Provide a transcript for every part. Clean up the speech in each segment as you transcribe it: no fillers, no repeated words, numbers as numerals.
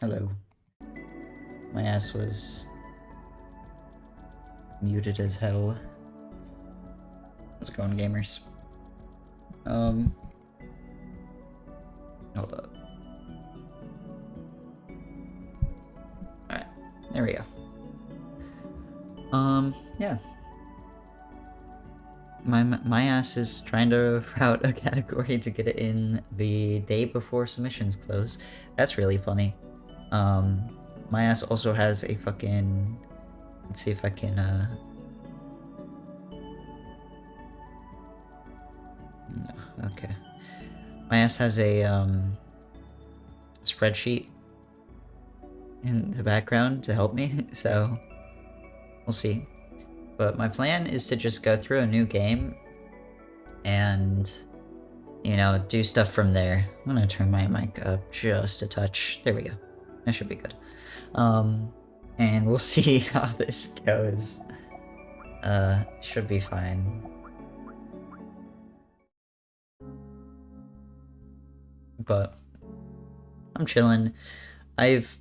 Hello. My ass was muted as hell. How's it going, gamers? Hold up. Alright, there we go. Yeah. My ass is trying to route a category to get it in the day before submissions close. That's really funny. My ass also has a fucking... Let's see if I can, No, okay. My ass has a, spreadsheet in the background to help me, so we'll see. But my plan is to just go through a new game and, you know, do stuff from there. I'm gonna turn my mic up just a touch. There we go. That should be good. And we'll see how this goes. Should be fine. But I'm chilling. I've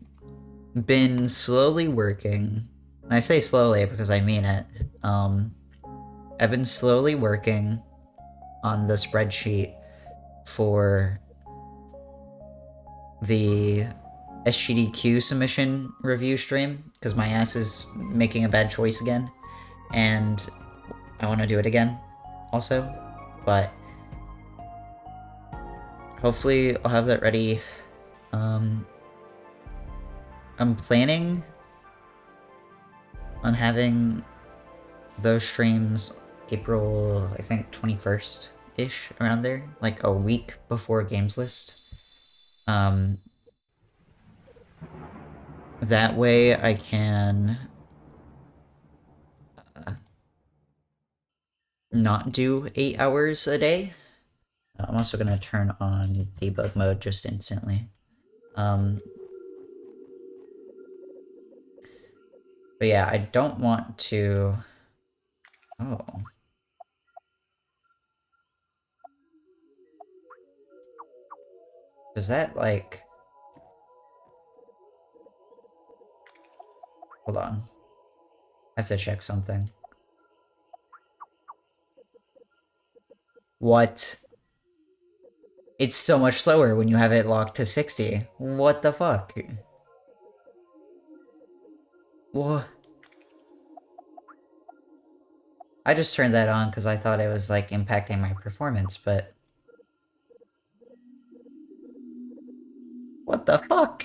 been slowly working. And I say slowly because I mean it. I've been slowly working on the spreadsheet for the SGDQ submission review stream because my ass is making a bad choice again, and I want to do it again also, but hopefully I'll have that ready. I'm planning on having those streams April, I think 21st-ish, around there, like a week before Games List. That way I can not do 8 hours a day. I'm also gonna turn on debug mode just instantly. But yeah, I don't want to... Oh. Is that, like... Hold on. I have to check something. What? It's so much slower when you have it locked to 60. What the fuck? What? I just turned that on because I thought it was, like, impacting my performance, but... What the fuck?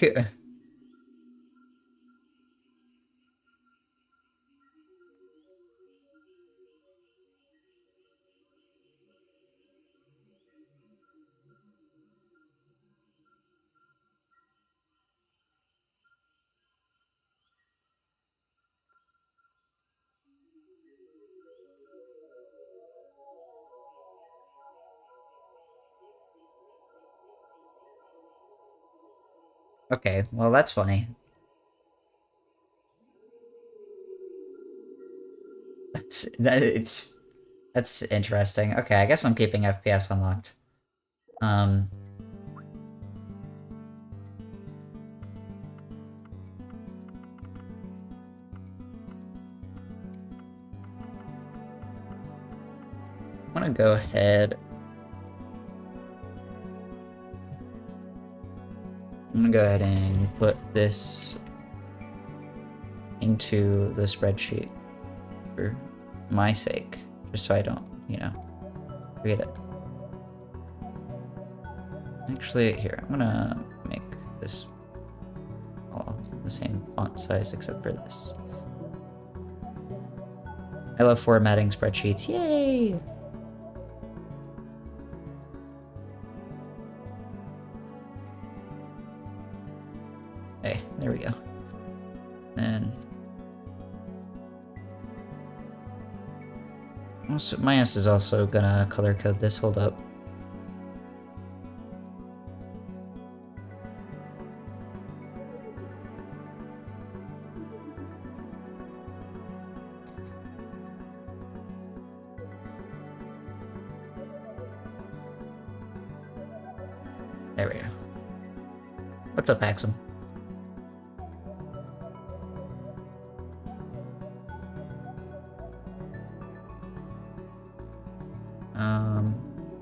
Okay, well that's funny. That's interesting. Okay, I guess I'm keeping FPS unlocked. I'm gonna go ahead. I'm gonna go ahead and put this into the spreadsheet for my sake, just so I don't, you know, forget it. Actually, here, I'm gonna make this all the same font size except for this. I love formatting spreadsheets, yay! Hey, there we go. And also, my ass is also gonna color code this, hold up. There we go. What's up, Axum?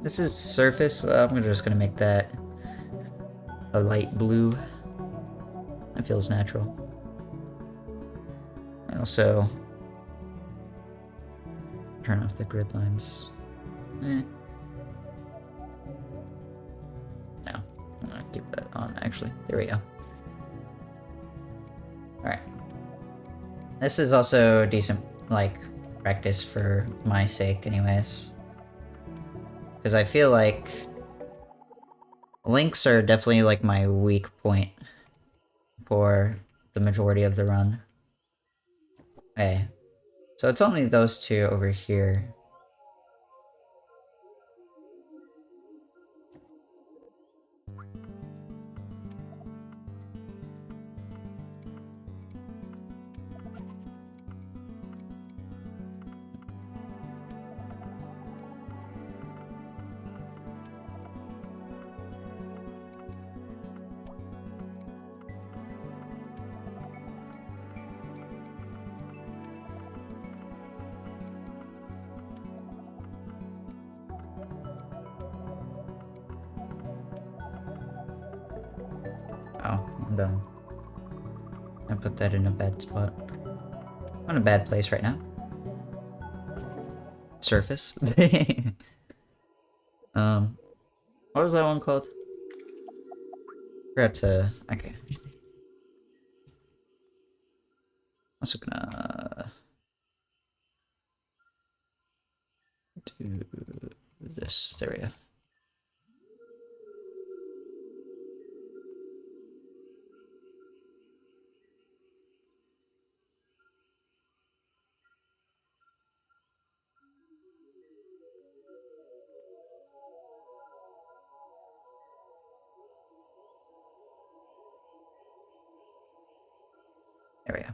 This is surface. I'm just gonna make that a light blue. That feels natural. And also turn off the grid lines. No, I'm gonna keep that on actually. There we go. Alright. This is also decent, like, practice for my sake anyways. Because I feel like links are definitely like my weak point for the majority of the run. Okay. So it's only those two over here. Oh, I'm done. I put that in a bad spot. I'm in a bad place right now. Surface. What was that one called? Forgot to. Okay. Also gonna do this. There we go. There we go.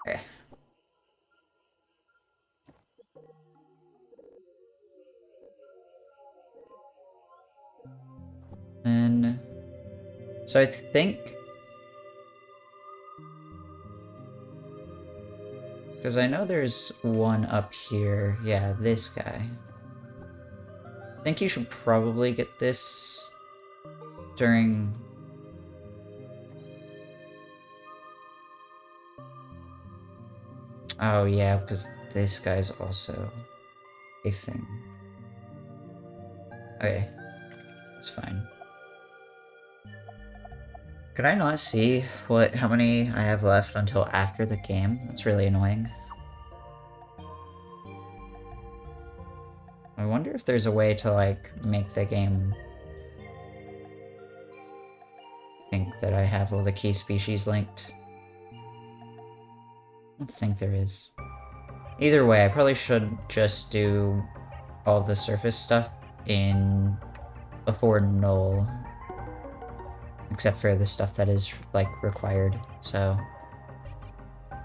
Okay. And so I think, because I know there's one up here. Yeah, this guy. I think you should probably get this during. Oh yeah, because this guy's also a thing. Okay, it's fine. Could I not see how many I have left until after the game? That's really annoying. I wonder if there's a way to, like, make the game think that I have all the key species linked. I don't think there is. Either way, I probably should just do all the surface stuff before null. Except for the stuff that is, like, required, so I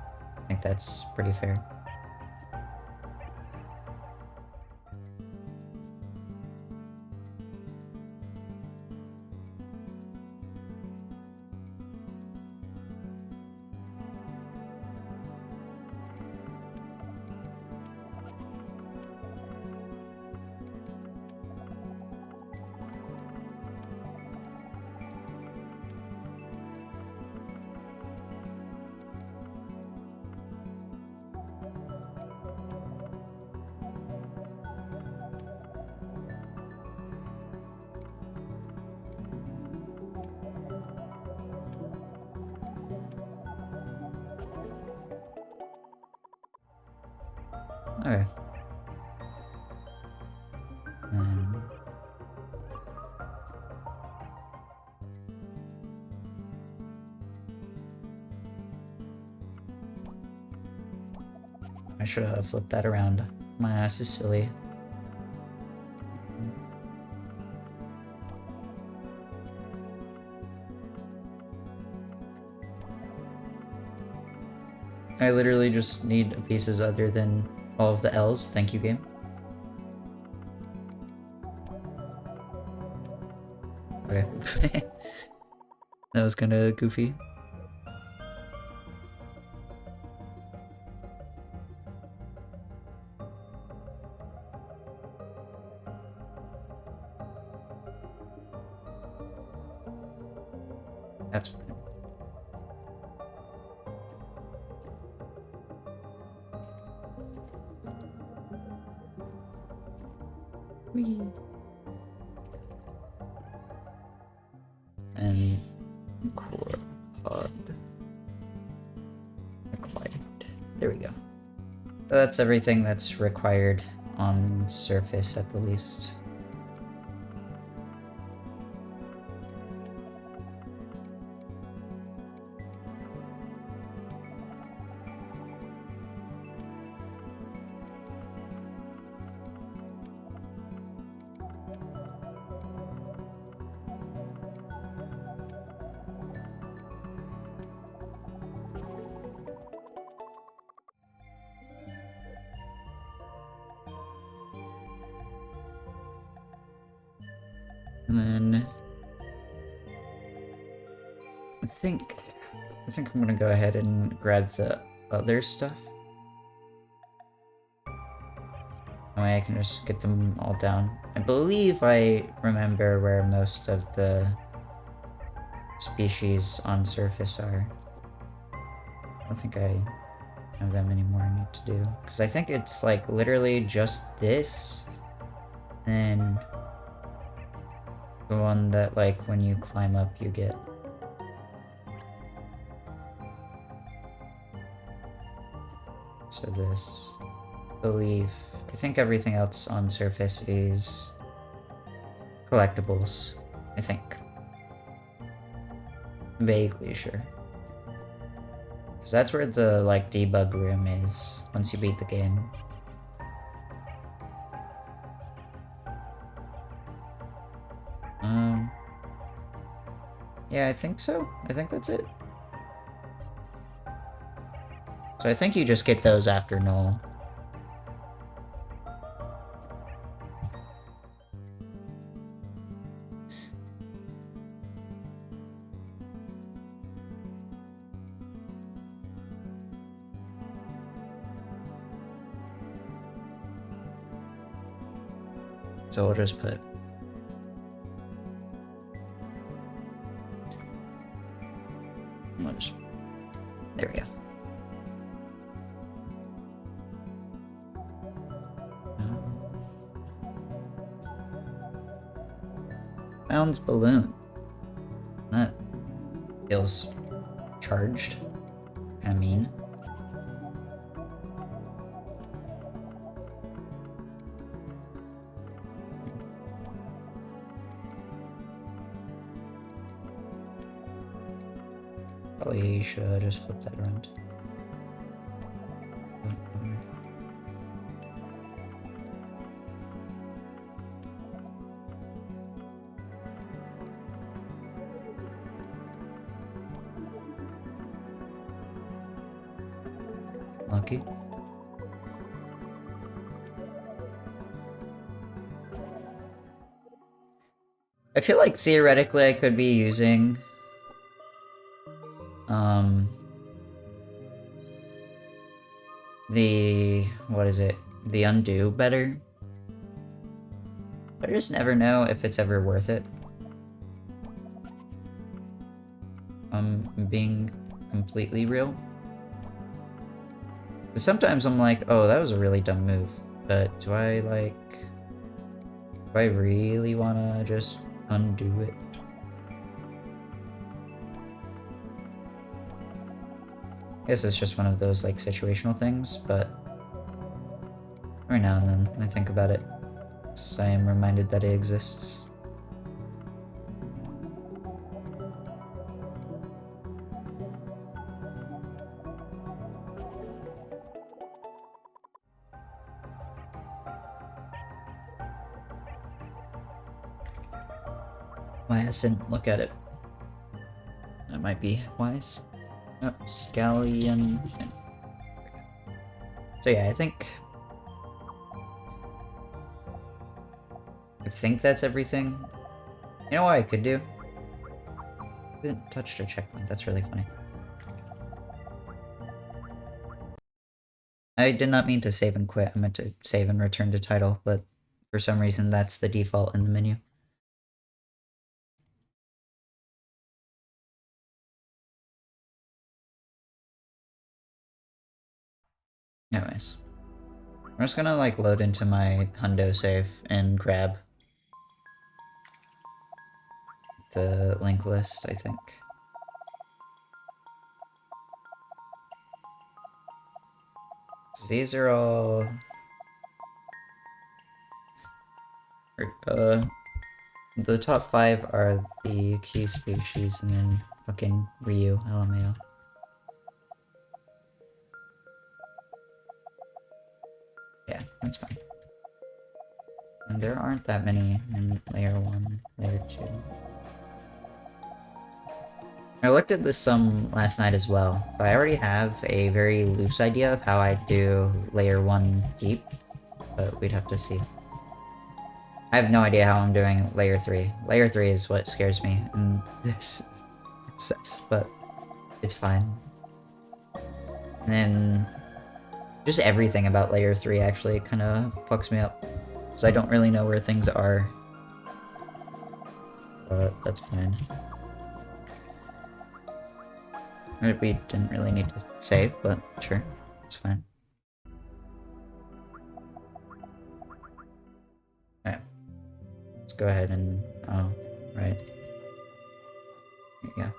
think that's pretty fair. Okay. I should have flipped that around. My ass is silly. I literally just need pieces other than all of the L's. Thank you, game. Okay. That was kinda goofy. That's fine. Whee. And core pod required. There we go. So that's everything that's required on surface at the least. And then I think I'm gonna go ahead and grab the other stuff. That way I can just get them all down. I believe I remember where most of the species on surface are. I don't think I have that many more I need to do. Because I think it's like literally just this. And the one that like when you climb up you get. So this. I think everything else on surface is collectibles. I think. Vaguely sure. Because that's where the like debug room is once you beat the game. Yeah, I think so. I think that's it. So I think you just get those after null. So we'll just put there we go. Bounds balloon. That feels charged. Kinda mean. Probably should just flip that around. Lucky. I feel like theoretically I could be using the undo better. I just never know if it's ever worth it. Being completely real. Sometimes I'm like, oh, that was a really dumb move, but do I really wanna just undo it? I guess it's just one of those like situational things, but every now and then when I think about it, I am reminded that it exists. My ass didn't look at it. That might be wise. Oh, scallion. So yeah, I think that's everything. You know what I could do? I didn't touch the checkpoint. That's really funny. I did not mean to save and quit. I meant to save and return to title, but for some reason that's the default in the menu. Anyways. I'm just gonna like load into my hundo save and grab the link list, I think. These are all... the top 5 are the key species, and then fucking Ryu, LMAO. Yeah, that's fine. And there aren't that many in layer 1, layer 2. I looked at this some last night as well. So I already have a very loose idea of how I do layer 1 deep, but we'd have to see. I have no idea how I'm doing layer 3. Layer 3 is what scares me in this process, but it's fine. And then just everything about layer 3 actually kind of fucks me up, because I don't really know where things are. But that's fine. We didn't really need to save, but sure, it's fine. Alright. Let's go ahead and... oh, right. Here we go.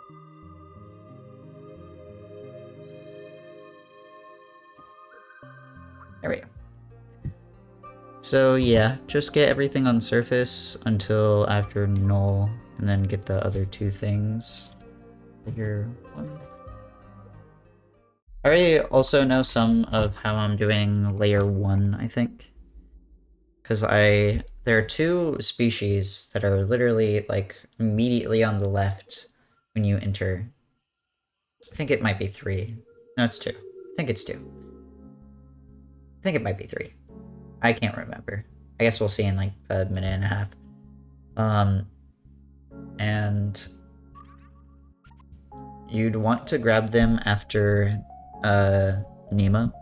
There we go. So yeah, just get everything on surface until after null, and then get the other 2 things. Layer 1. I already also know some of how I'm doing layer 1, I think. Because there are 2 species that are literally, like, immediately on the left when you enter. I think it might be 3. No, it's 2. I think it's 2. I think it might be 3. I can't remember. I guess we'll see in, like, a minute and a half. And you'd want to grab them after, Nemo.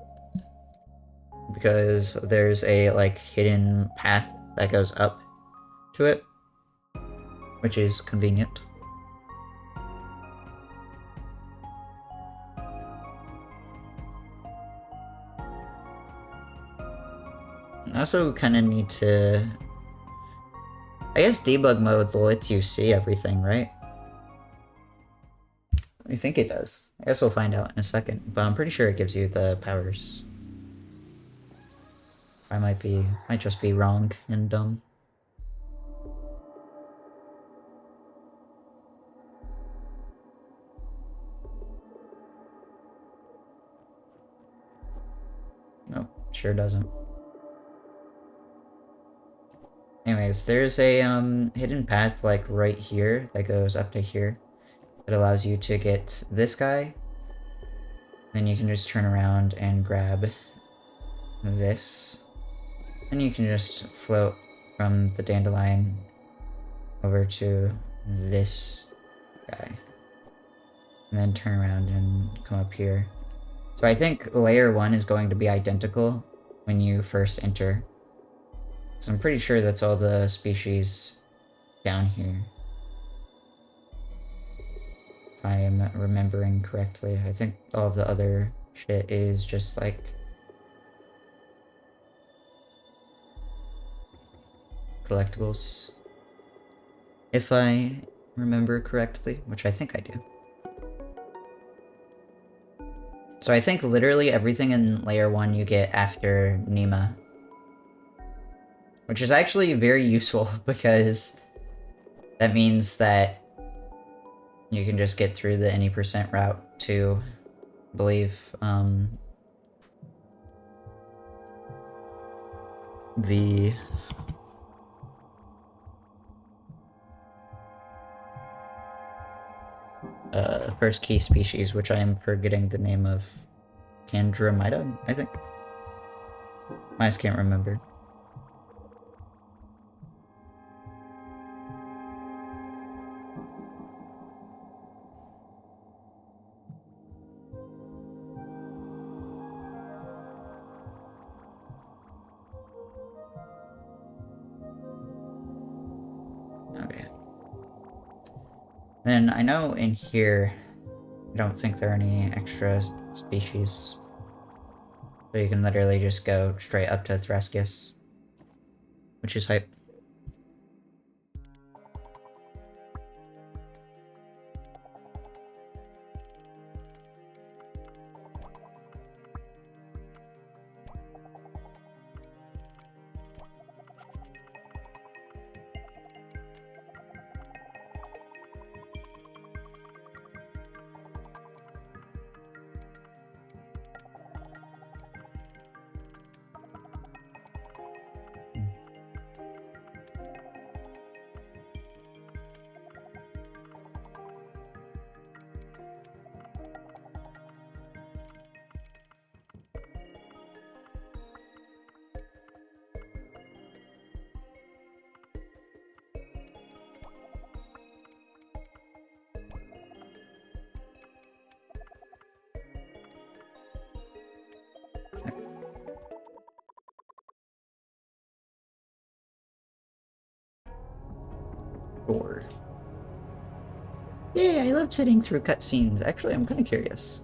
Because there's a, like, hidden path that goes up to it, which is convenient. I also kind of need to... I guess debug mode lets you see everything, right? I think it does. I guess we'll find out in a second, but I'm pretty sure it gives you the powers. I might just be wrong and dumb. Nope, sure doesn't. Anyways, there's a hidden path like right here that goes up to here. It allows you to get this guy. Then you can just turn around and grab this. And you can just float from the dandelion over to this guy. And then turn around and come up here. So I think layer 1 is going to be identical when you first enter. So I'm pretty sure that's all the species down here. If I am remembering correctly. I think all of the other shit is just like... collectibles. If I remember correctly, which I think I do. So I think literally everything in layer 1 you get after Nima. Which is actually very useful because that means that you can just get through the any % route to, I believe, the first key species, which I am forgetting the name of. Candromida, I think? I just can't remember. Okay. Then I know in here, I don't think there are any extra species. So you can literally just go straight up to Threskius, which is hype. Sure. Yeah, I love sitting through cutscenes. Actually, I'm kind of curious.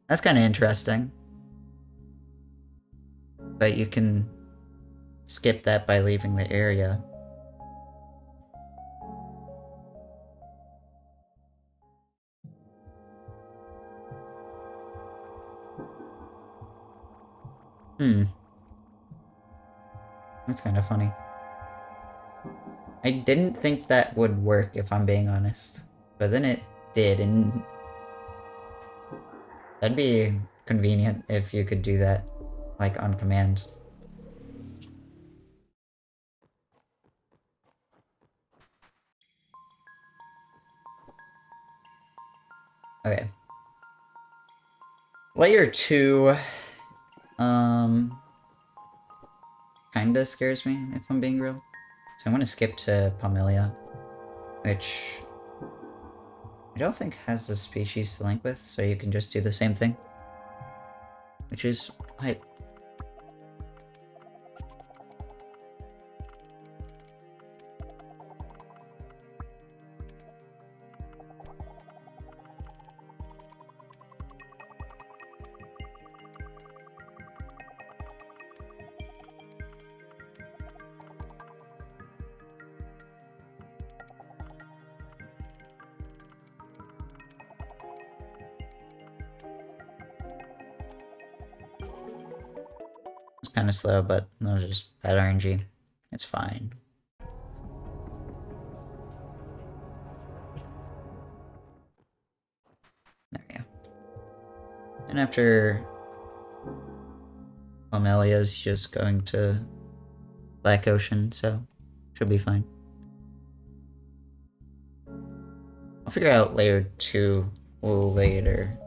That's kind of interesting. But you can skip that by leaving the area. That's kind of funny. I didn't think that would work, if I'm being honest. But then it did, and that'd be convenient if you could do that, like, on command. Okay. Layer 2, kinda scares me, if I'm being real. So I'm gonna skip to Pomelia, which I don't think has a species to link with, so you can just do the same thing. Which is hype. It's kind of slow, but that was just bad RNG. It's fine. There we go. And after Pomelia's just going to Black Ocean, so should be fine. I'll figure out layer 2 later.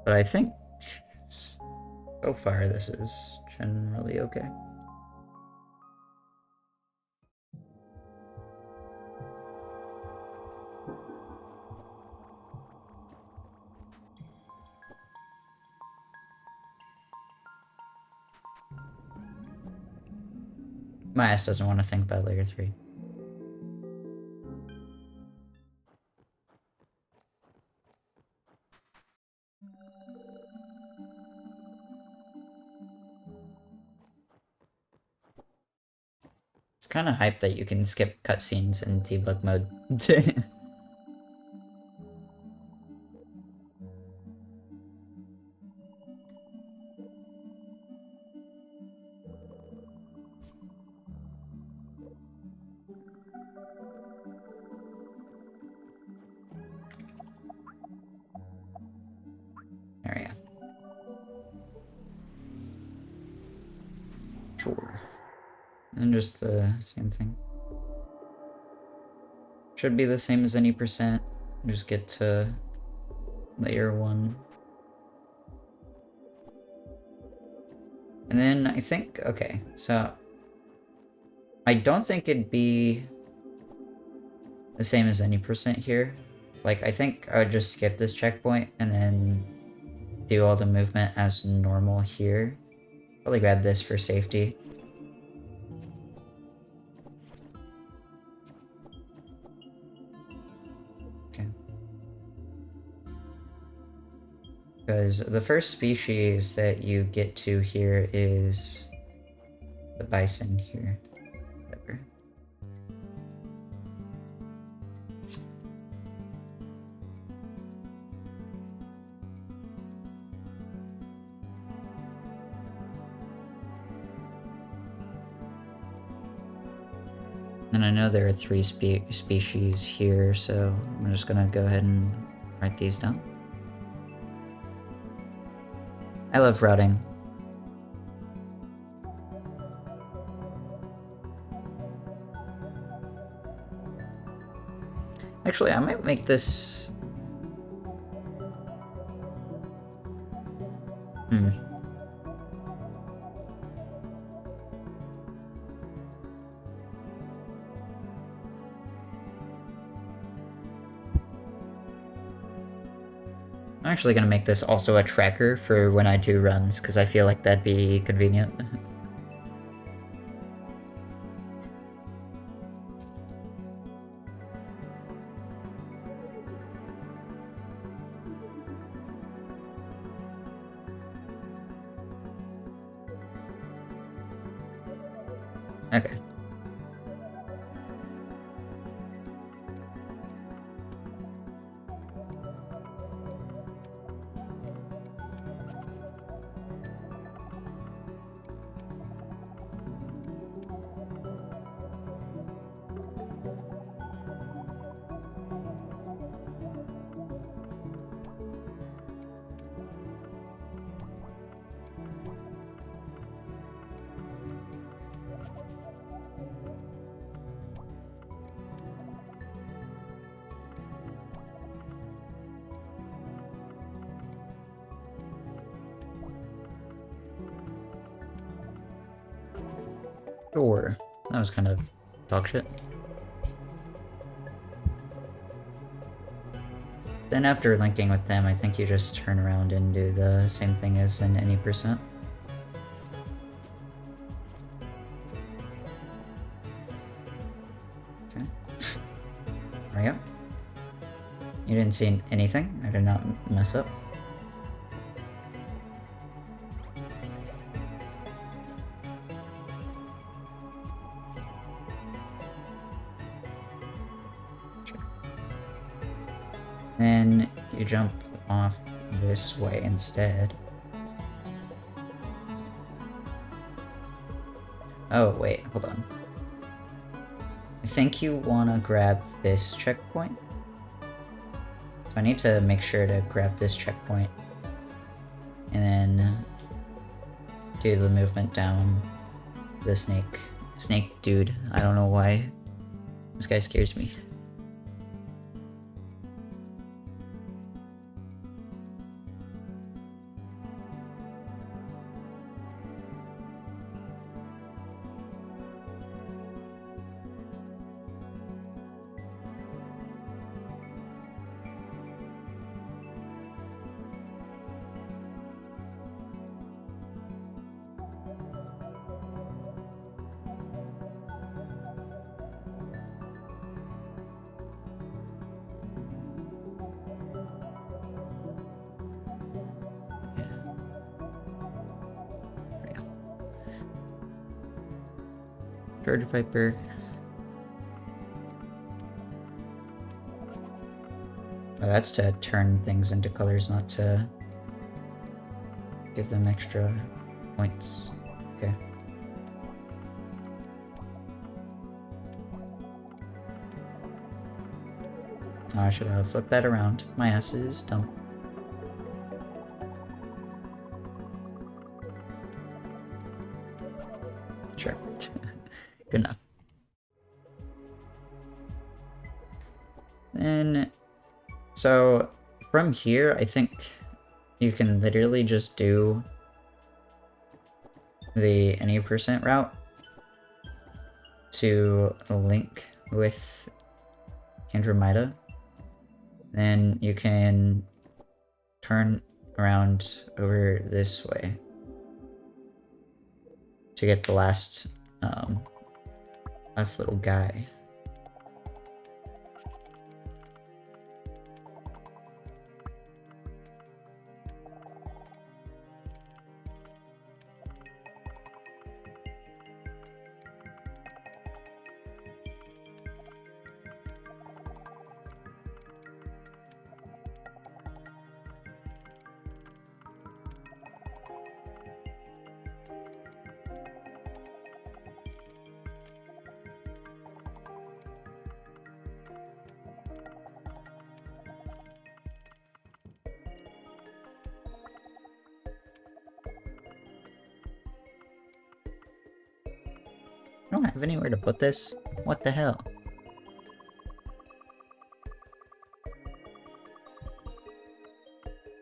But I think so far this is generally okay. My ass doesn't want to think about layer 3. It's kind of hype that you can skip cutscenes in debug mode. There we go. Sure. And just the same thing. Should be the same as any percent. Just get to layer 1. And then I think, okay, so I don't think it'd be the same as any percent here. Like, I think I would just skip this checkpoint and then do all the movement as normal here. Probably grab this for safety. Okay. Because the first species that you get to here is the bison here. Whatever. And I know there are 3 species here, so I'm just gonna go ahead and write these down. I love routing. Actually, I might make this... I'm actually gonna make this also a tracker for when I do runs, because I feel like that'd be convenient. Okay. Sure. That was kind of dog shit. Then after linking with them, I think you just turn around and do the same thing as in any percent. Okay. There we go. You didn't see anything? I did not mess up. Then you jump off this way instead. Oh, wait, hold on. I think you want to grab this checkpoint. So I need to make sure to grab this checkpoint. And then do the movement down the snake. Snake dude. I don't know why. This guy scares me. Charge Viper. Oh, that's to turn things into colors, not to give them extra points. Okay. Oh, I should have flipped that around. My ass is dumb. Sure. Good enough. Then, so from here, I think you can literally just do the any percent route to link with Andromeda. Then you can turn around over this way. to get the last little guy. I don't have anywhere to put this. What the hell?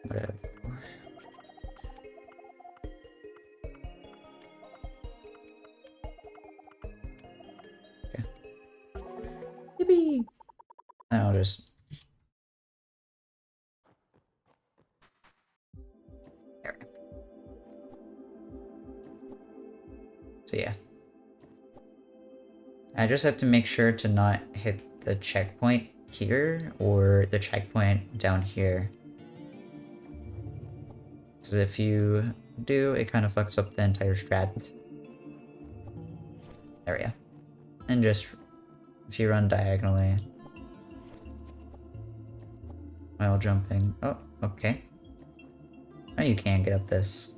Whatever. Okay. Yippee! I'll just... There. So yeah. I just have to make sure to not hit the checkpoint here or the checkpoint down here. Because if you do, it kind of fucks up the entire strat. There we go. And just, if you run diagonally while jumping. Oh, okay. Oh, you can get up this.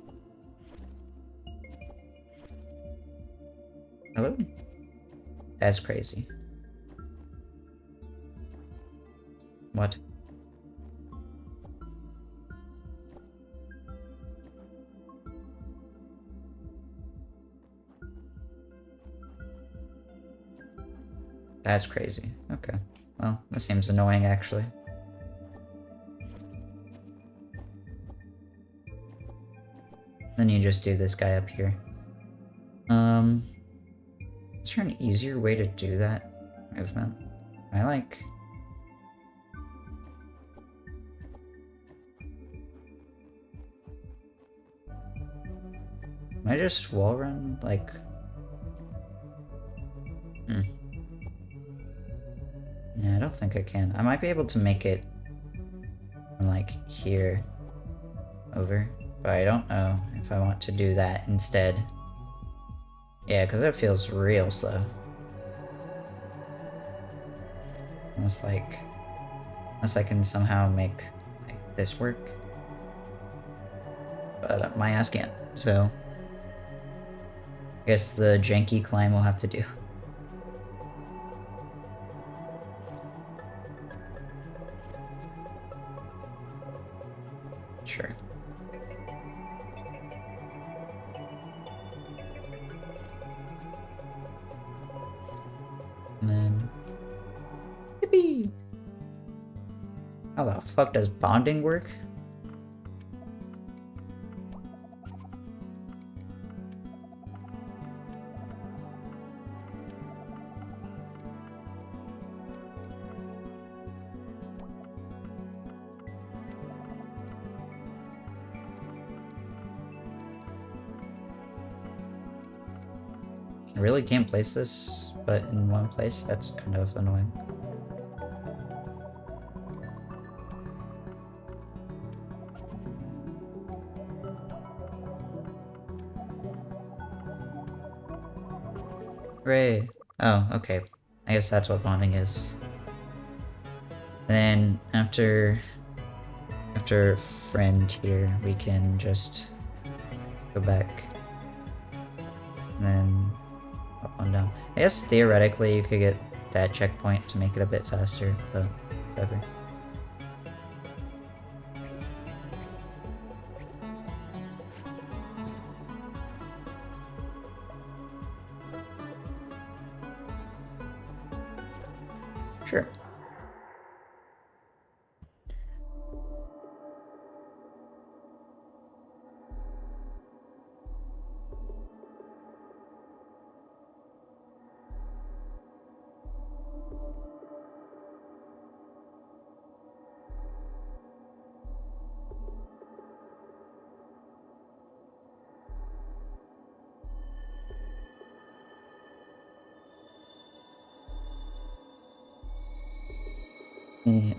Hello? That's crazy. What? That's crazy. Okay. Well, that seems annoying, actually. Then you just do this guy up here. Is there an easier way to do that movement? I like... Can I just wall run? Like... Yeah, I don't think I can. I might be able to make it from, like, here over. But I don't know if I want to do that instead. Yeah, because it feels real slow. Unless I can somehow make like this work. But my ass can't, so I guess the janky climb will have to do. Sure. And then... Yippee! How the fuck does bonding work? I really can't place this, but in one place, that's kind of annoying. Hooray! Oh, okay. I guess that's what bonding is. And then after friend here, we can just go back. And then up and down. I guess theoretically you could get that checkpoint to make it a bit faster, but whatever. Sure.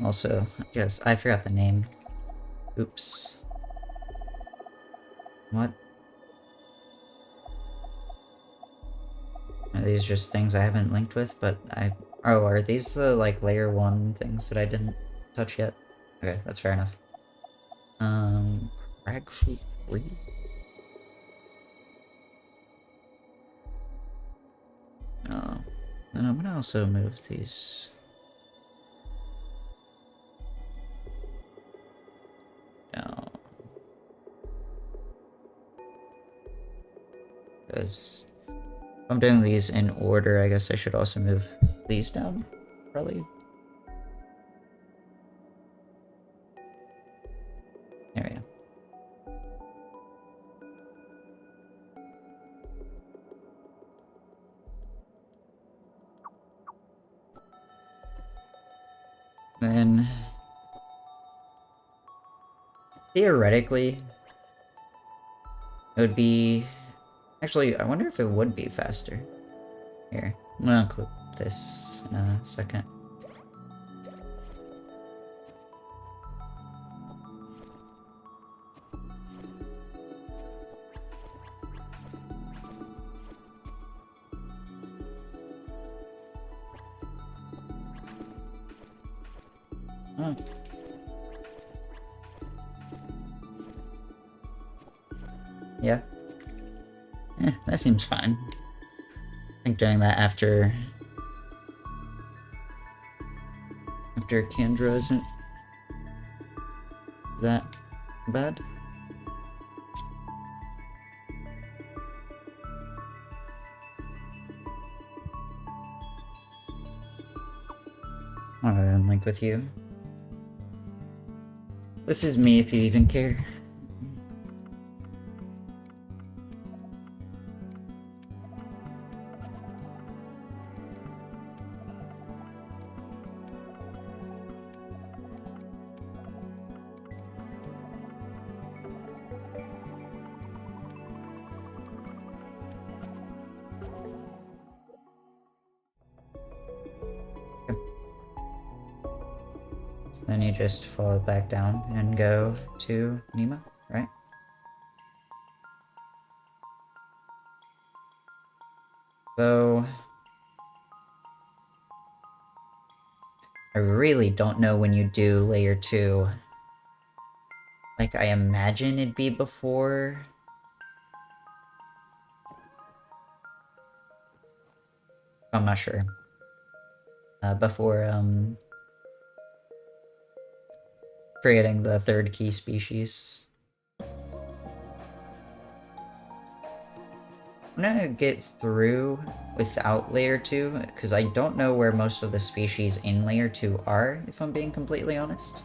Also, yes, I forgot the name. Oops. What? Are these just things I haven't linked with, but I... Oh, are these the, like, layer 1 things that I didn't touch yet? Okay, that's fair enough. Crag fruit 3? Oh. And I'm gonna also move these. Down. Because if I'm doing these in order, I guess I should also move these down, probably. There we go. Then, theoretically, it would be... Actually, I wonder if it would be faster. Here, I'm gonna clip this in a second. Oh. Yeah. That seems fine. I think doing that after Kendra isn't that bad. I'll go and link with you. This is me if you even care. Then you just follow back down and go to Nima, right? So... I really don't know when you do layer 2. Like, I imagine it'd be before... I'm not sure. Before, creating the third key species. I'm gonna get through without layer 2, because I don't know where most of the species in layer 2 are, if I'm being completely honest.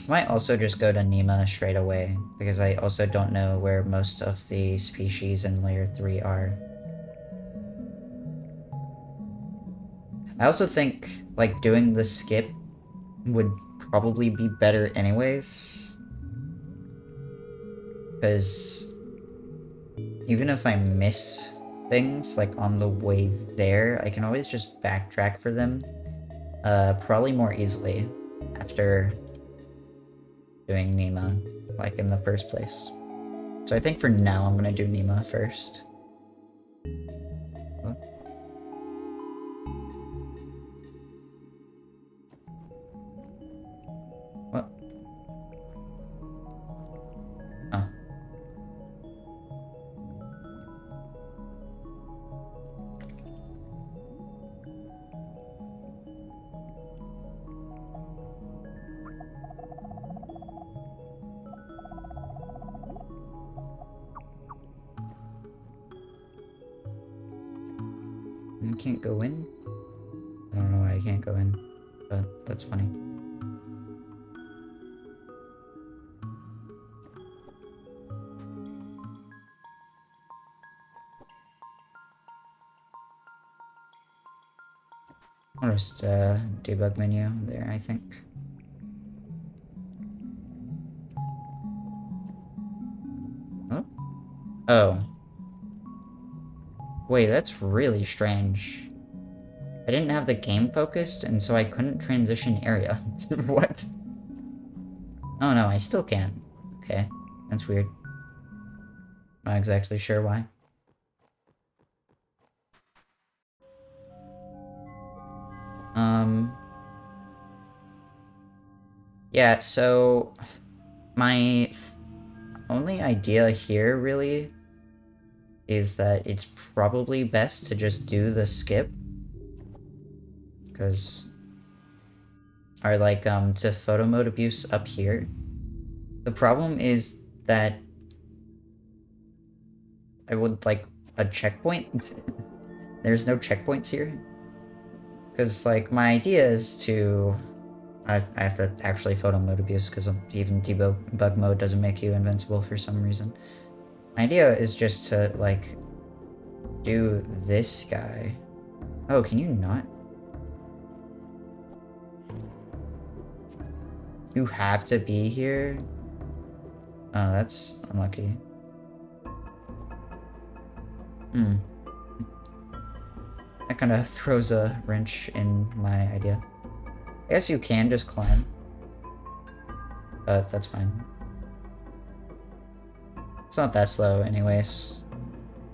Might also just go to Nima straight away, because I also don't know where most of the species in layer 3 are. I also think, like, doing the skip would probably be better anyways. Because even if I miss things, like, on the way there, I can always just backtrack for them. Probably more easily after doing Nima, like, in the first place. So I think for now I'm gonna do Nima first. What? Oh. You can't go in? I don't know why I can't go in, but that's funny. I'll just debug menu there, I think. Oh. Wait, that's really strange. I didn't have the game focused, and so I couldn't transition area. What? Oh no, I still can. Okay, that's weird. Not exactly sure why. Yeah, so my only idea here really is that it's probably best to just do the skip. Because are like to photo mode abuse up here. The problem is that I would like a checkpoint. There's no checkpoints here. Because like my idea is to I have to actually photo mode abuse because even debug mode doesn't make you invincible for some reason. My idea is just to like do this guy. Oh, can you not? You have to be here? Oh, that's unlucky. Hmm. That kind of throws a wrench in my idea. I guess you can just climb. But that's fine. It's not that slow anyways.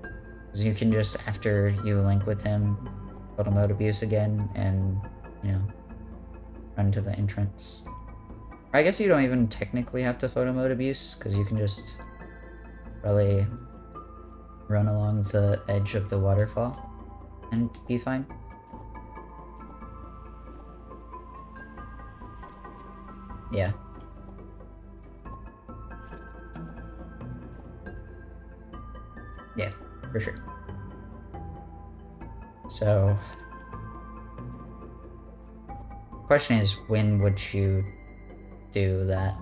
Because you can just, after you link with him, photo mode abuse again and, you know, run to the entrance. Or I guess you don't even technically have to photo mode abuse, because you can just probably run along the edge of the waterfall and be fine. Yeah. Yeah, for sure. So, question is, when would you do that?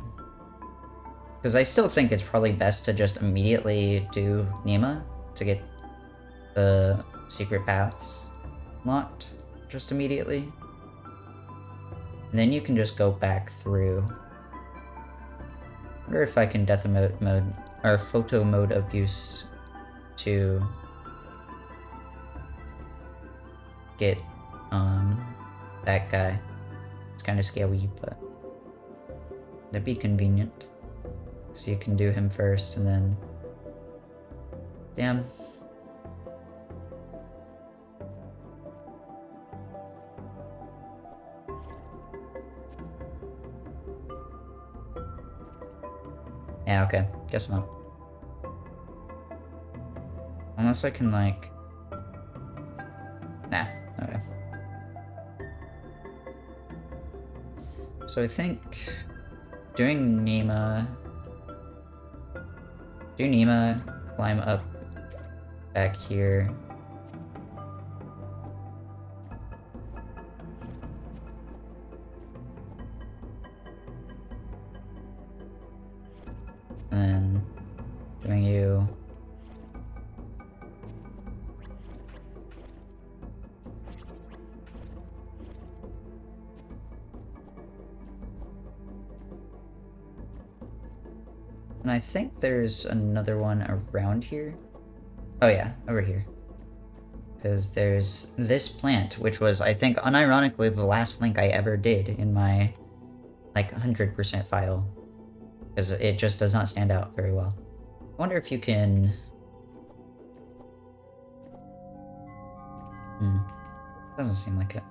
Because I still think it's probably best to just immediately do Nima to get the secret paths unlocked just immediately. And then you can just go back through. I wonder if I can death mode or photo mode abuse to get that guy. It's kind of scary, but that'd be convenient. So you can do him first and then... Damn. Yeah, okay. Guess not. Unless I can, like... Nah, okay. So I think... doing Nima... Do Nima, climb up back here. And then doing you. And I think there's another one around here. Oh yeah, over here. Because there's this plant, which was, I think, unironically, the last link I ever did in my, like, 100% file. Because it just does not stand out very well. I wonder if you can... Doesn't seem like it.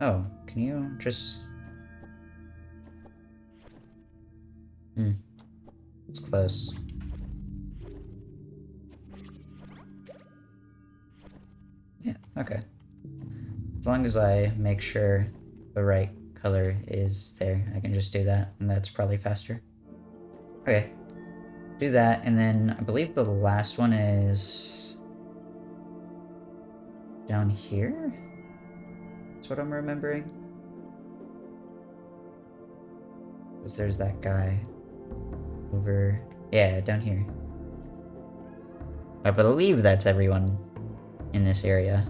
Oh, can you just... It's close. Yeah, okay. As long as I make sure the right color is there, I can just do that, and that's probably faster. Okay. Do that, and then I believe the last one is... down here? That's what I'm remembering. Because there's that guy over... Yeah, down here. I believe that's everyone in this area.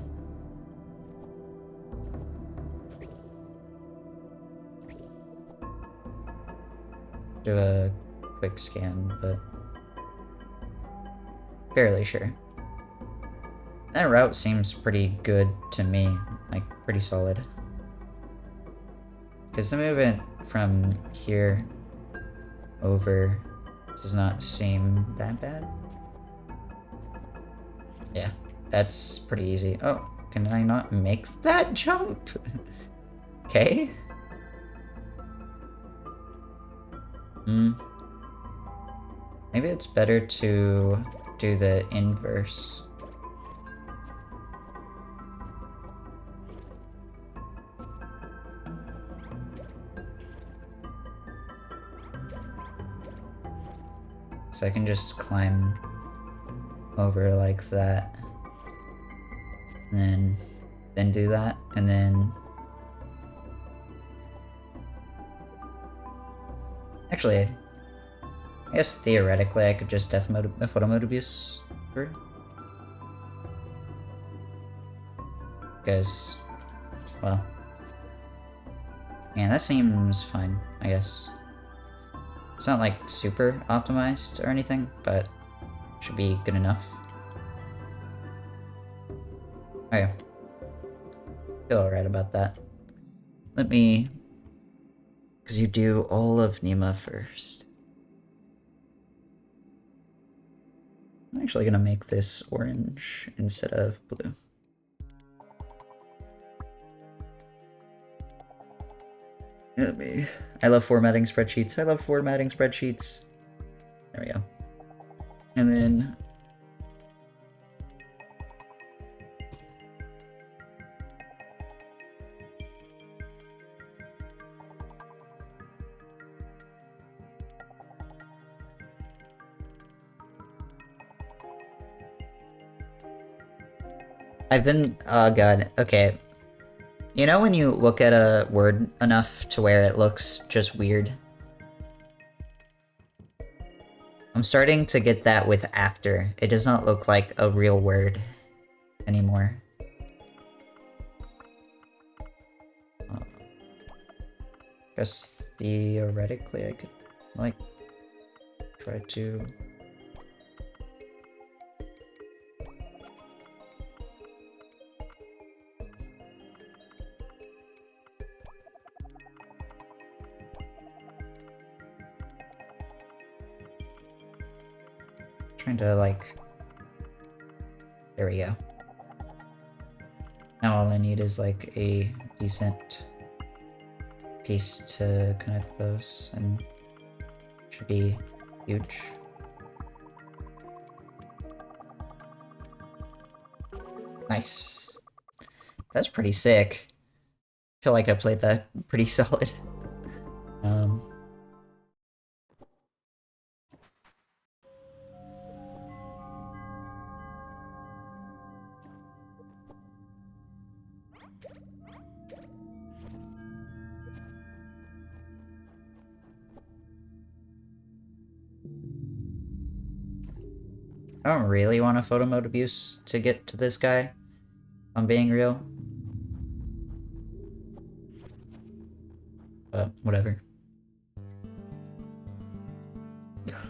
Do a quick scan, but fairly sure. That route seems pretty good to me, like pretty solid. Because the movement from here over does not seem that bad. Yeah, that's pretty easy. Oh, can I not make that jump? Okay. Maybe it's better to do the inverse. So I can just climb over like that. And then do that, and then... Actually, I guess theoretically I could just photo mode abuse through. Because, well... Yeah, that seems fine, I guess. It's not like super optimized or anything, but should be good enough. Okay. Feel alright about that. Let me... Because you do all of Nima first. I'm actually gonna make this orange instead of blue. I love formatting spreadsheets. I love formatting spreadsheets. There we go. And then... oh god, okay. You know when you look at a word enough to where it looks just weird? I'm starting to get that with after. It does not look like a real word anymore. Guess theoretically I could, like, try to... Trying to, like... There we go. Now all I need is, like, a decent piece to connect those, and it should be huge. Nice. That's pretty sick. I feel like I played that pretty solid. I don't really want a photo mode abuse to get to this guy, if I'm being real. But whatever.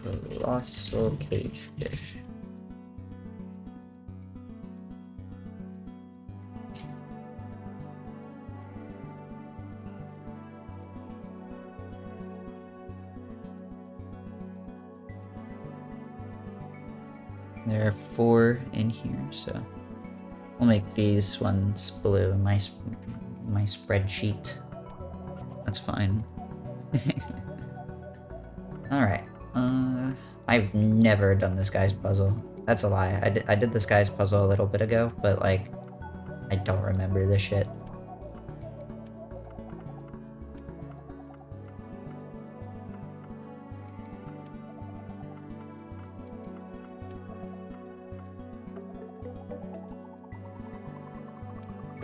Colossal cagefish. There are 4 in here, so we'll make these ones blue in my spreadsheet. That's fine. Alright. I've never done this guy's puzzle. That's a lie. I did this guy's puzzle a little bit ago, but, like, I don't remember this shit.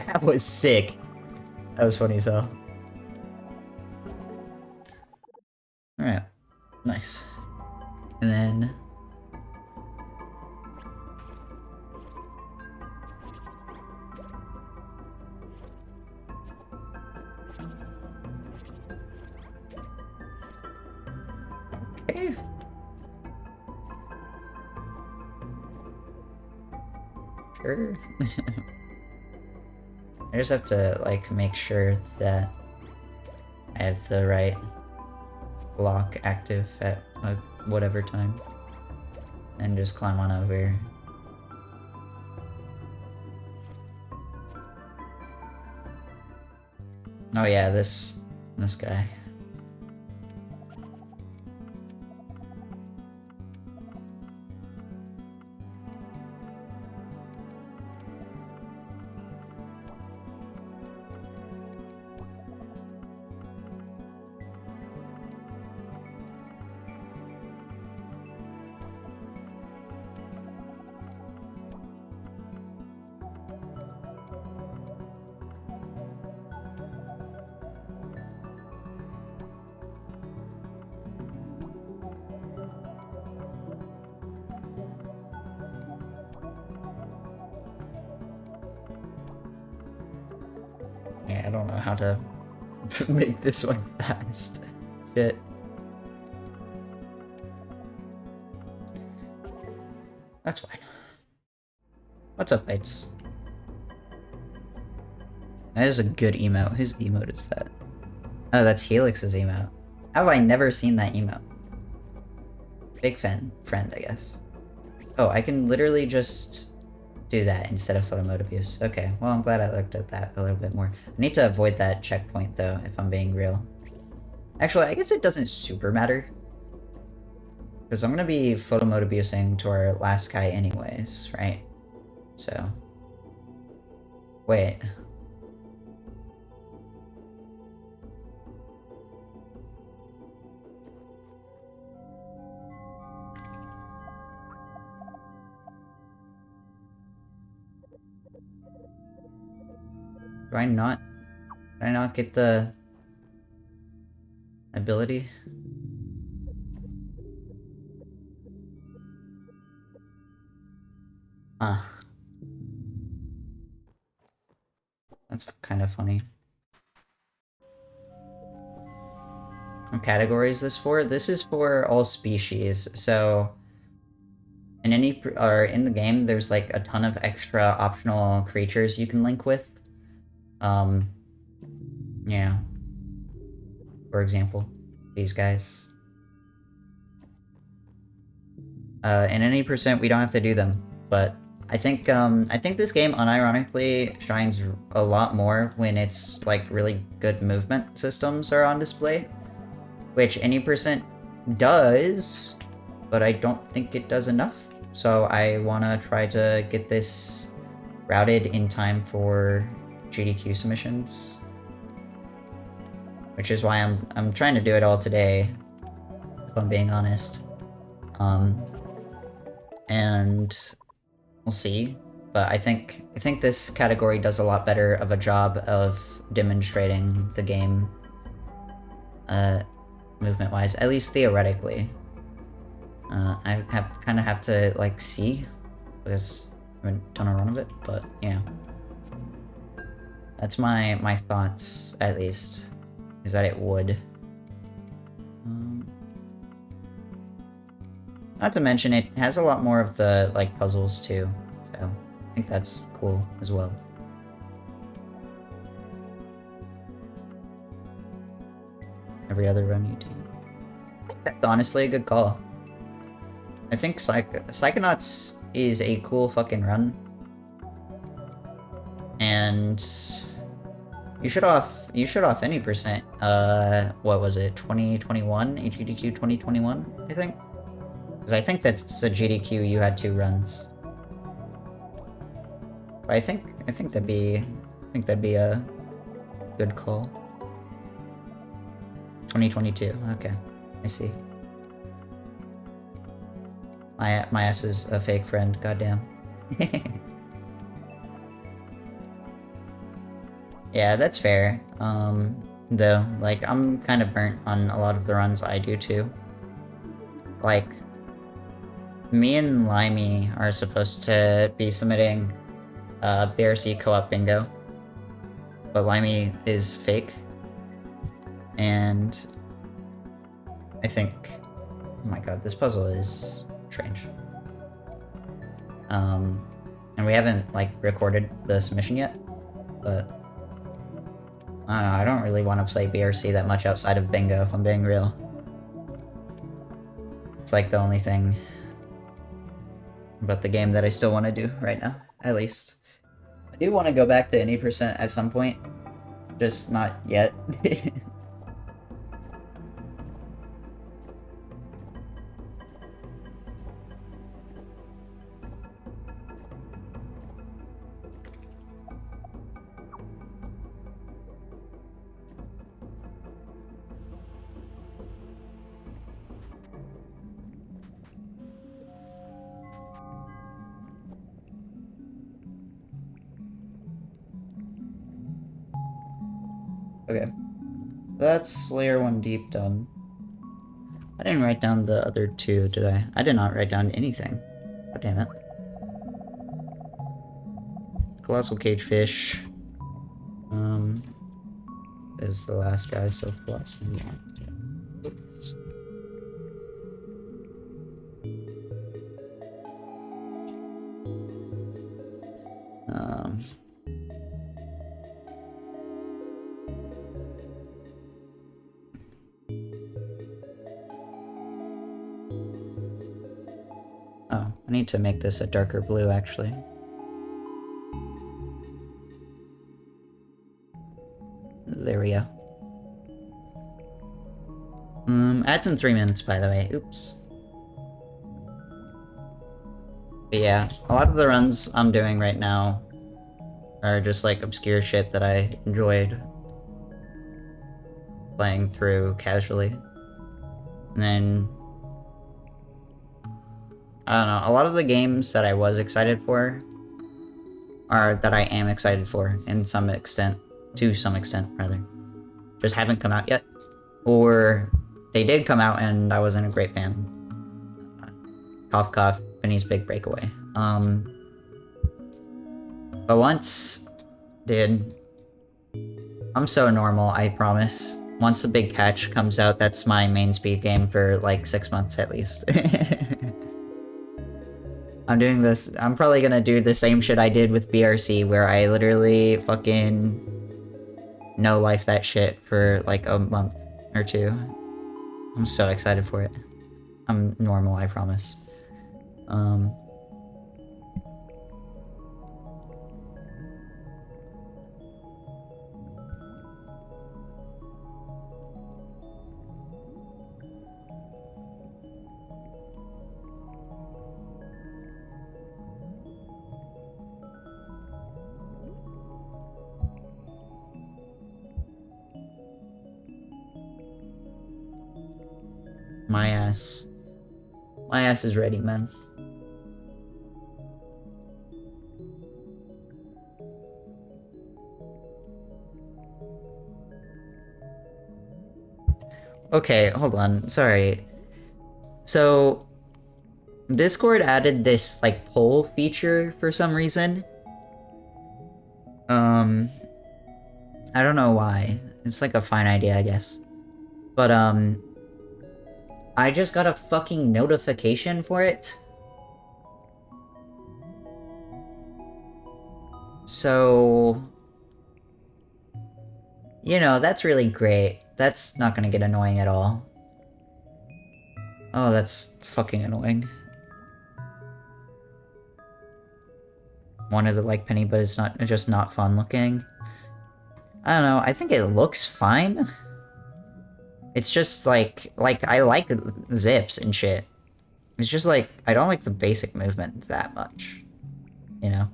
That was sick. That was funny as hell. Alright. Nice. And then... Okay. Sure. I just have to, like, make sure that I have the right block active at whatever time. And just climb on over. Oh yeah, this guy. Yeah, I don't know how to make this one fast. Shit. That's fine. What's up, mates? That is a good emote. Whose emote is that? Oh, that's Helix's emote. How have I never seen that emote? Big friend, I guess. Oh, I can literally just do that instead of photo mode abuse. Okay, well, I'm glad I looked at that a little bit more. I need to avoid that checkpoint, though, if I'm being real. Actually, I guess it doesn't super matter. Because I'm gonna be photo mode abusing to our last guy anyways, right? So... Wait. Did I not get the ability? Huh. That's kind of funny. What category is this for? This is for all species, so... In in the game, there's like a ton of extra optional creatures you can link with. Yeah. For example, these guys. In any percent, we don't have to do them, but I think this game unironically shines a lot more when it's like really good movement systems are on display, which any percent does, but I don't think it does enough. So I want to try to get this routed in time for GDQ submissions, which is why I'm trying to do it all today, if I'm being honest. And we'll see. But I think this category does a lot better of a job of demonstrating the game, movement-wise, at least theoretically. I kind of have to like see, because I haven't done a run of it. But yeah, that's my thoughts, at least, is that it would. Not to mention, it has a lot more of the, like, puzzles, too. So, I think that's cool, as well. Every other run you do. That's honestly a good call. I think Psychonauts is a cool fucking run. And... You should off any percent, what was it, 2021? AGDQ 2021, I think? Because I think that's a GDQ you had 2 runs. But I think that'd be a good call. 2022, okay. I see. My ass is a fake friend, goddamn. Yeah, that's fair. Though, like, I'm kind of burnt on a lot of the runs I do too. Like, me and Limey are supposed to be submitting BRC co-op bingo, but Limey is fake, and I think, oh my god, this puzzle is strange. And we haven't, like, recorded the submission yet, but... I don't know, I don't really want to play BRC that much outside of bingo, if I'm being real. It's like the only thing about the game that I still want to do right now, at least. I do want to go back to any percent at some point, just not yet. Okay. That's layer 1 deep done. I didn't write down the other two, did I? I did not write down anything. God damn it. Colossal cagefish. Is the last guy, so plus. Oops. Oh, I need to make this a darker blue, actually. There we go. Adds in 3 minutes, by the way. Oops. But yeah, a lot of the runs I'm doing right now are just like obscure shit that I enjoyed playing through casually. And then I don't know, a lot of the games that I was excited for are that I am excited for in some extent, to some extent rather. Just haven't come out yet. Or they did come out and I wasn't a great fan. Cough cough, Benny's Big Breakaway. But once, dude, I'm so normal, I promise. Once the Big Catch comes out, that's my main speed game for like 6 months at least. I'm doing this, I'm probably gonna do the same shit I did with BRC, where I literally fucking no life that shit for like a month or two. I'm so excited for it. I'm normal, I promise. My ass. My ass is ready, man. Okay, hold on. Sorry. So, Discord added this, like, poll feature for some reason. I don't know why. It's like a fine idea, I guess. But, I just got a fucking notification for it. So... You know, that's really great. That's not gonna get annoying at all. Oh, that's fucking annoying. Wanted to like Penny, but it's not just not fun looking. I don't know, I think it looks fine. It's just like I like zips and shit. It's just like, I don't like the basic movement that much. You know?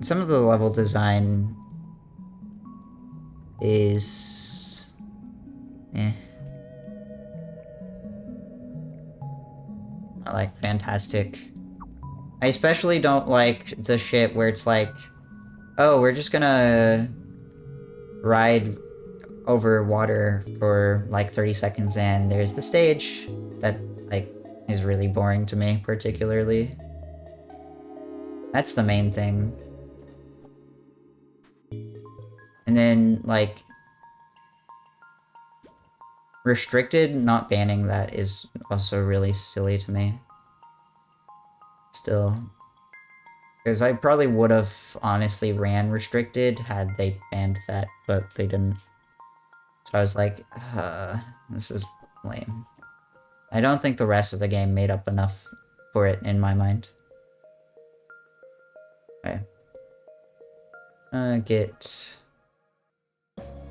Some of the level design is... Not like fantastic. I especially don't like the shit where it's like, oh, we're just gonna ride over water for like 30 seconds and there's the stage. That, like, is really boring to me, particularly. That's the main thing. And then, like, restricted, not banning that is also really silly to me. still. Because I probably would have honestly ran restricted had they banned that, but they didn't. So I was like, this is lame. I don't think the rest of the game made up enough for it in my mind. Okay. Get...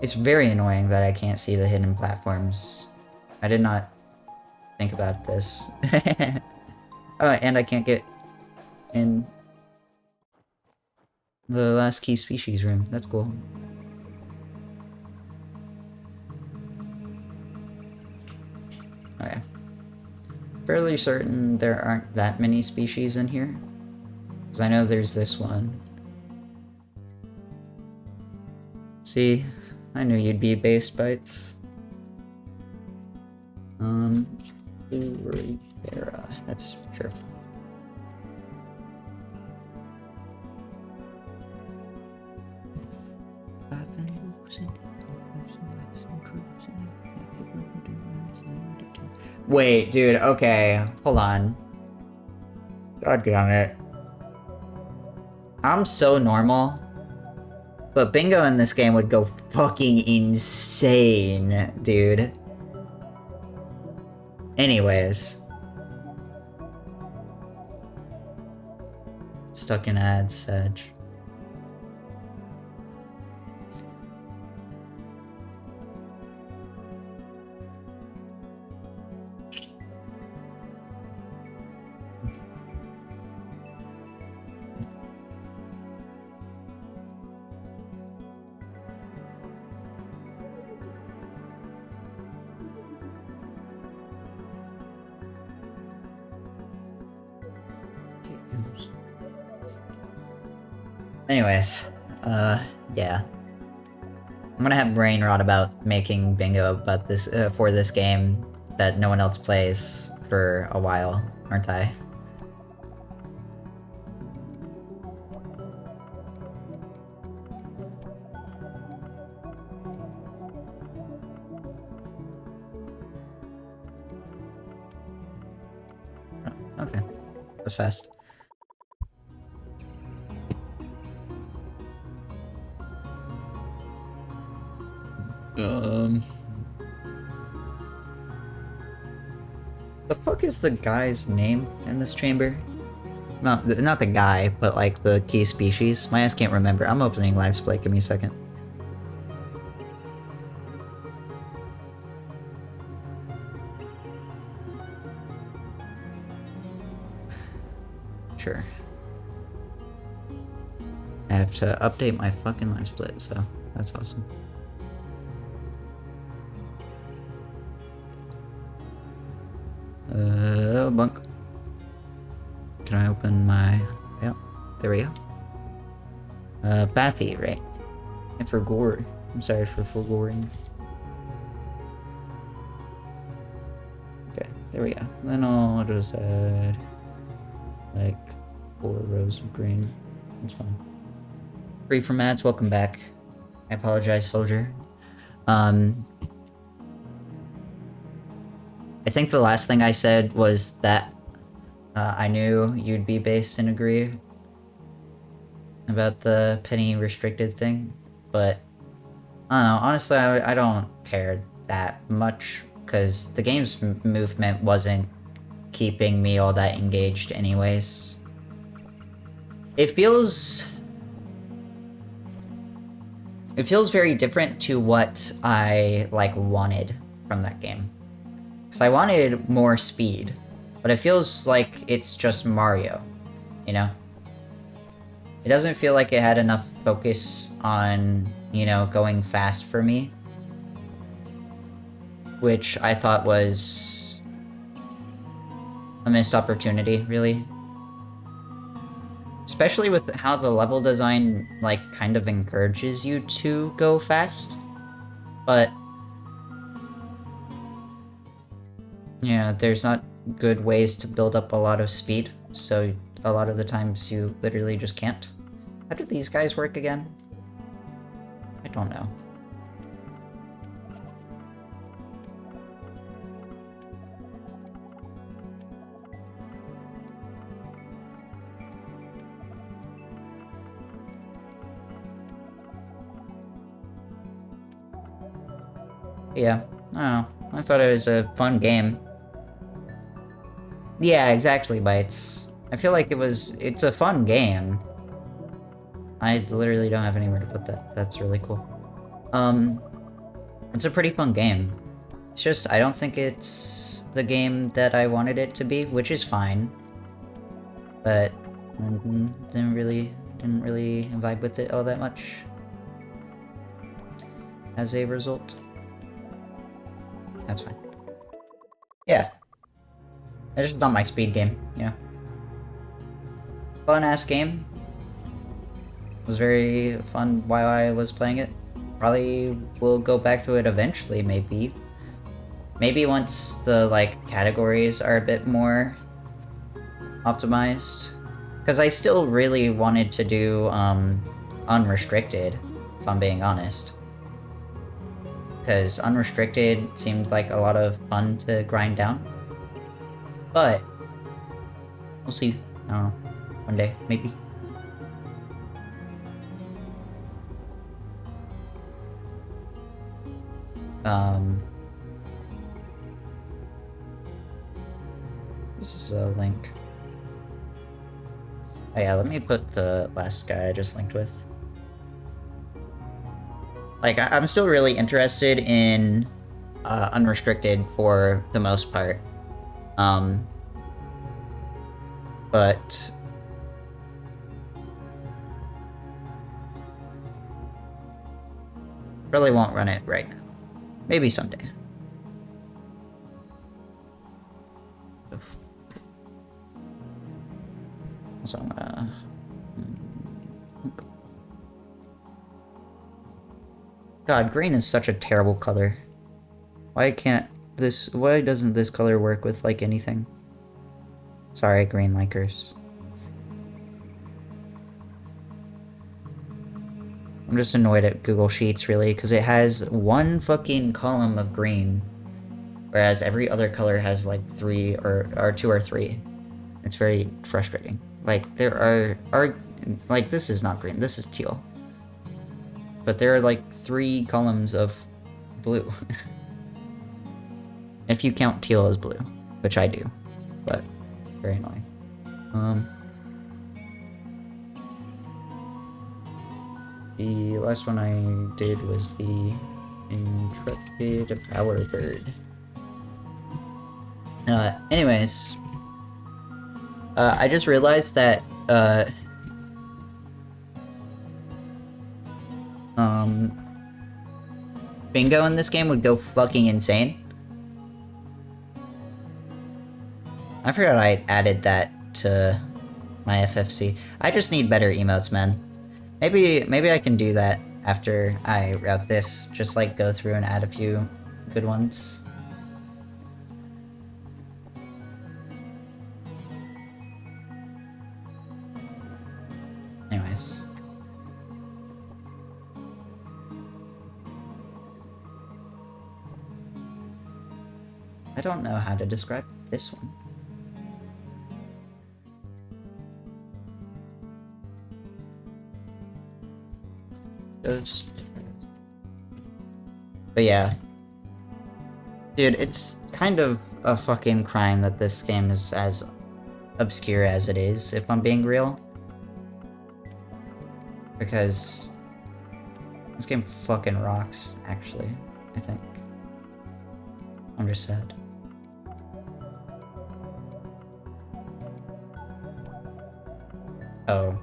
It's very annoying that I can't see the hidden platforms. I did not think about this. Oh, and I can't get in the last key species room. That's cool. Okay. Fairly certain there aren't that many species in here. Because I know there's this one. See? I knew you'd be base bites. That's sure. Wait, dude, okay, hold on. God damn it. I'm so normal. But bingo in this game would go fucking insane, dude. Anyways. Stuck in ads, Sedge. Anyways, yeah. I'm gonna have brain rot about making bingo about this, for this game that no one else plays for a while, aren't I? Oh, okay. That was fast. The fuck is the guy's name in this chamber? No, not the guy, but like the key species. My ass can't remember. I'm opening live split. Give me a second. Sure. I have to update my fucking live split, so that's awesome. Bunk. Can I open my... Yep, there we go. Bathy, right? And for gore. I'm sorry for goring. Okay, there we go. Then I'll just add... like 4 rows of green. That's fine. Free from ads, welcome back. I apologize, soldier. I think the last thing I said was that I knew you'd be based and agree about the penny restricted thing, but I don't know, honestly I don't care that much because the game's movement wasn't keeping me all that engaged anyways. It feels very different to what I like wanted from that game. Because I wanted more speed, but it feels like it's just Mario, you know? It doesn't feel like it had enough focus on, you know, going fast for me. Which I thought was a missed opportunity, really. Especially with how the level design, like, kind of encourages you to go fast. But yeah, there's not good ways to build up a lot of speed, so a lot of the times you literally just can't. How do these guys work again? I don't know. Yeah, I don't know. I thought it was a fun game. Yeah, exactly, Bites. I feel like it's a fun game. I literally don't have anywhere to put that. That's really cool. Um, it's a pretty fun game. It's just, I don't think it's the game that I wanted it to be, which is fine. But didn't really vibe with it all that much as a result. That's fine. Yeah. It's just not my speed game, you know. Fun-ass game. It was very fun while I was playing it. Probably will go back to it eventually, maybe. Maybe once the, like, categories are a bit more optimized. Because I still really wanted to do, unrestricted, if I'm being honest. Because unrestricted seemed like a lot of fun to grind down. But, we'll see. I don't know. One day, maybe. This is a link. Oh yeah, let me put the last guy I just linked with. Like, I'm still really interested in unrestricted for the most part. But really won't run it right now. Maybe someday. So I'm gonna... God, green is such a terrible color. Why doesn't this color work with, like, anything? Sorry, green likers. I'm just annoyed at Google Sheets, really, because it has one fucking column of green, whereas every other color has, like, three or two or three. It's very frustrating. Like, there are like, this is not green, this is teal. But there are, like, 3 columns of blue. If you count teal as blue, which I do, but very annoying. The last one I did was the Intrepid Bowerbird. Anyways, I just realized that, bingo in this game would go fucking insane. I forgot I added that to my FFC. I just need better emotes, man. Maybe I can do that after I route this. Just, like, go through and add a few good ones. Anyways. I don't know how to describe this one. But yeah. Dude, it's kind of a fucking crime that this game is as obscure as it is, if I'm being real. Because this game fucking rocks, actually, I think. I'm just sad. Oh,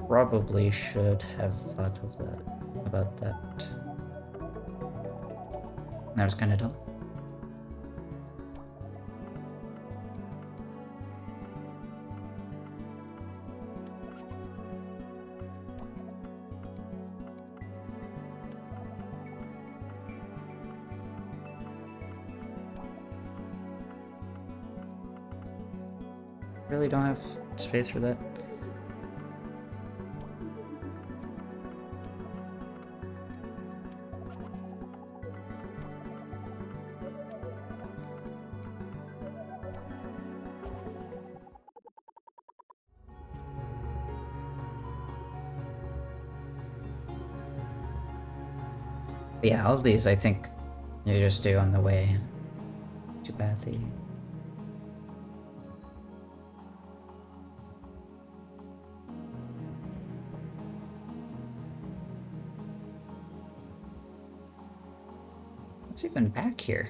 probably should have thought of that, about that. That was kinda dumb. Really don't have space for that. But yeah, all of these I think you just do on the way to Bathy. What's even back here?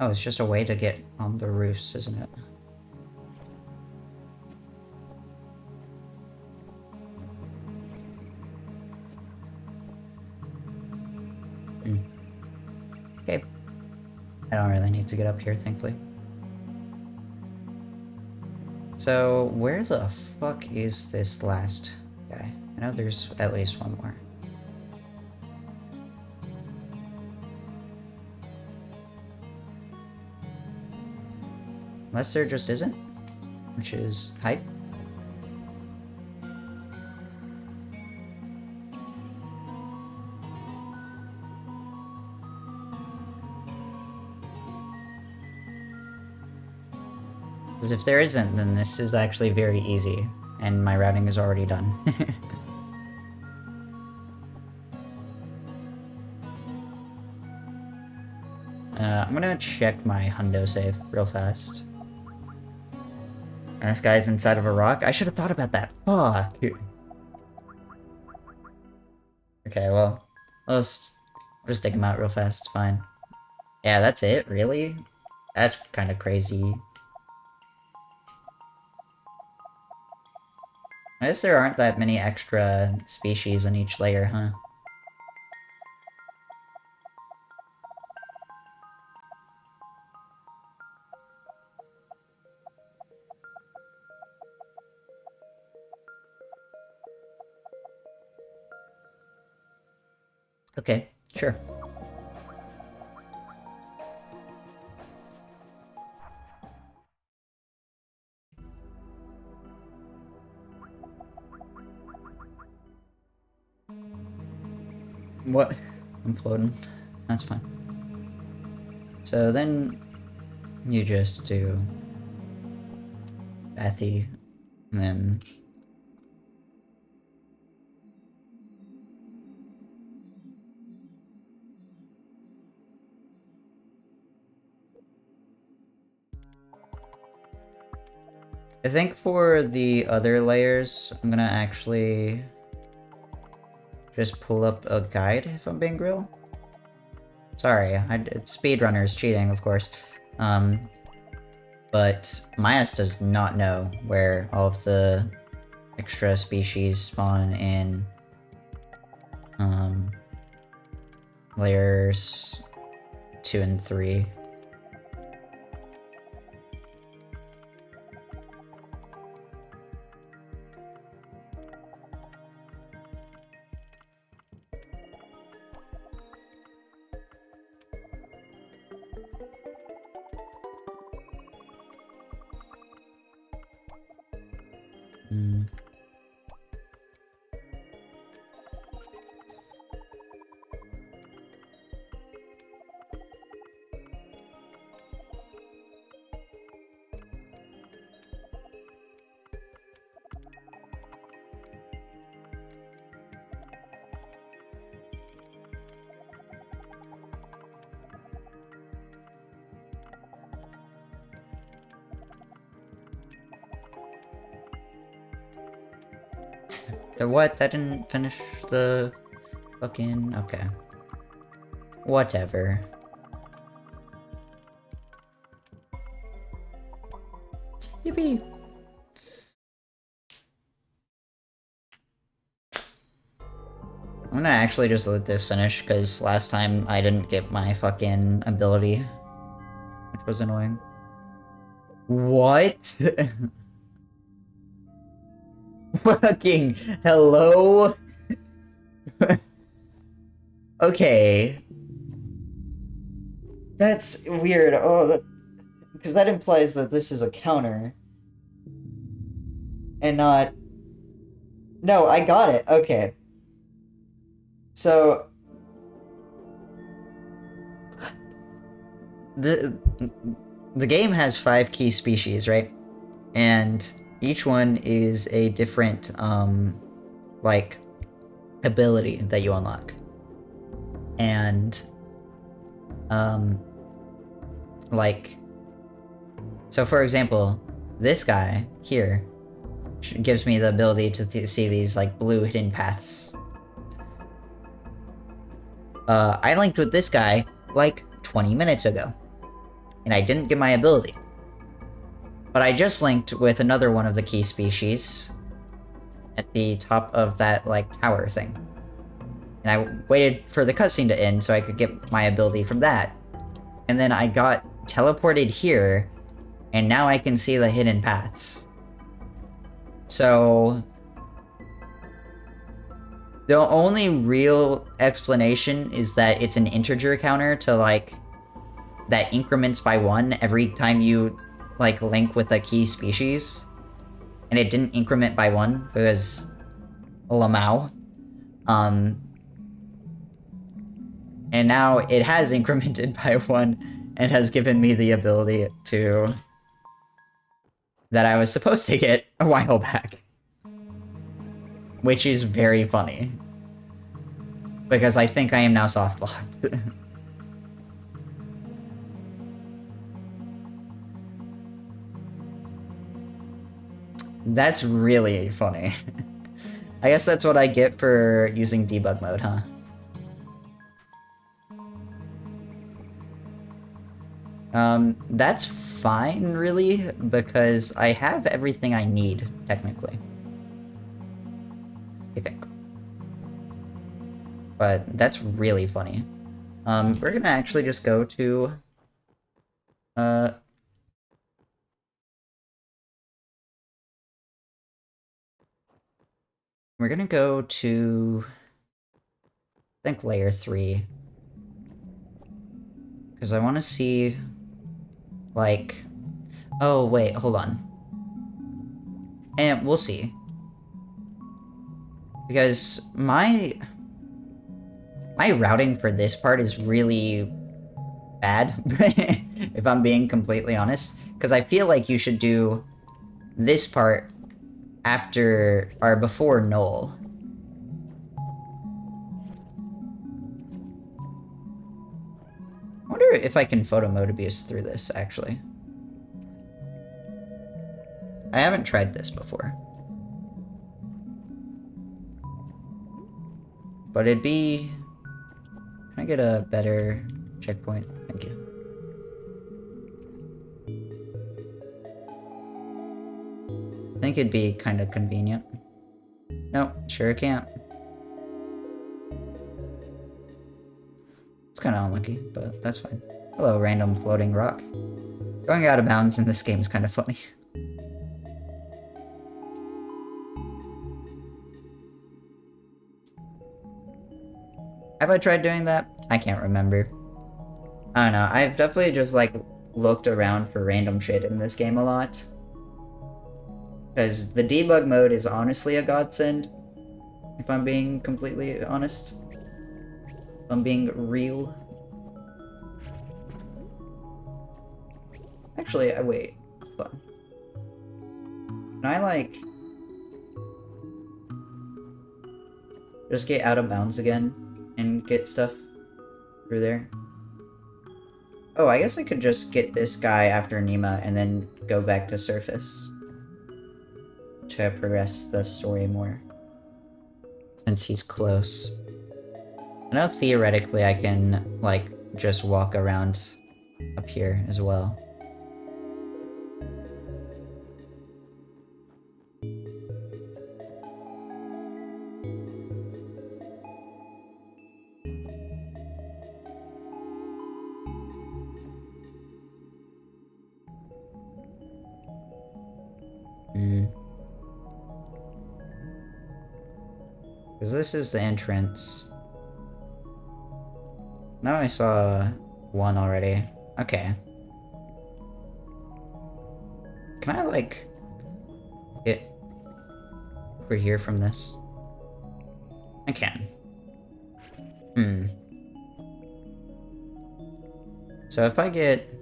Oh, it's just a way to get on the roofs, isn't it? Okay. I don't really need to get up here, thankfully. So, where the fuck is this last guy? I know there's at least one more. Unless there just isn't, which is hype. Because if there isn't, then this is actually very easy, and my routing is already done. I'm gonna check my hundo save real fast. And this guy's inside of a rock? I should have thought about that. Fuck. Okay, well, I'll just take him out real fast, it's fine. Yeah, that's it? Really? That's kind of crazy. I guess there aren't that many extra species in each layer, huh? Okay, sure. What? I'm floating. That's fine. So then you just do Bathy, and then I think for the other layers, I'm gonna actually just pull up a guide, if I'm being real. Sorry, speedrunner's cheating, of course. But Myas does not know where all of the extra species spawn in layers 2 and 3. The what? That didn't finish the fucking... Okay. Whatever. Yippee! I'm gonna actually just let this finish, because last time I didn't get my fucking ability. Which was annoying. What? Fucking hello? Okay. That's weird. Oh, because that implies that this is a counter. And not... No, I got it. Okay. So... The game has 5 key species, right? And each one is a different, like, ability that you unlock. And, like, so for example, this guy here gives me the ability to see these, like, blue hidden paths. I linked with this guy, like, 20 minutes ago, and I didn't get my ability. But I just linked with another one of the key species at the top of that, like, tower thing. And I waited for the cutscene to end so I could get my ability from that. And then I got teleported here, and now I can see the hidden paths. So the only real explanation is that it's an integer counter to, like, that increments by 1 every time you, like, link with a key species. And it didn't increment by 1 because Lamau. And now it has incremented by 1 and has given me the ability to... that I was supposed to get a while back. Which is very funny. Because I think I am now soft-locked. That's really funny. I guess that's what I get for using debug mode, huh? That's fine, really, because I have everything I need, technically. I think. But that's really funny. We're gonna actually just go to... We're gonna go to... I think layer 3. Because I want to see... like... Oh, wait, hold on. And we'll see. Because my routing for this part is really bad, if I'm being completely honest. Because I feel like you should do this part after, or before Null. I wonder if I can photo Mobius through this, actually. I haven't tried this before. But it'd be... Can I get a better checkpoint? Thank you. I think it'd be kind of convenient. Nope, sure can't. It's kind of unlucky, but that's fine. Hello, random floating rock. Going out of bounds in this game is kind of funny. Have I tried doing that? I can't remember. I don't know, I've definitely just, like, looked around for random shit in this game a lot. Because the debug mode is honestly a godsend, if I'm being completely honest. If I'm being real. Actually, wait. Hold on. Can I, like... just get out of bounds again and get stuff through there? Oh, I guess I could just get this guy after Nima and then go back to surface to progress the story more. Since he's close. I know theoretically I can, like, just walk around up here as well. Because this is the entrance. Now I saw one already. Okay. Can I, like, get over here from this? I can. So if I get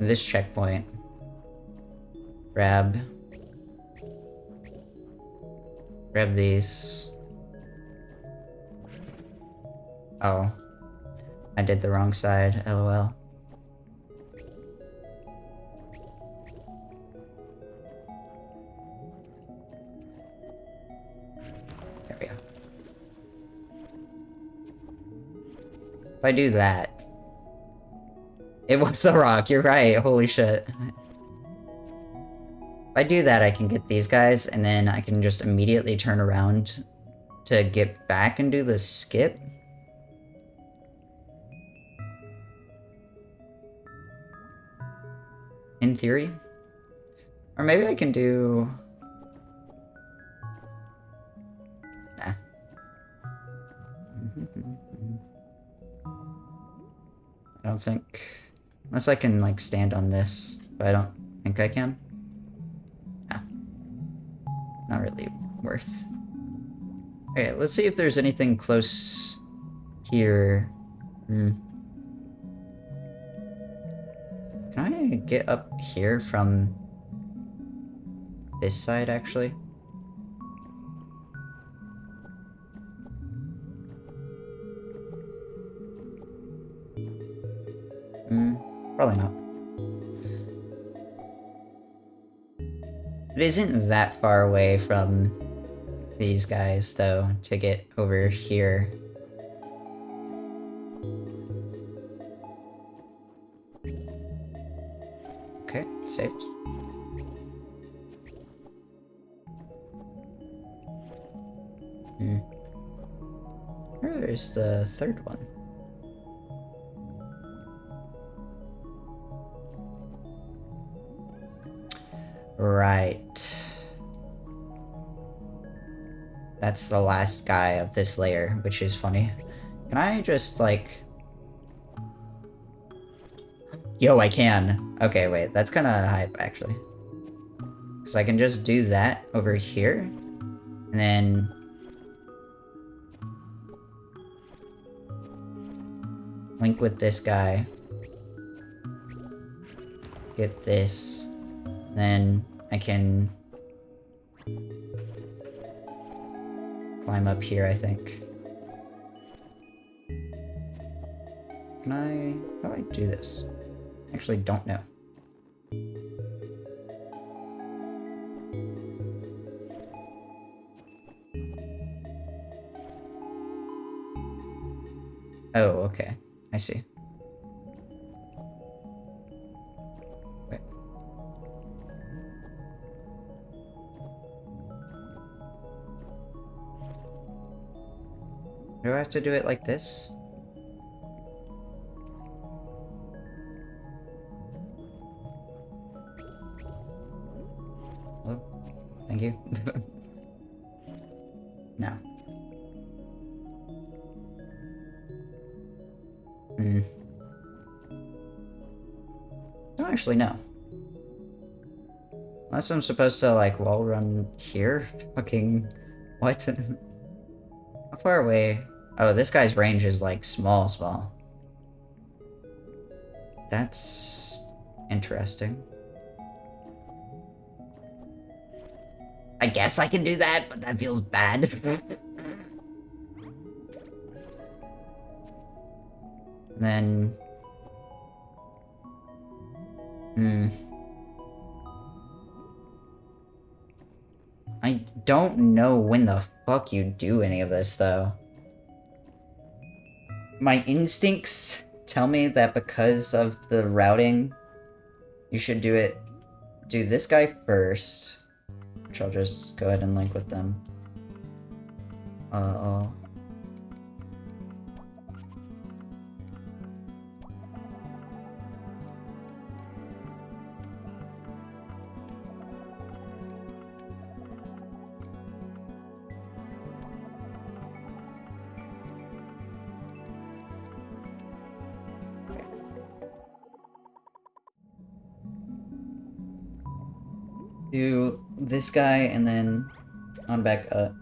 this checkpoint, grab these, Oh. I did the wrong side, lol. There we go. If I do that... It was the rock, you're right, holy shit. If I do that, I can get these guys, and then I can just immediately turn around to get back and do the skip. In theory. Or maybe I can do... Nah. I don't think... Unless I can, like, stand on this. But I don't think I can. No. Not really worth. Okay, let's see if there's anything close here. Can I get up here from this side, actually? Probably not. It isn't that far away from these guys, though, to get over here. Okay, saved. Where's the third one? Right. That's the last guy of this layer, which is funny. Can I just, like... Yo, I can. Okay, wait, that's kind of hype, actually. Because I can just do that over here, and then... link with this guy. Get this. Then I can... climb up here, I think. Can I... how do I do this? I actually don't know. Oh, okay. I see. Wait. Do I have to do it like this? Hello? Thank you. No. Don't actually know. Unless I'm supposed to, like, wall run here? Fucking... what? How far away? Oh, this guy's range is, like, small. That's... interesting. I guess I can do that, but that feels bad. Then... I don't know when the fuck you do any of this, though. My instincts tell me that because of the routing, you should do this guy first. Which I'll just go ahead and link with them. Do this guy and then on back up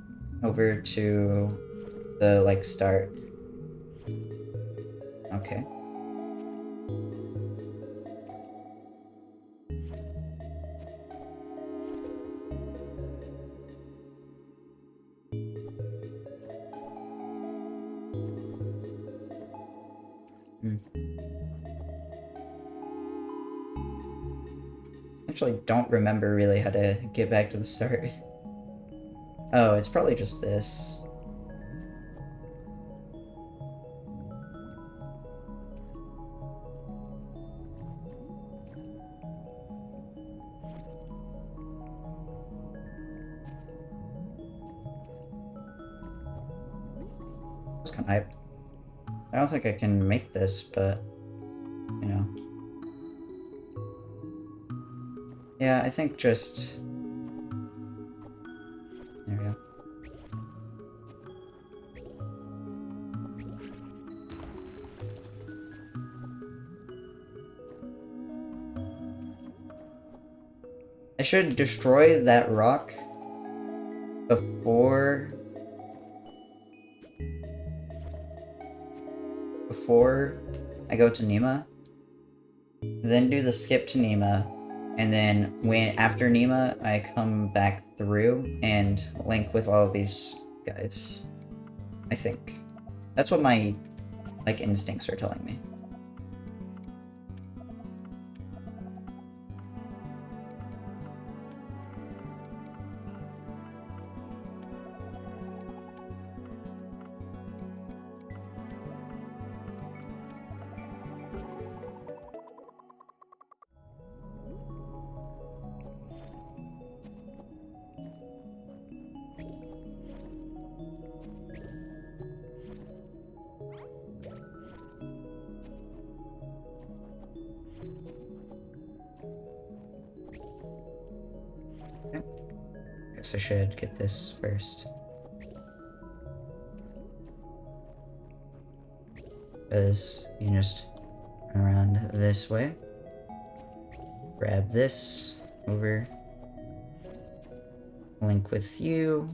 over to the, like, start. Okay. Hmm. Actually, don't remember really how to get back to the start. Oh, it's probably just this. It's kind of hype. I don't think I can make this, but you know. Yeah, I think just... There we go. I should destroy that rock before I go to Nima. Then do the skip to Nima. And then after Nima, I come back through and link with all of these guys. I think. That's what my instincts are telling me. Okay. Guess I should get this first. Because you can just turn around this way. Grab this over. Link with you.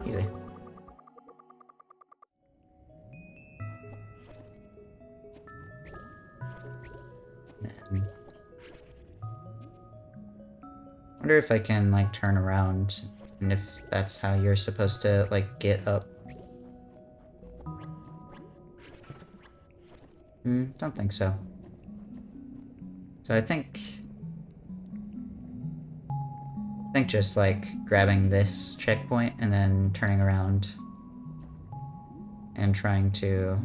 Easy. Wonder if I can turn around and if that's how you're supposed to get up. Don't think so. So I think just grabbing this checkpoint and then turning around and trying to...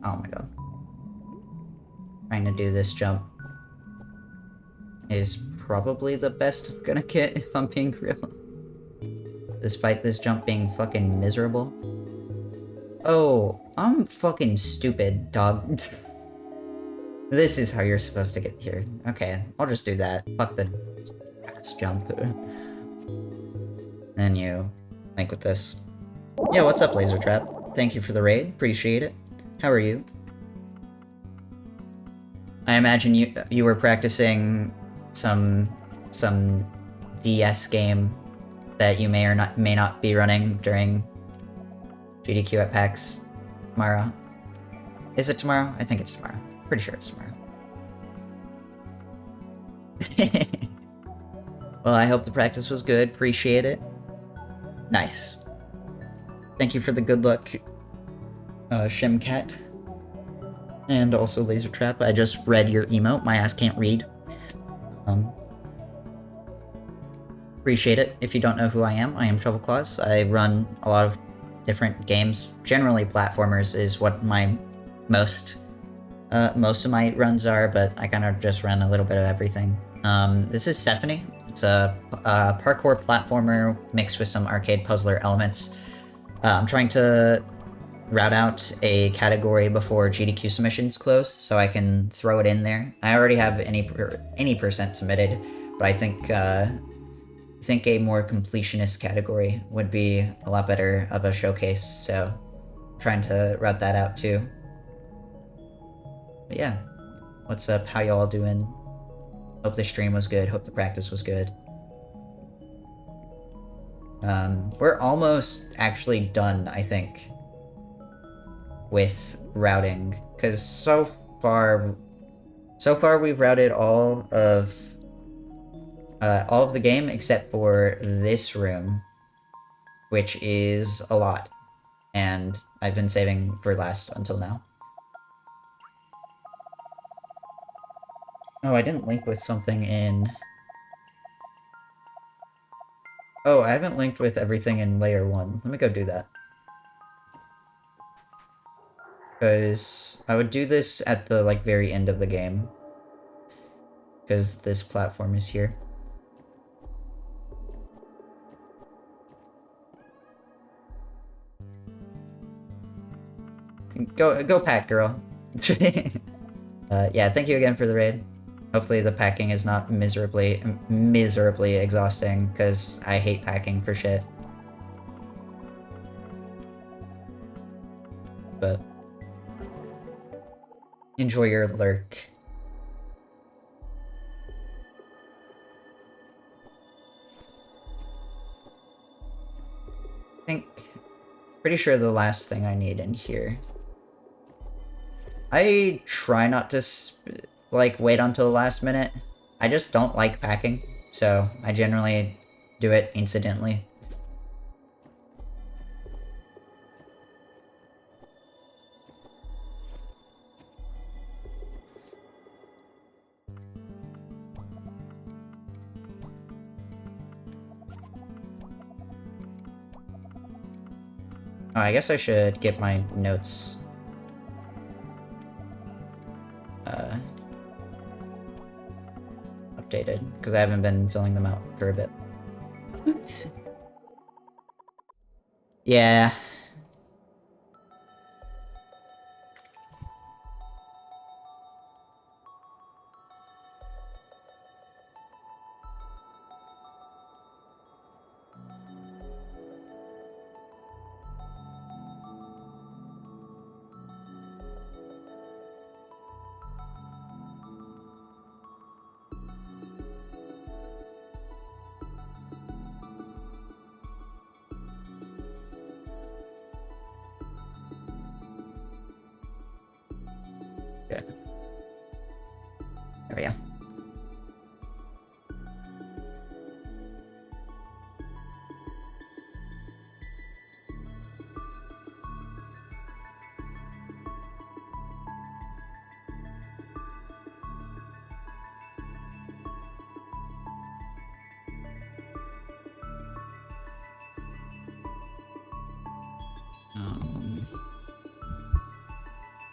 Oh my god. Trying to do this jump is probably the best I'm gonna get, if I'm being real. Despite this jump being fucking miserable. Oh, I'm fucking stupid, dog. This is how you're supposed to get here. Okay, I'll just do that. Fuck the ass jump. Then you link with this. Yeah, what's up, Laser Trap? Thank you for the raid. Appreciate it. How are you? I imagine you were practicing some DS game that you may or may not be running during GDQ at PAX tomorrow. Is it tomorrow? I think it's tomorrow. Pretty sure it's tomorrow. Well, I hope the practice was good. Appreciate it. Nice. Thank you for the good luck, Shimcat. And also Laser Trap. I just read your emote. My ass can't read. Appreciate it. If you don't know who I am Shovel Claws. I run a lot of different games. Generally, platformers is what my most of my runs are, but I kind of just run a little bit of everything. This is Sephonie. It's a parkour platformer mixed with some arcade puzzler elements. I'm trying to route out a category before GDQ submissions close, so I can throw it in there. I already have any percent submitted, but I think a more completionist category would be a lot better of a showcase, so I'm trying to route that out too. But yeah, what's up? How y'all doing? Hope the stream was good. Hope the practice was good. We're almost actually done, I think, with routing, because so far we've routed all of the game except for this room, which is a lot, and I've been saving for last until now. Oh, I didn't link with something in... Oh, I haven't linked with everything in layer 1. Let me go do that. Because I would do this at the, like, very end of the game. Because this platform is here. Go pack, girl. Yeah, thank you again for the raid. Hopefully the packing is not miserably exhausting, because I hate packing for shit. But enjoy your lurk. Pretty sure the last thing I need in here. I try not to like wait until the last minute. I just don't like packing, so I generally do it incidentally. Oh, I guess I should get my notes updated, because I haven't been filling them out for a bit. Yeah. Okay. There we go.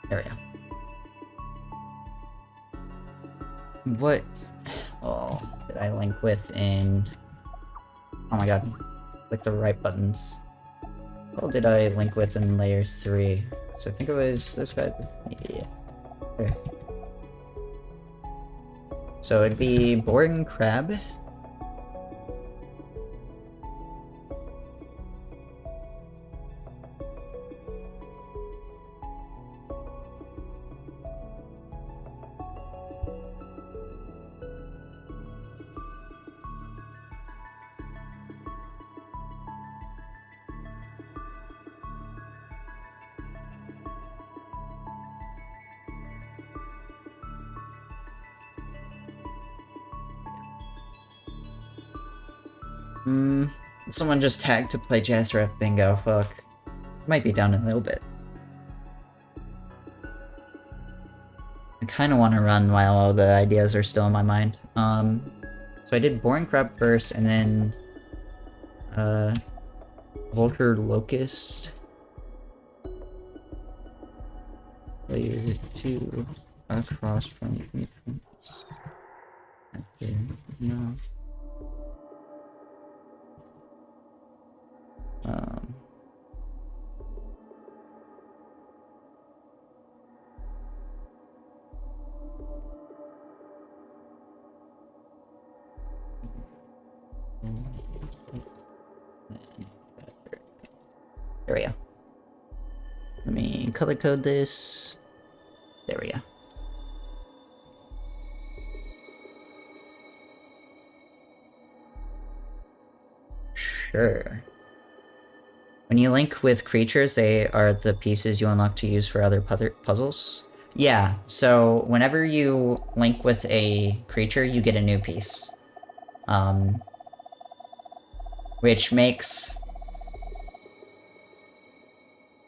There we go. What? Oh, did I link with in... Oh my god. Click the right buttons. What did I link with in layer 3? So I think it was this guy. Yeah. Okay. So it'd be boring crab. Someone just tagged to play Jazz Ref Bingo, fuck. Might be down in a little bit. I kinda wanna run while all the ideas are still in my mind. So I did Boring Crab first, and then... Vulture Locust. Layer 2 across from nutrients. Okay, no. There we go. Let me color code this. There we go. Sure. When you link with creatures, they are the pieces you unlock to use for other puzzles. Yeah, so whenever you link with a creature, you get a new piece. Which makes,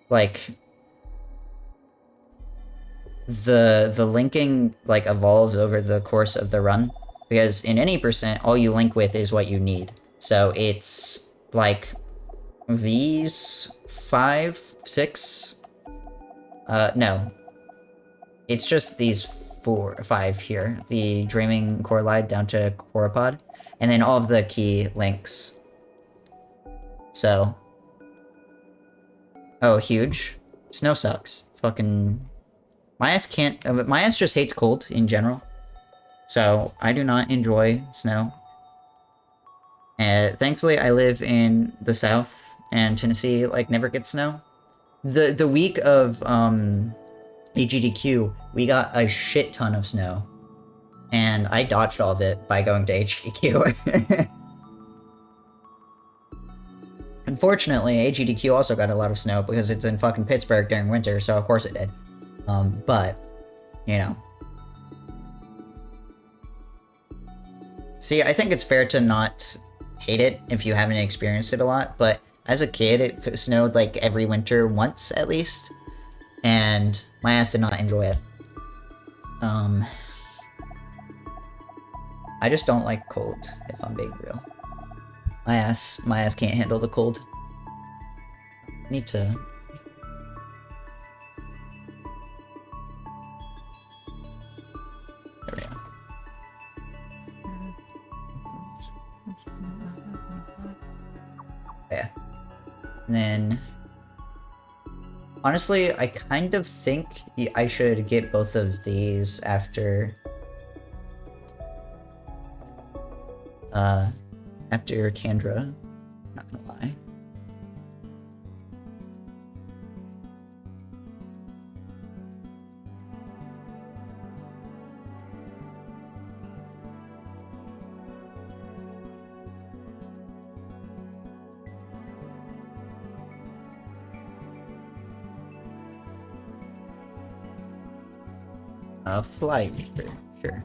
like, the linking, like, evolves over the course of the run. Because in any percent, all you link with is what you need. So it's, like, these 5, 6... no. It's just these 4, 5 here. The Dreaming Corelide down to Coropod. And then all of the key links. So. Oh, huge. Snow sucks. Fucking... My ass can't... my ass just hates cold in general. So, I do not enjoy snow. Thankfully, I live in the South, and Tennessee, like, never gets snow. The week of, AGDQ, we got a shit ton of snow. And I dodged all of it by going to AGDQ. Unfortunately, AGDQ also got a lot of snow because it's in fucking Pittsburgh during winter, so of course it did. But, you know. See, I think it's fair to not hate it if you haven't experienced it a lot, but as a kid, it snowed like every winter once at least, and my ass did not enjoy it. I just don't like cold, if I'm being real. My ass can't handle the cold. I need to... There we go. Yeah. And then... Honestly, I kind of think I should get both of these after... after Kendra. Not gonna lie. Flight, sure.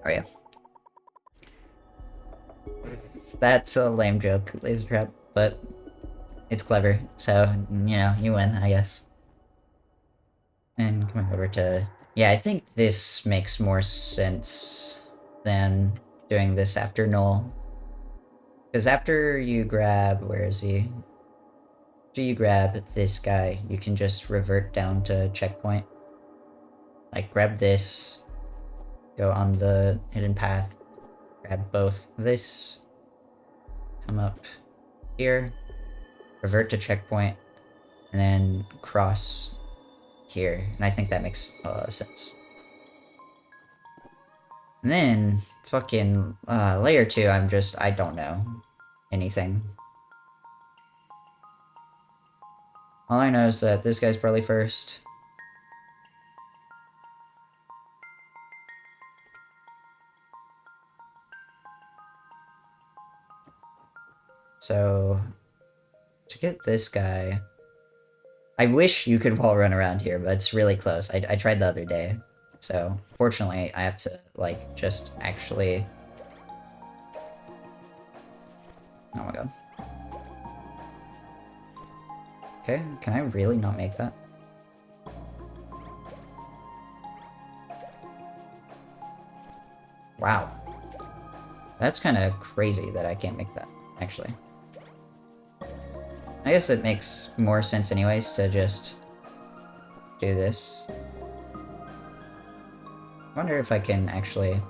Oh yeah. That's a lame joke, laser trap, but it's clever, so, you know, you win, I guess. And coming over to... Yeah, I think this makes more sense than doing this after Null. Because after you grab... Where is he? After you grab this guy, you can just revert down to checkpoint. Like, grab this, go on the hidden path, grab both this, come up here, revert to checkpoint, and then cross here. And I think that makes sense. And then, fucking, layer 2, I don't know anything. All I know is that this guy's probably first. So, to get this guy... I wish you could wall run around here, but it's really close. I tried the other day. So, fortunately, I have to, like, just actually... Oh my god. Okay, can I really not make that? Wow. That's kind of crazy that I can't make that, actually. I guess it makes more sense anyways to just do this. I wonder if I can actually...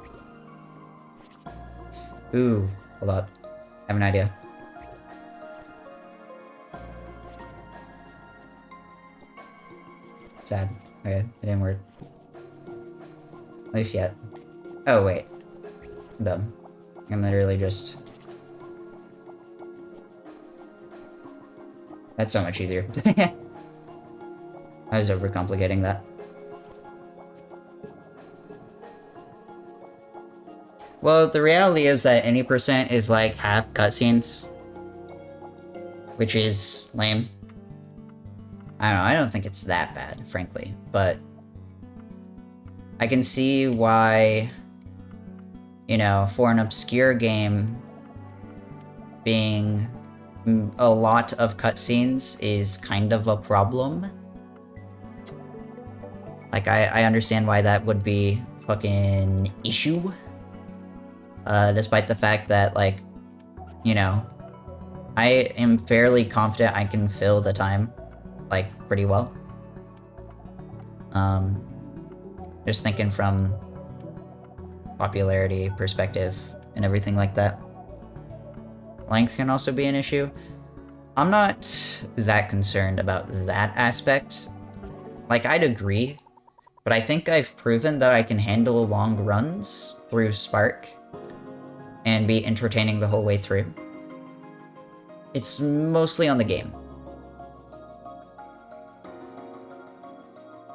Ooh, hold up. I have an idea. Sad. Okay, it didn't work. least yet. Oh, wait. I'm dumb. I'm literally just... That's so much easier. I was overcomplicating that. Well, the reality is that any percent is like half cutscenes. Which is lame. I don't know, I don't think it's that bad, frankly. But I can see why, you know, for an obscure game, being a lot of cutscenes is kind of a problem. Like, I understand why that would be a fucking issue. Despite the fact that, like, you know, I am fairly confident I can fill the time, like, pretty well. Just thinking from popularity perspective and everything like that. Length can also be an issue. I'm not that concerned about that aspect. Like, I'd agree, but I think I've proven that I can handle long runs through Spark and be entertaining the whole way through. It's mostly on the game.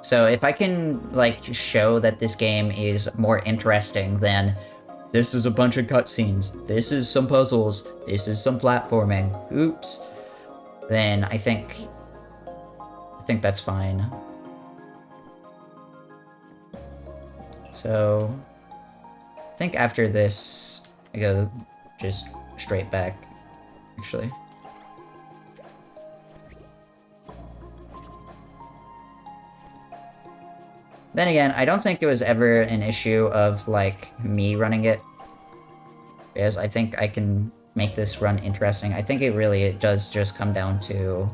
So if I can, like, show that this game is more interesting than this is a bunch of cutscenes, this is some puzzles, this is some platforming, oops, then I think that's fine. So I think after this, I go just straight back, actually. Then again, I don't think it was ever an issue of, like, me running it. Because I think I can make this run interesting. I think it does just come down to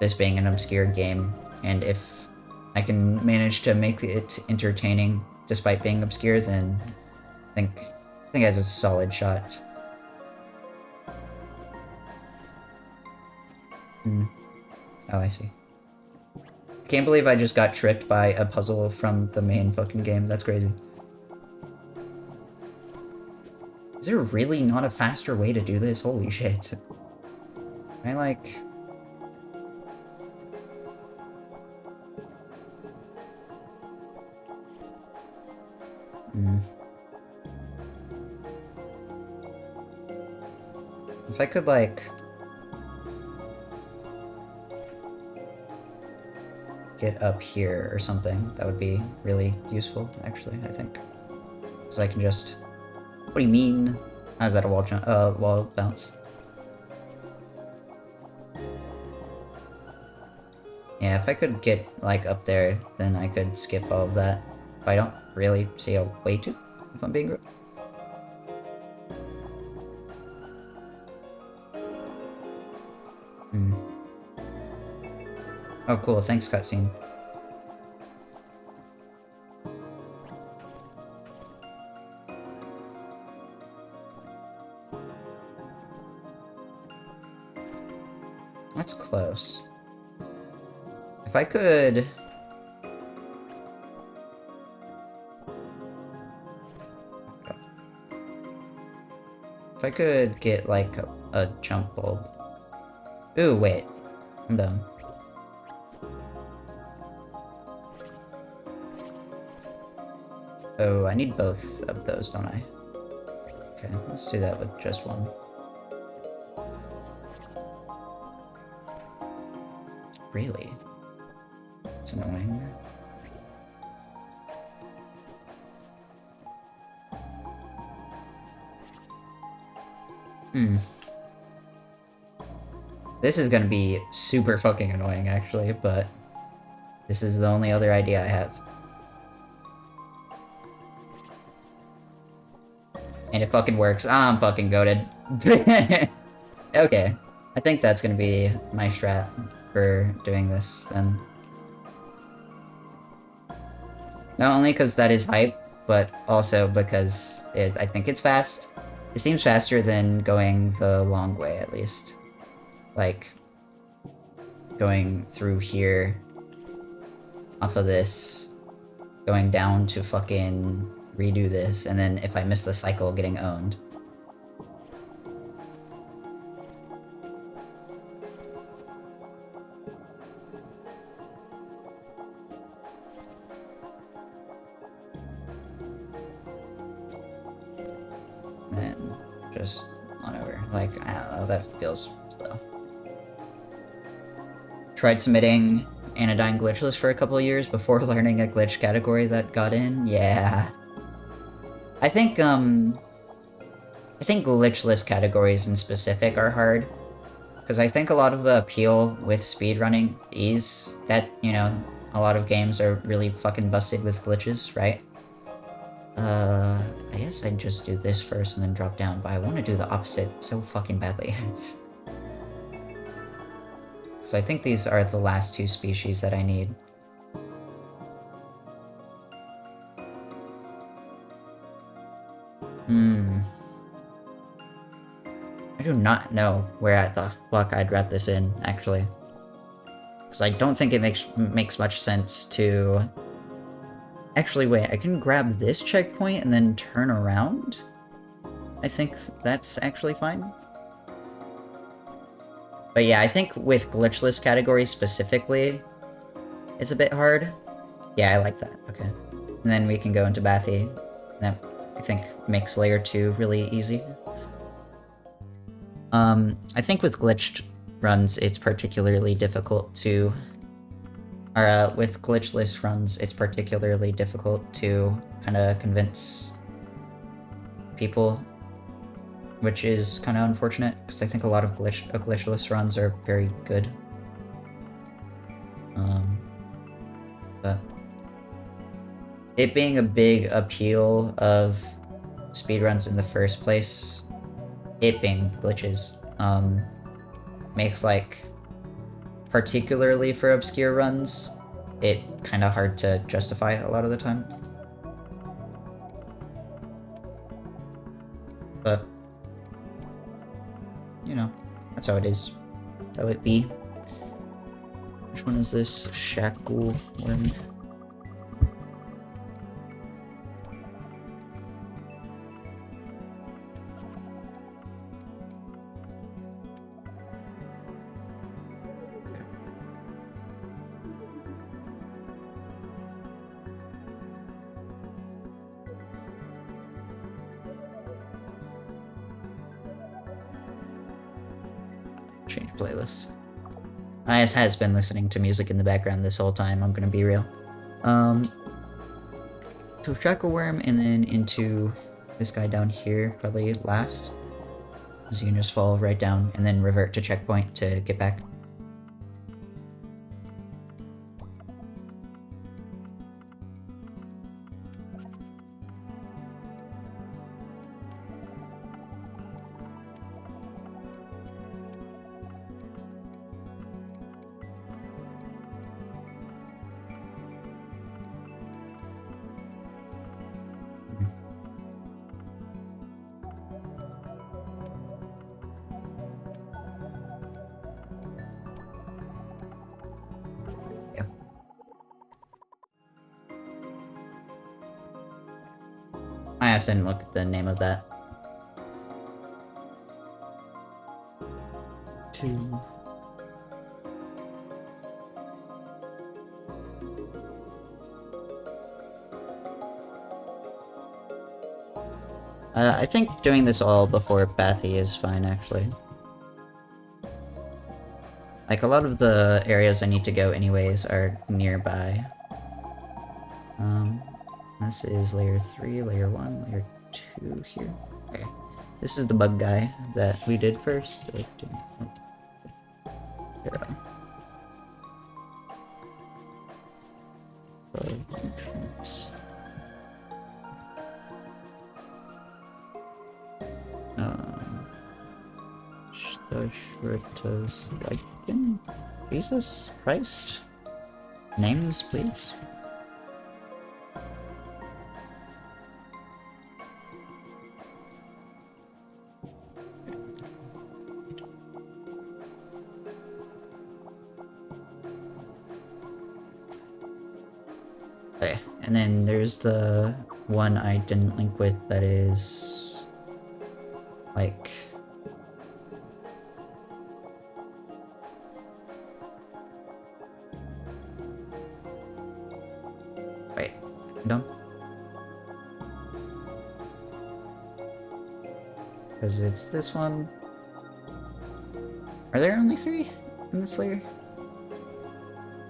this being an obscure game. And if I can manage to make it entertaining despite being obscure, then I think it has a solid shot. Oh, I see. I can't believe I just got tricked by a puzzle from the main fucking game. That's crazy. Is there really not a faster way to do this? Holy shit. I like... If I could, like... get up here or something, that would be really useful, actually, I think. So I can just... What do you mean? How's that a wall jump? Wall bounce? Yeah, if I could get, like, up there, then I could skip all of that. But I don't really see a way to, if I'm being real. Oh, cool. Thanks, cutscene. That's close. If I could... If I could get, like, a jump bulb. Ooh, wait. I'm dumb. Oh, I need both of those, don't I? Okay, let's do that with just one. Really? It's annoying. This is gonna be super fucking annoying, actually, but this is the only other idea I have. And it fucking works. I'm fucking goated. Okay. I think that's gonna be my strat for doing this, then. Not only because that is hype, but also because I think it's fast. It seems faster than going the long way, at least. Like, going through here, off of this, going down to fucking redo this, and then if I miss the cycle, getting owned. And just on over. Like, I don't know, that feels slow. Tried submitting Anodyne glitchless for a couple of years before learning a glitch category that got in. Yeah. I think glitchless categories in specific are hard. Because I think a lot of the appeal with speedrunning is that, you know, a lot of games are really fucking busted with glitches, right? I guess I'd just do this first and then drop down, but I want to do the opposite so fucking badly. Because I think these are the last two species that I need. I do not know where the fuck I'd wrap this in, actually. Because I don't think it makes much sense to... Actually, wait, I can grab this checkpoint and then turn around? I think that's actually fine. But yeah, I think with glitchless categories specifically, it's a bit hard. Yeah, I like that. Okay. And then we can go into Bathy. That, I think, makes layer 2 really easy. I think with glitched runs, it's particularly difficult to... Or, with glitchless runs, it's particularly difficult to kind of convince people, which is kind of unfortunate, because I think a lot of glitchless runs are very good. But it being a big appeal of speedruns in the first place, it being glitches, makes, like, particularly for obscure runs, it kind of hard to justify a lot of the time. But, you know, that's how it is. That's how it be. Which one is this? Shackle one? Change playlist. IS has been listening to music in the background this whole time, I'm gonna be real. So Shackle Worm and then into this guy down here, probably last. So you can just fall right down and then revert to checkpoint to get back. I just didn't look at the name of that. Two. I think doing this all before Bathy is fine, actually. Like, a lot of the areas I need to go anyways are nearby. This is layer 3, layer 1, layer 2 here. Okay. This is the bug guy that we did first. Jesus Christ. Names, please. Okay, And then there's the one I didn't link with that is... like... Wait, no? Because it's this one. Are there only 3 in this layer?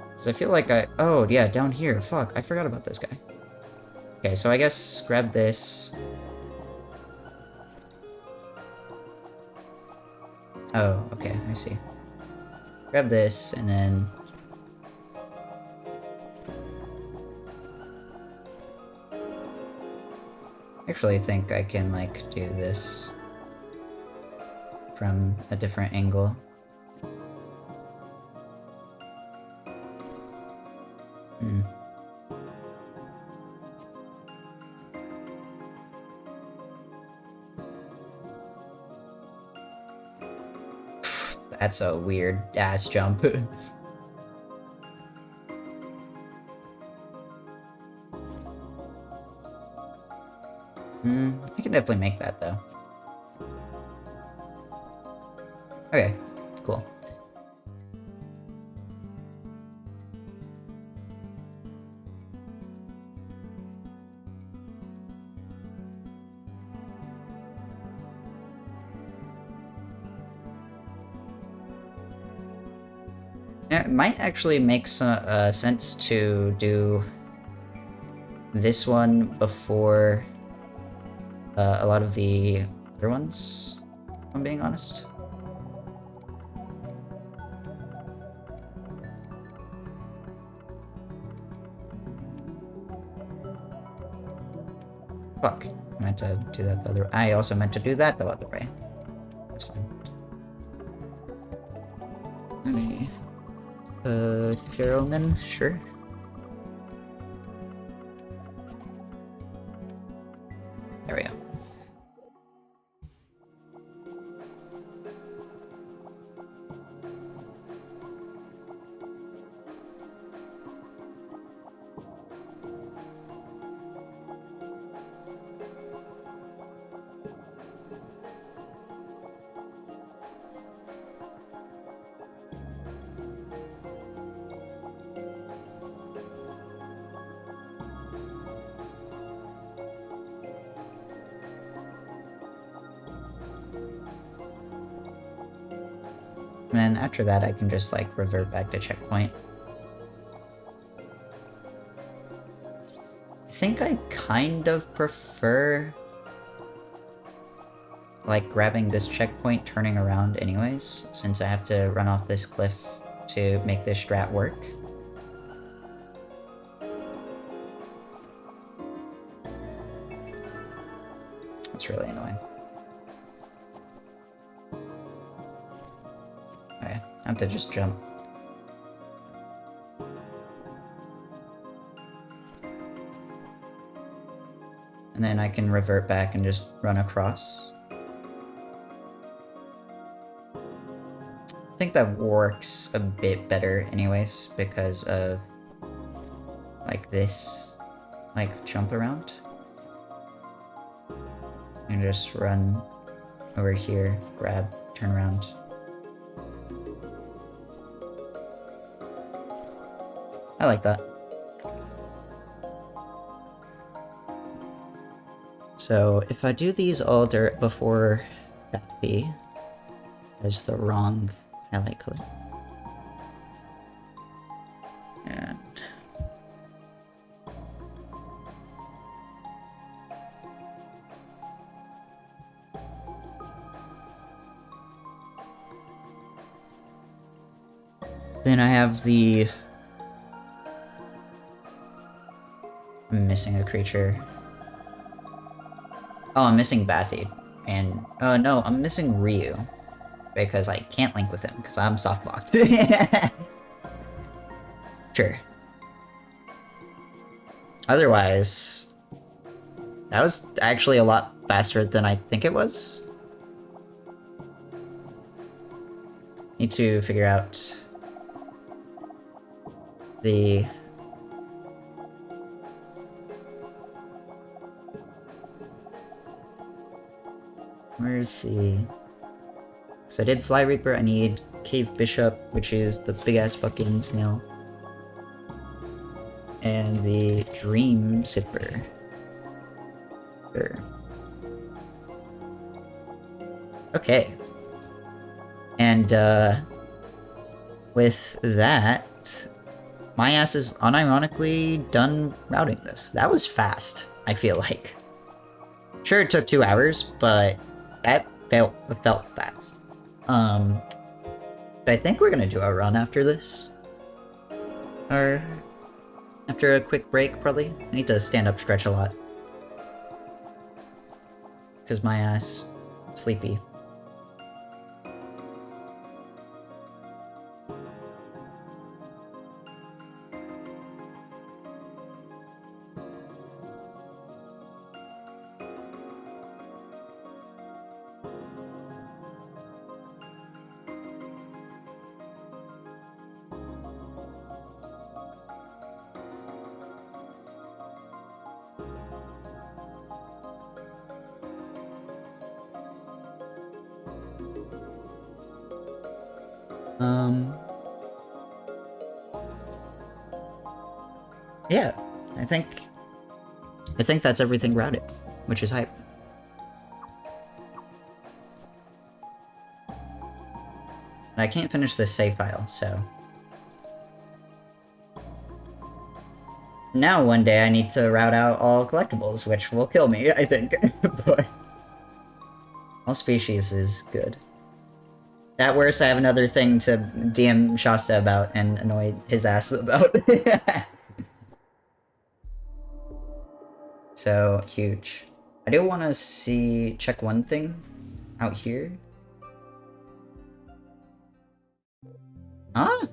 Because I feel like oh, yeah, down here. Fuck, I forgot about this guy. Okay, so I guess grab this. Oh, okay, I see. Grab this, and then... Actually, I think I can, like, do this from a different angle. Hmm. That's a weird ass jump. I can definitely make that though. Okay, cool. Yeah, it might actually make some sense to do this one before a lot of the other ones, if I'm being honest. Fuck. I meant to do that the other way. I also meant to do that the other way. That's fine. Any... Carolman? Sure. There we go. And then after that, I can just, like, revert back to checkpoint. I think I kind of prefer, like, grabbing this checkpoint, turning around anyways, since I have to run off this cliff to make this strat work. That's really annoying. Okay, I have to just jump. And then I can revert back and just run across. I think that works a bit better anyways, because of, like, this, like, jump around. And just run over here, grab, turn around. I like that. So if I do these all before Bathy, there's the wrong highlight color. And then I have the... I'm missing a creature. Oh, I'm missing Bathy. And, oh no, I'm missing Ryu. Because I can't link with him, because I'm softboxed. Sure. Otherwise, that was actually a lot faster than I think it was. Need to figure out Where's the... Because I did Fly Reaper, I need Cave Bishop, which is the big-ass fucking snail. And the Dream Zipper. Sure. Okay. And, with that, my ass is unironically done routing this. That was fast, I feel like. Sure, it took 2 hours, but that felt fast. But I think we're gonna do a run after this. Or after a quick break, probably. I need to stand up stretch a lot. Because my ass sleepy. Yeah, I think that's everything routed, which is hype. I can't finish this save file, so... Now one day I need to route out all collectibles, which will kill me, I think. But... all species is good. At worst, I have another thing to DM Shasta about and annoy his ass about. So, huge. I do want to check one thing out here. Huh?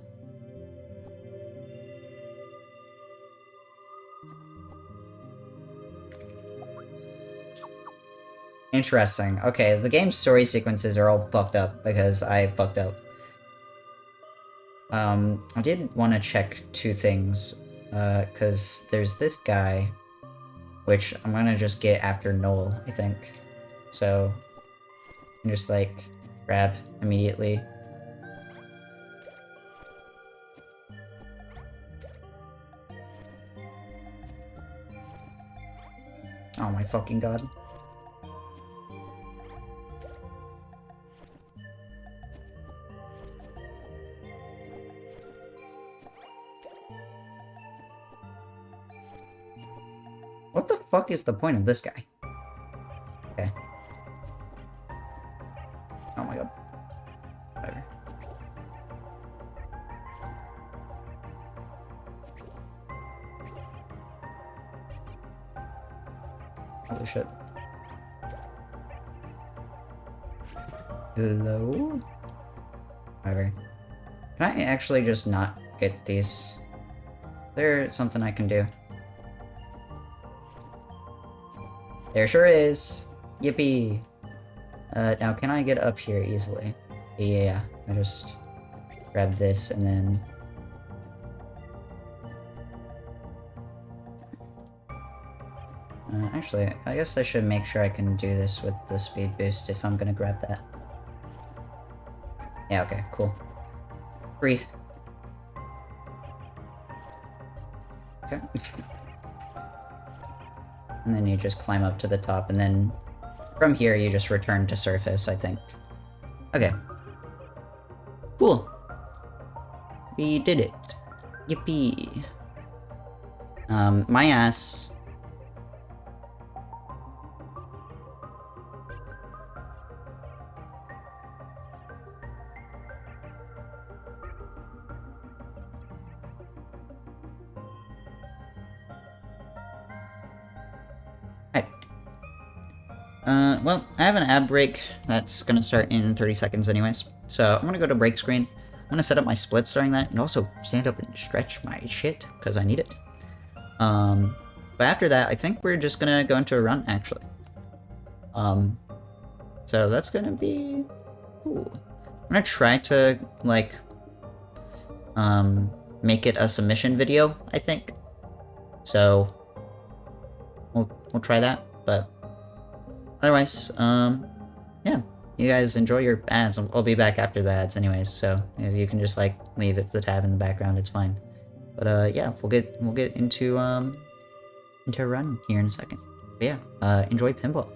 Interesting. Okay, the game's story sequences are all fucked up because I fucked up. I did want to check 2 things, because there's this guy, which I'm gonna just get after Noel, I think. So, just, like, grab immediately. Oh my fucking god. What the fuck is the point of this guy? Okay. Oh my god. Whatever. Holy shit. Hello? Whatever. Can I actually just not get these? Is there something I can do? There sure is! Yippee! Now can I get up here easily? Yeah, I just grab this and then... actually, I guess I should make sure I can do this with the speed boost if I'm gonna grab that. Yeah, okay, cool. Free. Okay. And then you just climb up to the top, and then from here you just return to surface, I think. Okay. Cool. We did it. Yippee. My ass. Well, I have an ad break that's gonna start in 30 seconds anyways. So I'm gonna go to break screen. I'm gonna set up my splits during that, and also stand up and stretch my shit, because I need it. But after that, I think we're just gonna go into a run, actually. So that's gonna be cool. I'm gonna try to, like, make it a submission video, I think. So, we'll try that, but... otherwise, yeah, you guys enjoy your ads. I'll be back after the ads anyways, so you can just like leave it the tab in the background. It's fine. But yeah, we'll get into a run here in a second. But yeah, enjoy pinball.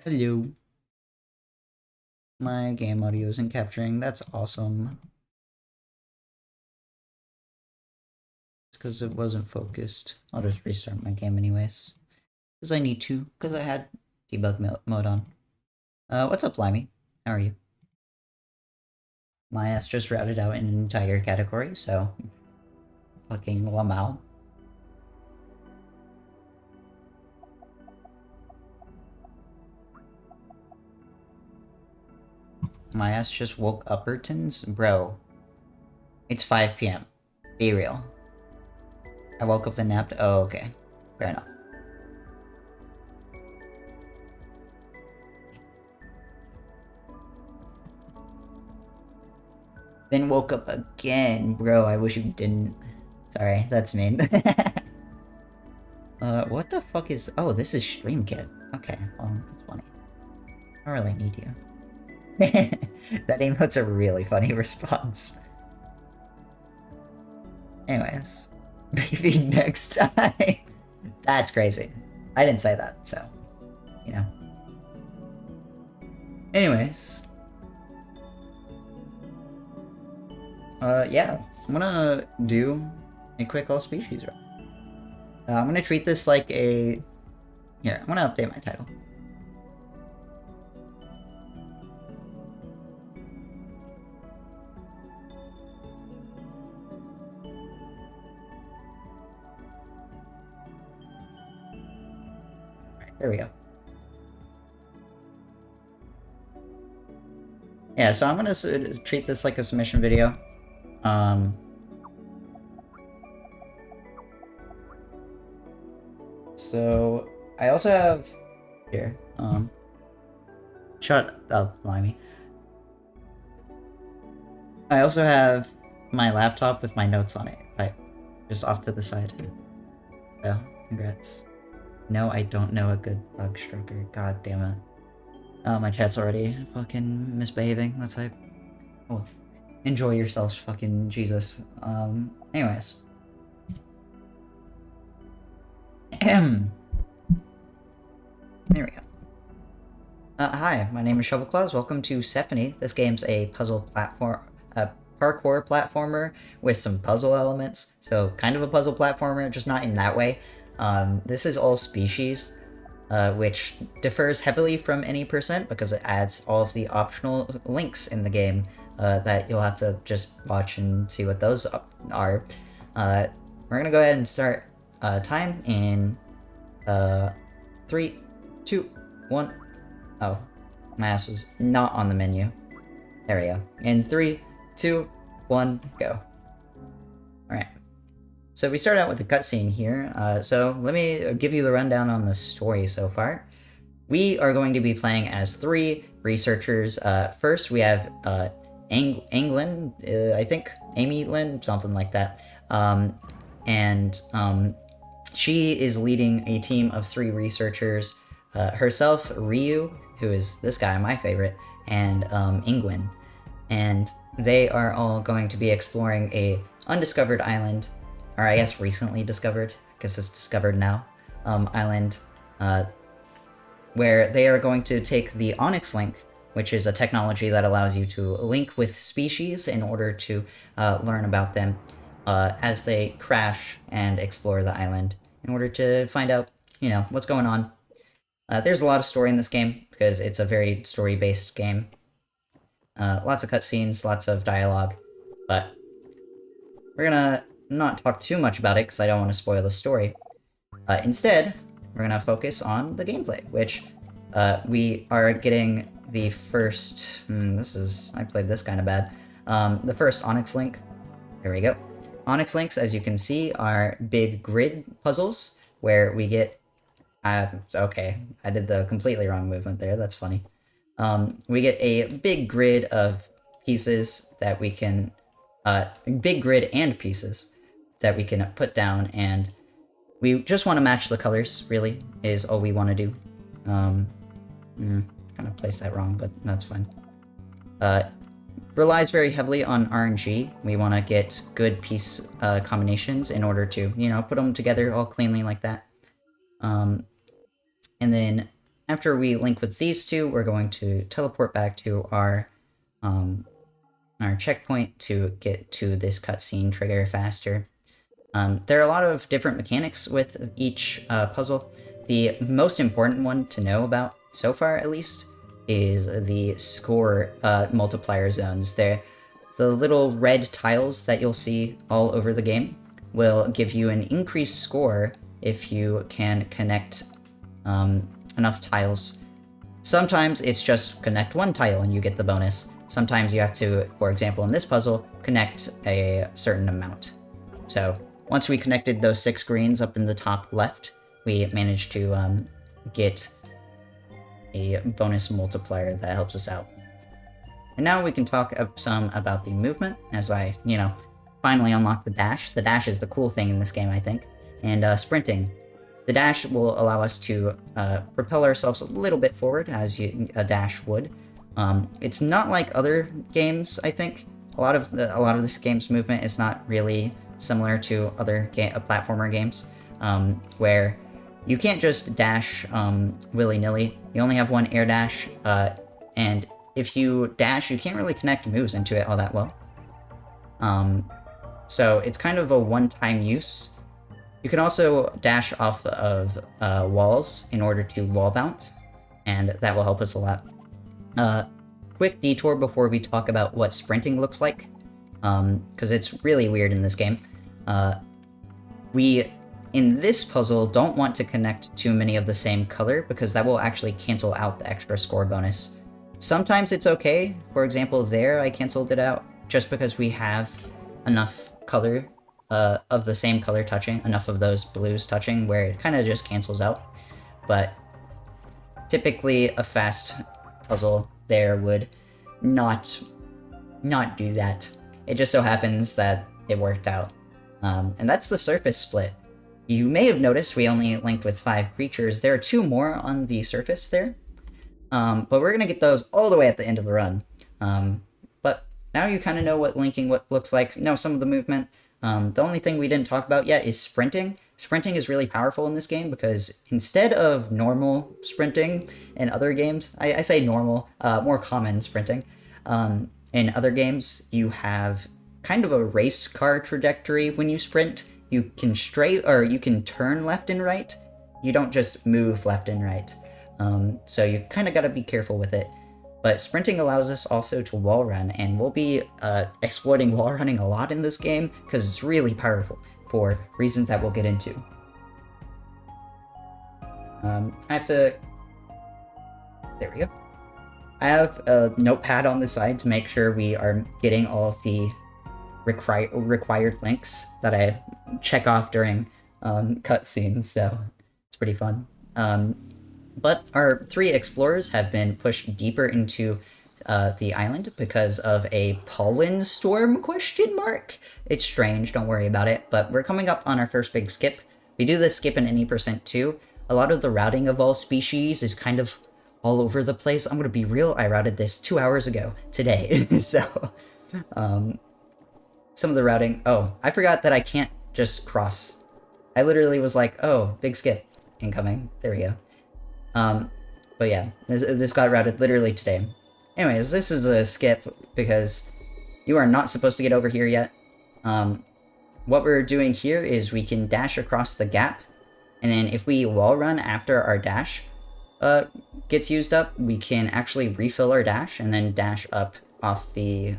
Hello. My game audio isn't capturing. That's awesome. Because it wasn't focused. I'll just restart my game anyways. Because I need to. Because I had debug mode on. What's up, Limey? How are you? My ass just routed out an entire category, so... Fucking Lamau. My ass just woke Uppertons? Bro. It's 5 p.m. Be real. I woke up the napped. Oh, okay. Fair enough. Then woke up again. Bro, I wish you didn't. Sorry, that's mean. What the fuck is... Oh, this is StreamKit. Okay, well, that's funny. I don't really need you. That emote's a really funny response. Anyways. Maybe next time. That's crazy. I didn't say that, so... You know. Anyways. Yeah. I'm gonna do a quick all species run. I'm gonna treat this like a... Here, I'm gonna update my title. Alright, there we go. Yeah, so I'm gonna treat this like a submission video. So I also have here, shut up, Limey. I also have my laptop with my notes on it, like, just off to the side. So, congrats. No, I don't know a good bug stroker. God damn it. Oh, my chat's already fucking misbehaving. That's hype. Oh, enjoy yourselves, fucking Jesus. Anyways. There we go. Hi, my name is Shovelclaws. Welcome to Sephonie. This game's a puzzle platform, parkour platformer with some puzzle elements. So kind of a puzzle platformer, just not in that way. This is all species, which differs heavily from any percent because it adds all of the optional links in the game that you'll have to just watch and see what those are. We're gonna go ahead and start time in 3, 2, 1. Oh, my ass was not on the menu. There we go. In 3, 2, 1, go. Alright. So we start out with a cutscene here. So let me give you the rundown on the story so far. We are going to be playing as 3 researchers. First, we have England, I think, Amy Lynn, something like that. She is leading a team of 3 researchers. Herself, Ryu, who is this guy, my favorite, and Ingwen. And they are all going to be exploring a undiscovered island, or I guess recently discovered, I guess it's discovered now, island, where they are going to take the Onyx Link, which is a technology that allows you to link with species in order to learn about them as they crash and explore the island in order to find out, you know, what's going on. There's a lot of story in this game because it's a very story-based game. Lots of cutscenes, lots of dialogue, but we're gonna not talk too much about it because I don't want to spoil the story. Instead, we're gonna focus on the gameplay, which we are getting the first... I played this kind of bad. The first Onyx Link. There we go. Onyx Links, as you can see, are big grid puzzles where we get... okay, I did the completely wrong movement there, that's funny. We get a big grid of pieces that we can... big grid and pieces that we can put down, and we just want to match the colors, really, is all we want to do. Kind of placed that wrong, but that's fine. Relies very heavily on RNG. We want to get good piece combinations in order to, you know, put them together all cleanly like that. And then after we link with these two, we're going to teleport back to our checkpoint to get to this cutscene trigger faster. There are a lot of different mechanics with each puzzle. The most important one to know about, so far at least, is the score multiplier zones. They're the little red tiles that you'll see all over the game will give you an increased score if you can connect enough tiles. Sometimes it's just connect one tile and you get the bonus. Sometimes you have to, for example in this puzzle, connect a certain amount. So once we connected those 6 greens up in the top left, we managed to get a bonus multiplier that helps us out. And now we can talk some about the movement, as I, finally unlock the dash. The dash is the cool thing in this game, I think. And sprinting. The dash will allow us to propel ourselves a little bit forward, as a dash would. It's not like other games, I think. A lot of this game's movement is not really similar to other platformer games, where you can't just dash willy-nilly. You only have one air dash, and if you dash, you can't really connect moves into it all that well. So it's kind of a one-time use. You can also dash off of walls in order to wall bounce, and that will help us a lot. Quick detour before we talk about what sprinting looks like, because it's really weird in this game. We, in this puzzle, don't want to connect too many of the same color, because that will actually cancel out the extra score bonus. Sometimes it's okay. For example, there I canceled it out just because we have enough color of the same color touching, enough of those blues touching, where it kind of just cancels out. But typically a fast puzzle there would not do that. It just so happens that it worked out. And that's the surface split. You may have noticed we only linked with 5 creatures. There are 2 more on the surface there. But we're going to get those all the way at the end of the run. But now you kind of know what linking looks like, know some of the movement. The only thing we didn't talk about yet is sprinting. Sprinting is really powerful in this game because instead of normal sprinting in other games, I say normal, more common sprinting, in other games you have kind of a race car trajectory when you sprint. You can you can turn left and right. You don't just move left and right. So you kind of got to be careful with it. But sprinting allows us also to wall run, and we'll be exploiting wall running a lot in this game because it's really powerful for reasons that we'll get into. I have to... There we go. I have a notepad on the side to make sure we are getting all of the required links that I check off during cutscenes, so it's pretty fun. But our 3 explorers have been pushed deeper into the island because of a pollen storm ? It's strange, don't worry about it, but we're coming up on our first big skip. We do this skip in any % too. A lot of the routing of all species is kind of all over the place. I'm gonna be real, I routed this 2 hours ago, today, so... some of the routing... Oh, I forgot that I can't just cross. I literally was like, oh, big skip incoming. There we go. But yeah, this got routed literally today. Anyways, this is a skip because you are not supposed to get over here yet. What we're doing here is we can dash across the gap, and then if we wall run after our dash gets used up, we can actually refill our dash and then dash up off the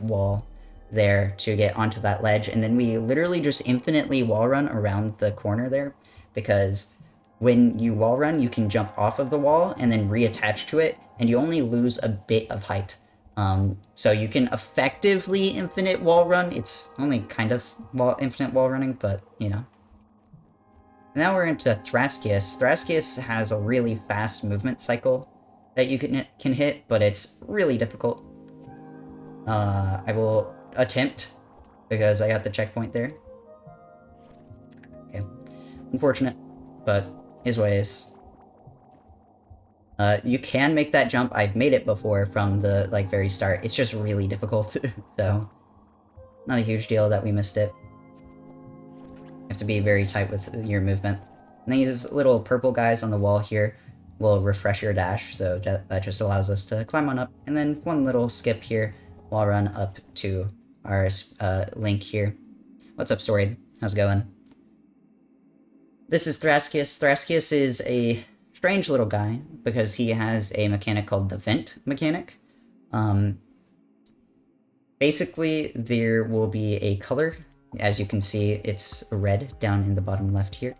wall there to get onto that ledge, and then we literally just infinitely wall run around the corner there, because when you wall run, you can jump off of the wall and then reattach to it, and you only lose a bit of height. So you can effectively infinite wall run. It's only kind of infinite wall running, but, you know. Now we're into Thraskius. Thraskius has a really fast movement cycle that you can hit, but it's really difficult. I will attempt, because I got the checkpoint there. Okay. Unfortunate, but is what it is. You can make that jump. I've made it before from the, very start. It's just really difficult, so not a huge deal that we missed it. You have to be very tight with your movement. And these little purple guys on the wall here, will refresh your dash, so that just allows us to climb on up. And then one little skip here, wall run up to our link here. What's up, Storied? How's it going? This is Thraskius. Thraskius is a strange little guy because he has a mechanic called the Vent mechanic. Basically, there will be a color, as you can see, it's red down in the bottom left here,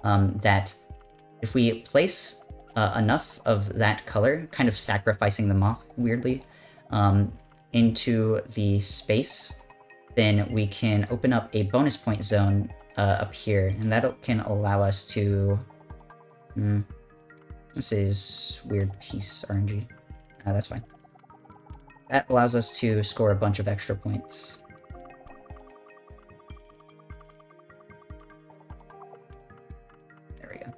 that if we place enough of that color, kind of sacrificing them off weirdly, into the space, then we can open up a bonus point zone up here, and that can allow us to... this is weird piece RNG. That's fine. That allows us to score a bunch of extra points. There we go.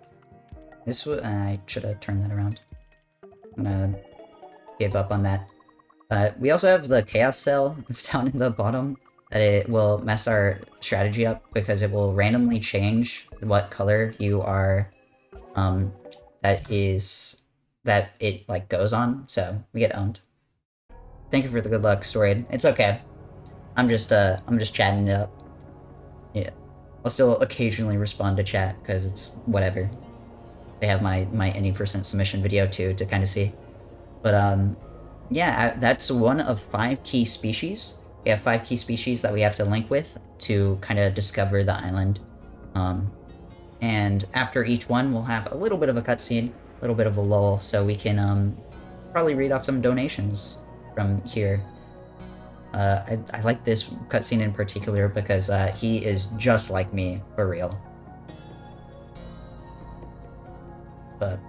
This was... I should have turned that around. I'm gonna give up on that. We also have the Chaos Cell down in the bottom, that it will mess our strategy up because it will randomly change what color you are, that it, like, goes on, so we get owned. Thank you for the good luck, Storied. It's okay. I'm just chatting it up. Yeah. I'll still occasionally respond to chat, because it's whatever. They have my any percent submission video, too, to kind of see. But, yeah, that's one of 5 key species. We have 5 key species that we have to link with to kind of discover the island. And after each one, we'll have a little bit of a cutscene, a little bit of a lull, so we can probably read off some donations from here. I like this cutscene in particular because he is just like me, for real. But...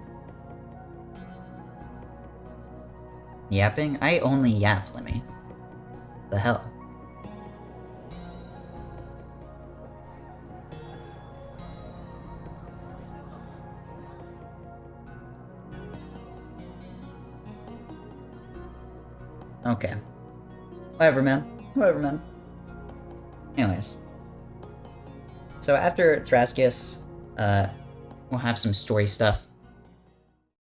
yapping? I only yap, Lemmy. The hell? Okay. Whatever, man. Whatever, man. Anyways. So after Thraskius, we'll have some story stuff.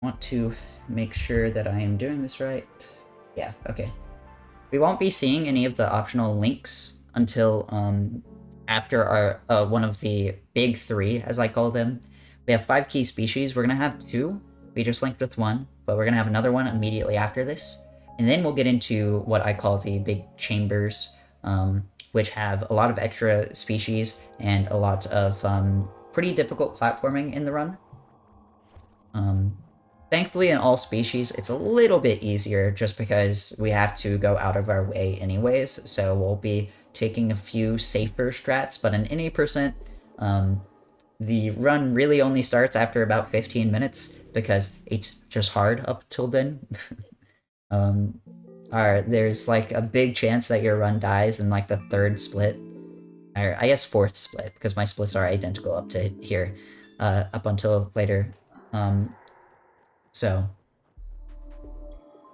I want to make sure that I am doing this right. Yeah, okay. We won't be seeing any of the optional links until after our one of the big 3, as I call them. We have 5 key species. We're gonna have 2. We just linked with 1, but we're gonna have another one immediately after this. And then we'll get into what I call the big chambers, which have a lot of extra species and a lot of pretty difficult platforming in the run. Thankfully, in all species, it's a little bit easier just because we have to go out of our way anyways, so we'll be taking a few safer strats, but in any percent, the run really only starts after about 15 minutes because it's just hard up till then. There's like a big chance that your run dies in like the 3rd split, or I guess 4th split, because my splits are identical up to here, up until later. But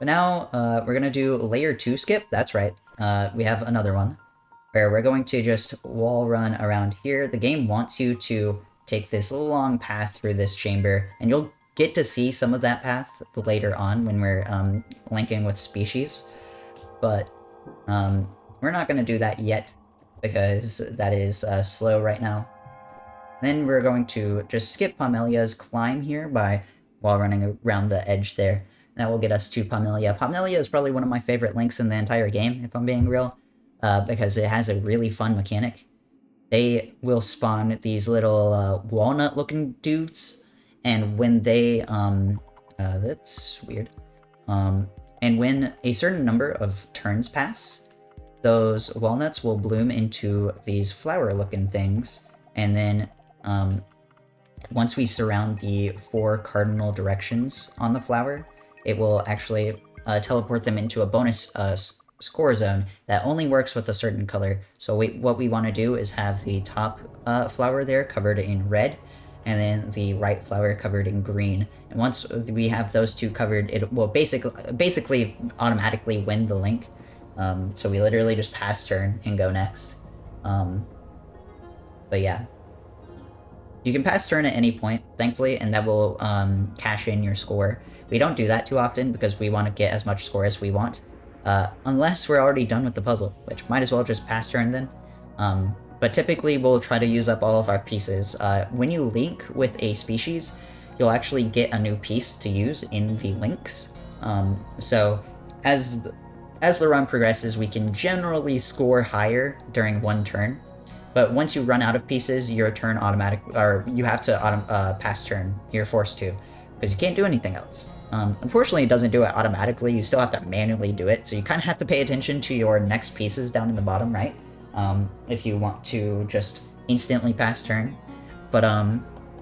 now, we're gonna do layer 2 skip. That's right. We have another one where we're going to just wall run around here. The game wants you to take this long path through this chamber, and you'll get to see some of that path later on when we're linking with species. But we're not gonna do that yet because that is slow right now. Then we're going to just skip Pomelia's climb here while running around the edge there. That will get us to Pomelia. Pomelia is probably one of my favorite links in the entire game, if I'm being real, because it has a really fun mechanic. They will spawn these little walnut-looking dudes, and when they... that's weird. And when a certain number of turns pass, those walnuts will bloom into these flower-looking things, and then once we surround the 4 cardinal directions on the flower, it will actually teleport them into a bonus score zone that only works with a certain color. So what we want to do is have the top flower there covered in red, and then the right flower covered in green. And once we have those 2 covered, it will basically automatically win the link. So we literally just pass turn and go next. But yeah. You can pass turn at any point, thankfully, and that will cash in your score. We don't do that too often because we want to get as much score as we want. Unless we're already done with the puzzle, which might as well just pass turn then. But typically we'll try to use up all of our pieces. When you link with a species, you'll actually get a new piece to use in the links. So as the run progresses, we can generally score higher during one turn. But once you run out of pieces, your turn or you have to pass turn. You're forced to, because you can't do anything else. Unfortunately, it doesn't do it automatically. You still have to manually do it, so you kind of have to pay attention to your next pieces down in the bottom right, if you want to just instantly pass turn. But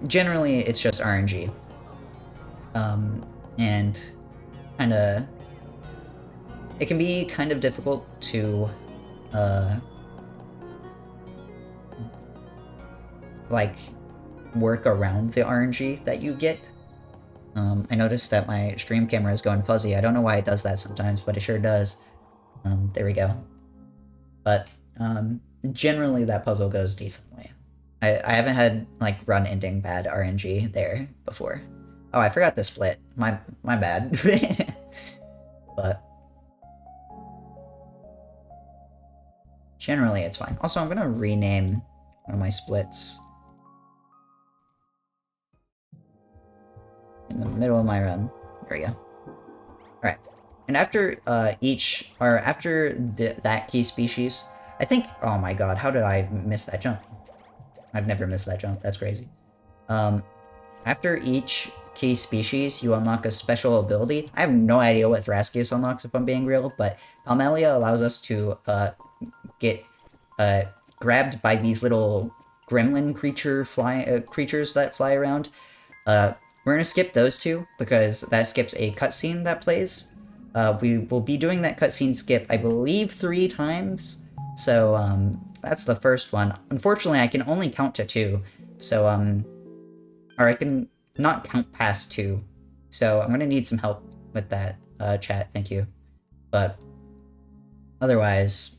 generally, it's just RNG. And kind of... It can be kind of difficult to... like, work around the RNG that you get. I noticed that my stream camera is going fuzzy. I don't know why it does that sometimes, but it sure does. There we go. But generally that puzzle goes decently. I haven't had like run ending bad RNG there before. Oh, I forgot to split. My bad. But generally it's fine. Also, I'm gonna rename one of my splits in the middle of my run. There we go. Alright. And after that key species, I think... Oh my god, how did I miss that jump? I've never missed that jump, that's crazy. After each key species, you unlock a special ability. I have no idea what Thraskius unlocks, if I'm being real, but Palmelia allows us to get grabbed by these little gremlin creatures that fly around. We're gonna skip those two, because that skips a cutscene that plays. We will be doing that cutscene skip, I believe, 3 times. So, that's the first one. Unfortunately, I can only count to 2. So, or I can not count past 2. So, I'm gonna need some help with that, chat, thank you. But, otherwise,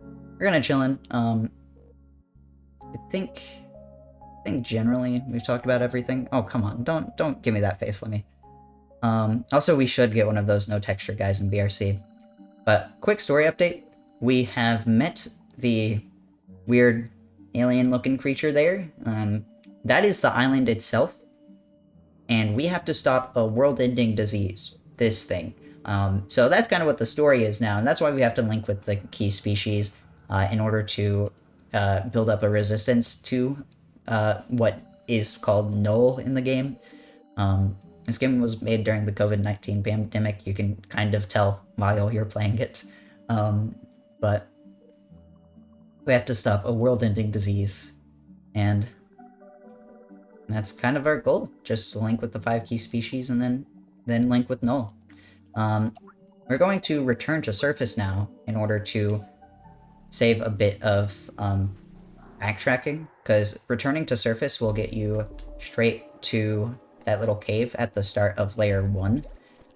we're gonna chillin'. I think generally we've talked about everything. Oh, come on, don't give me that face, let me. Also, we should get one of those no texture guys in BRC. But, quick story update. We have met the weird alien-looking creature there. That is the island itself. And we have to stop a world-ending disease. This thing. So that's kind of what the story is now, and that's why we have to link with the key species in order to build up a resistance to what is called null in the game. This game was made during the COVID-19 pandemic. You can kind of tell while you're playing it. But we have to stop a world-ending disease, and that's kind of our goal. Just to link with the 5 key species and then link with null. We're going to return to surface now in order to save a bit of backtracking, because returning to surface will get you straight to that little cave at the start of layer 1.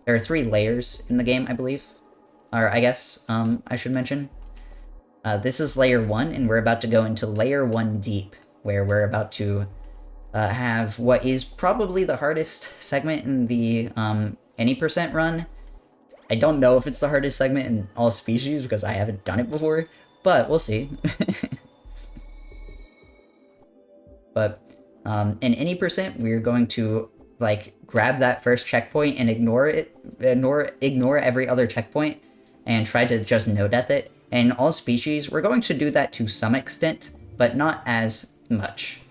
There are 3 layers in the game, I believe. Or I guess I should mention. This is layer 1, and we're about to go into layer 1 deep, where we're about to have what is probably the hardest segment in the any percent run. I don't know if it's the hardest segment in all species, because I haven't done it before, but we'll see. But in any percent, we're going to like grab that first checkpoint and ignore every other checkpoint and try to just no-death it. And in all species, we're going to do that to some extent, but not as much.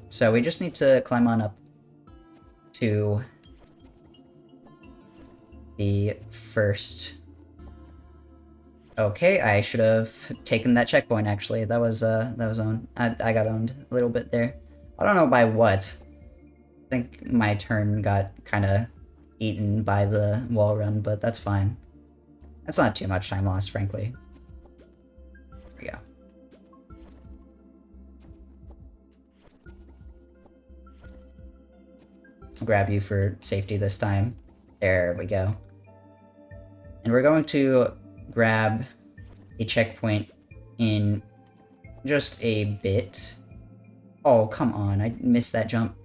So we just need to climb on up to the first... Okay, I should have taken that checkpoint, actually. That was owned. I got owned a little bit there. I don't know by what. I think my turn got kind of eaten by the wall run, but that's fine. That's not too much time lost, frankly. There we go. I'll grab you for safety this time. There we go. And we're going to grab a checkpoint in just a bit. Oh, come on, I missed that jump.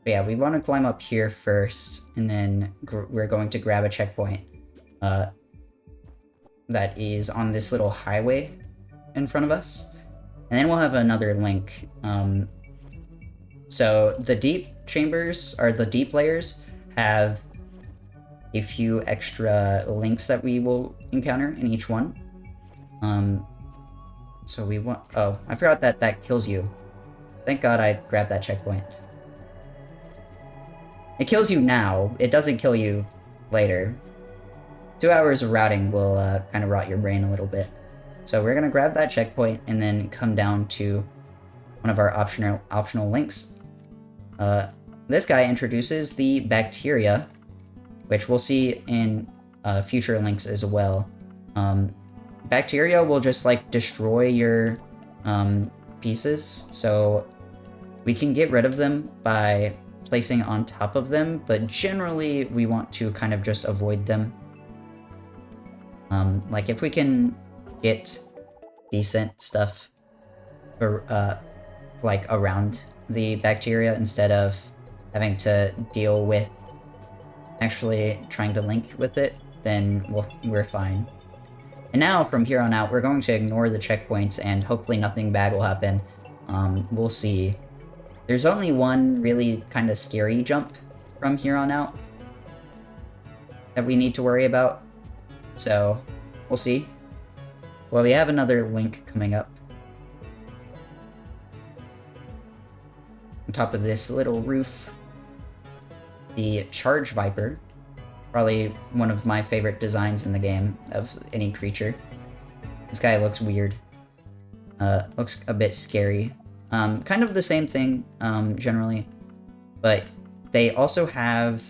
But yeah, we want to climb up here first, and then we're going to grab a checkpoint that is on this little highway in front of us. And then we'll have another link. So the deep chambers, or the deep layers, have a few extra links that we will encounter in each one. So we want... Oh, I forgot that that kills you. Thank God I grabbed that checkpoint. It kills you now. It doesn't kill you later. 2 hours of routing will kind of rot your brain a little bit. So we're gonna grab that checkpoint and then come down to one of our optional links. This guy introduces the bacteria, which we'll see in future links as well. Bacteria will just like destroy your pieces, so we can get rid of them by placing on top of them, but generally we want to kind of just avoid them. Like if we can get decent stuff like around the bacteria instead of having to deal with actually trying to link with it, then we're fine. And now from here on out, we're going to ignore the checkpoints and hopefully nothing bad will happen. We'll see. There's only one really kind of scary jump from here on out that we need to worry about. So, we'll see. Well, we have another link coming up. On top of this little roof, the Charge Viper. Probably one of my favorite designs in the game of any creature. This guy looks weird. Looks a bit scary. Kind of the same thing, generally. But they also have...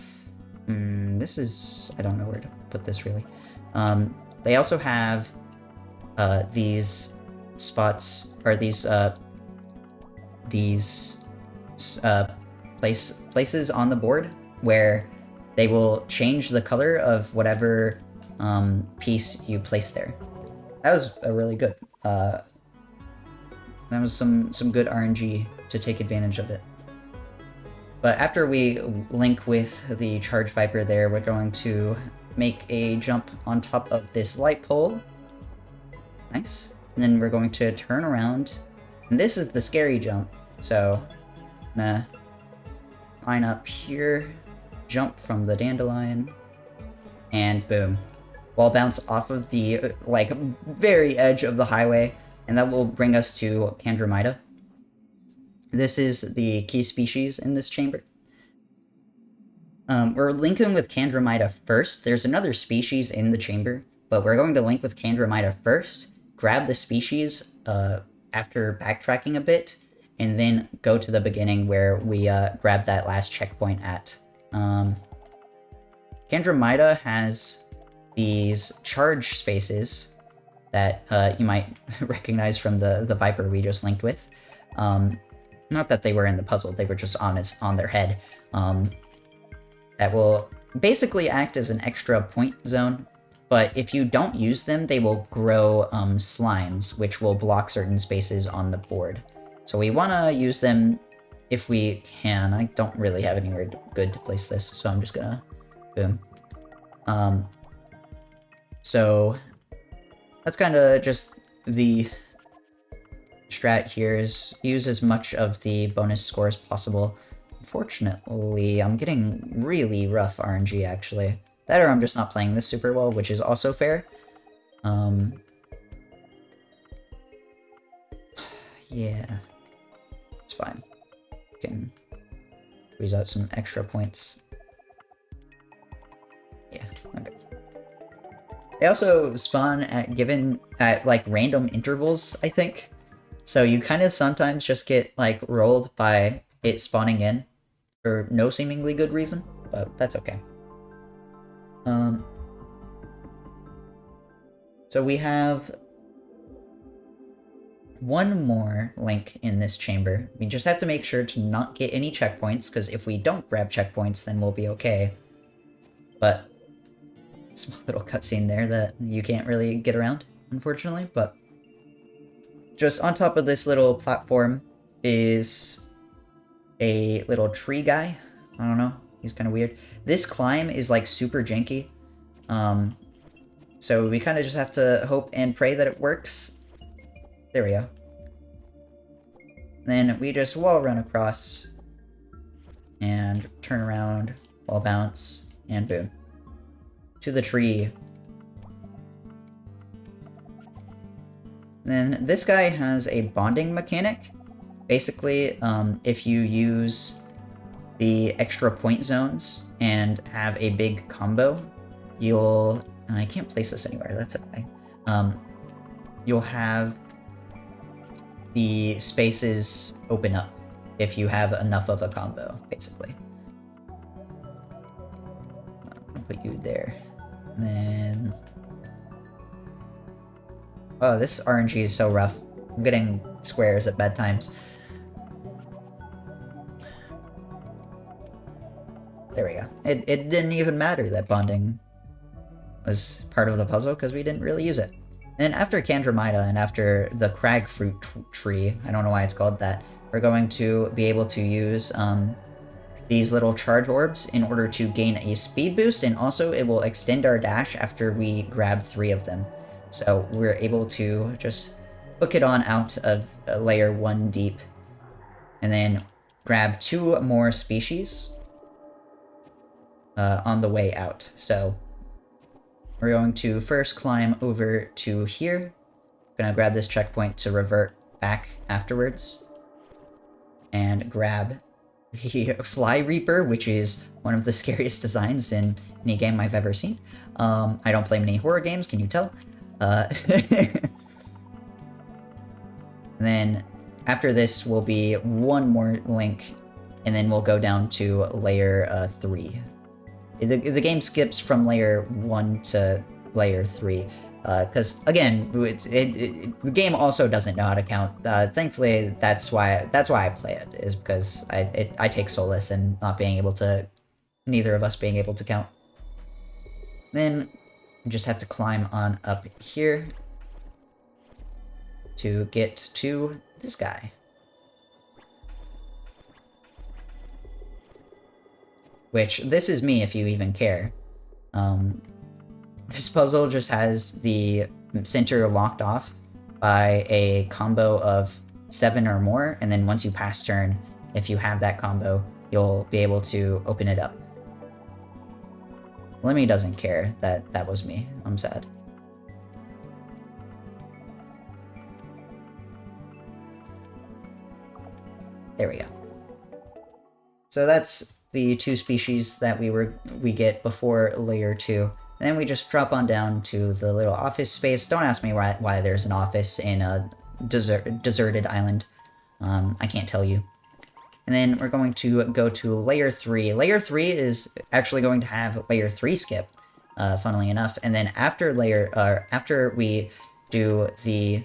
this is... I don't know where to put this, really. They also have these spots, or these places on the board where they will change the color of whatever piece you place there. That was a really good. That was some good RNG to take advantage of it. But after we link with the Charge Viper there, we're going to make a jump on top of this light pole. Nice. And then we're going to turn around. And this is the scary jump. So, I'm gonna line up here, jump from the dandelion, and boom. Wall bounce off of the, like, very edge of the highway, and that will bring us to Candromida. This is the key species in this chamber. We're linking with Candromida first. There's another species in the chamber, but we're going to link with Candromida first, grab the species after backtracking a bit, and then go to the beginning where we grab that last checkpoint at. Candromida has these charge spaces that you might recognize from the Viper we just linked with. Not that they were in the puzzle, they were just on their head. That will basically act as an extra point zone, but if you don't use them, they will grow slimes, which will block certain spaces on the board. So we want to use them if we can. I don't really have anywhere good to place this, so I'm just gonna boom. So that's kind of just the strat here, is use as much of the bonus score as possible. Unfortunately, I'm getting really rough RNG, actually. That or I'm just not playing this super well, which is also fair. Yeah. It's fine. Can squeeze out some extra points. Yeah, okay. They also spawn at like random intervals, I think. So you kind of sometimes just get like rolled by it spawning in for no seemingly good reason, but that's okay. So we have one more link in this chamber. We just have to make sure to not get any checkpoints, because if we don't grab checkpoints, then we'll be okay. But small little cutscene there that you can't really get around. unfortunately, but just on top of this little platform is a little tree guy. I don't know. He's kind of weird. This climb is like super janky. So we kind of just have to hope and pray that it works. There we go. Then we just wall run across and turn around, wall bounce, and boom. To the tree. Then this guy has a bonding mechanic. Basically, if you use the extra point zones and have a big combo, you'll... I can't place this anywhere, that's okay. You'll have the spaces open up if you have enough of a combo, basically. I'll put you there. And then... Oh, this RNG is so rough. I'm getting squares at bad times. There we go. It didn't even matter that bonding was part of the puzzle because we didn't really use it. And after Candromida and after the crag fruit tree, I don't know why it's called that, we're going to be able to use these little charge orbs in order to gain a speed boost, and also it will extend our dash after we grab 3 of them. So we're able to just hook it on out of layer 1 deep, and then grab 2 more species on the way out. So we're going to first climb over to here. Gonna grab this checkpoint to revert back afterwards. And grab the Fly Reaper, which is one of the scariest designs in any game I've ever seen. I don't play many horror games, can you tell? And then after this will be one more link, and then we'll go down to layer 3. The game skips from layer 1 to layer 3, because again, the game also doesn't know how to count. Thankfully, that's why I play it, is because I take solace in not being able to, neither of us being able to count. Then we just have to climb on up here to get to this guy. Which, this is me if you even care. This puzzle just has the center locked off by a combo of 7 or more, and then once you pass turn, if you have that combo, you'll be able to open it up. Lemmy doesn't care that that was me. I'm sad. There we go. So that's the 2 species that we get before layer 2. And then we just drop on down to the little office space. Don't ask me why there's an office in a deserted island. I can't tell you. And then we're going to go to layer 3. Layer 3 is actually going to have layer 3 skip, funnily enough. And then after we do the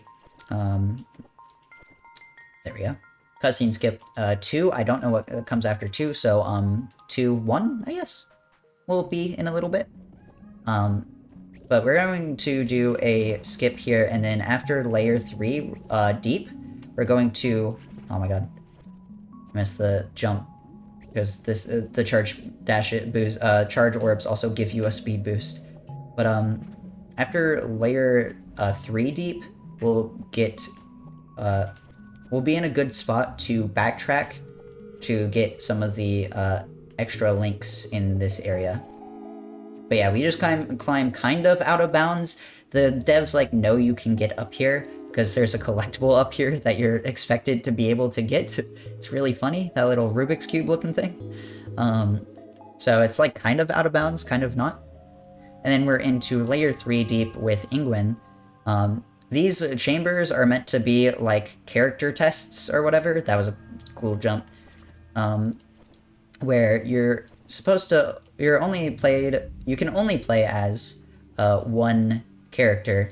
there we go. Cutscene skip 2. I don't know what comes after 2, so 2, 1, I guess, will be in a little bit. But we're going to do a skip here, and then after layer 3 deep, we're going to... Oh my god. Missed the jump. Because this the charge dash boost charge orbs also give you a speed boost. But after layer 3 deep, we'll get we'll be in a good spot to backtrack to get some of the extra links in this area. But yeah, we just climb kind of out of bounds. The devs like know you can get up here because there's a collectible up here that you're expected to be able to get. It's really funny, that little Rubik's Cube looking thing. So it's like kind of out of bounds, kind of not. And then we're into layer 3 deep with Ingwen. These chambers are meant to be like character tests or whatever. That was a cool jump. Where you're supposed to, you can only play as one character.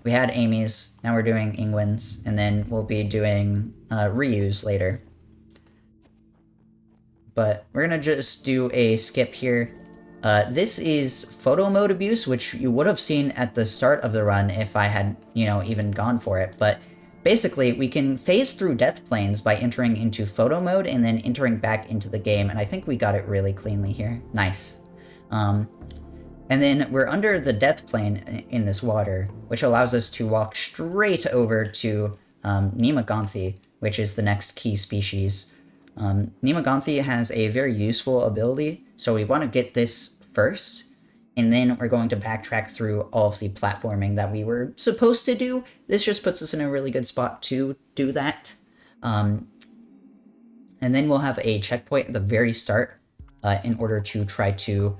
We had Amy's, now we're doing Ingwen's, and then we'll be doing Ryu's later. But we're gonna just do a skip here, This is photo mode abuse, which you would have seen at the start of the run if I had, even gone for it. But basically, we can phase through death planes by entering into photo mode and then entering back into the game, and I think we got it really cleanly here. Nice. And then we're under the death plane in this water, which allows us to walk straight over to Nemagonthi, which is the next key species. Nemagonthi has a very useful ability, so we want to get this first, and then we're going to backtrack through all of the platforming that we were supposed to do. This just puts us in a really good spot to do that. And then we'll have a checkpoint at the very start in order to try to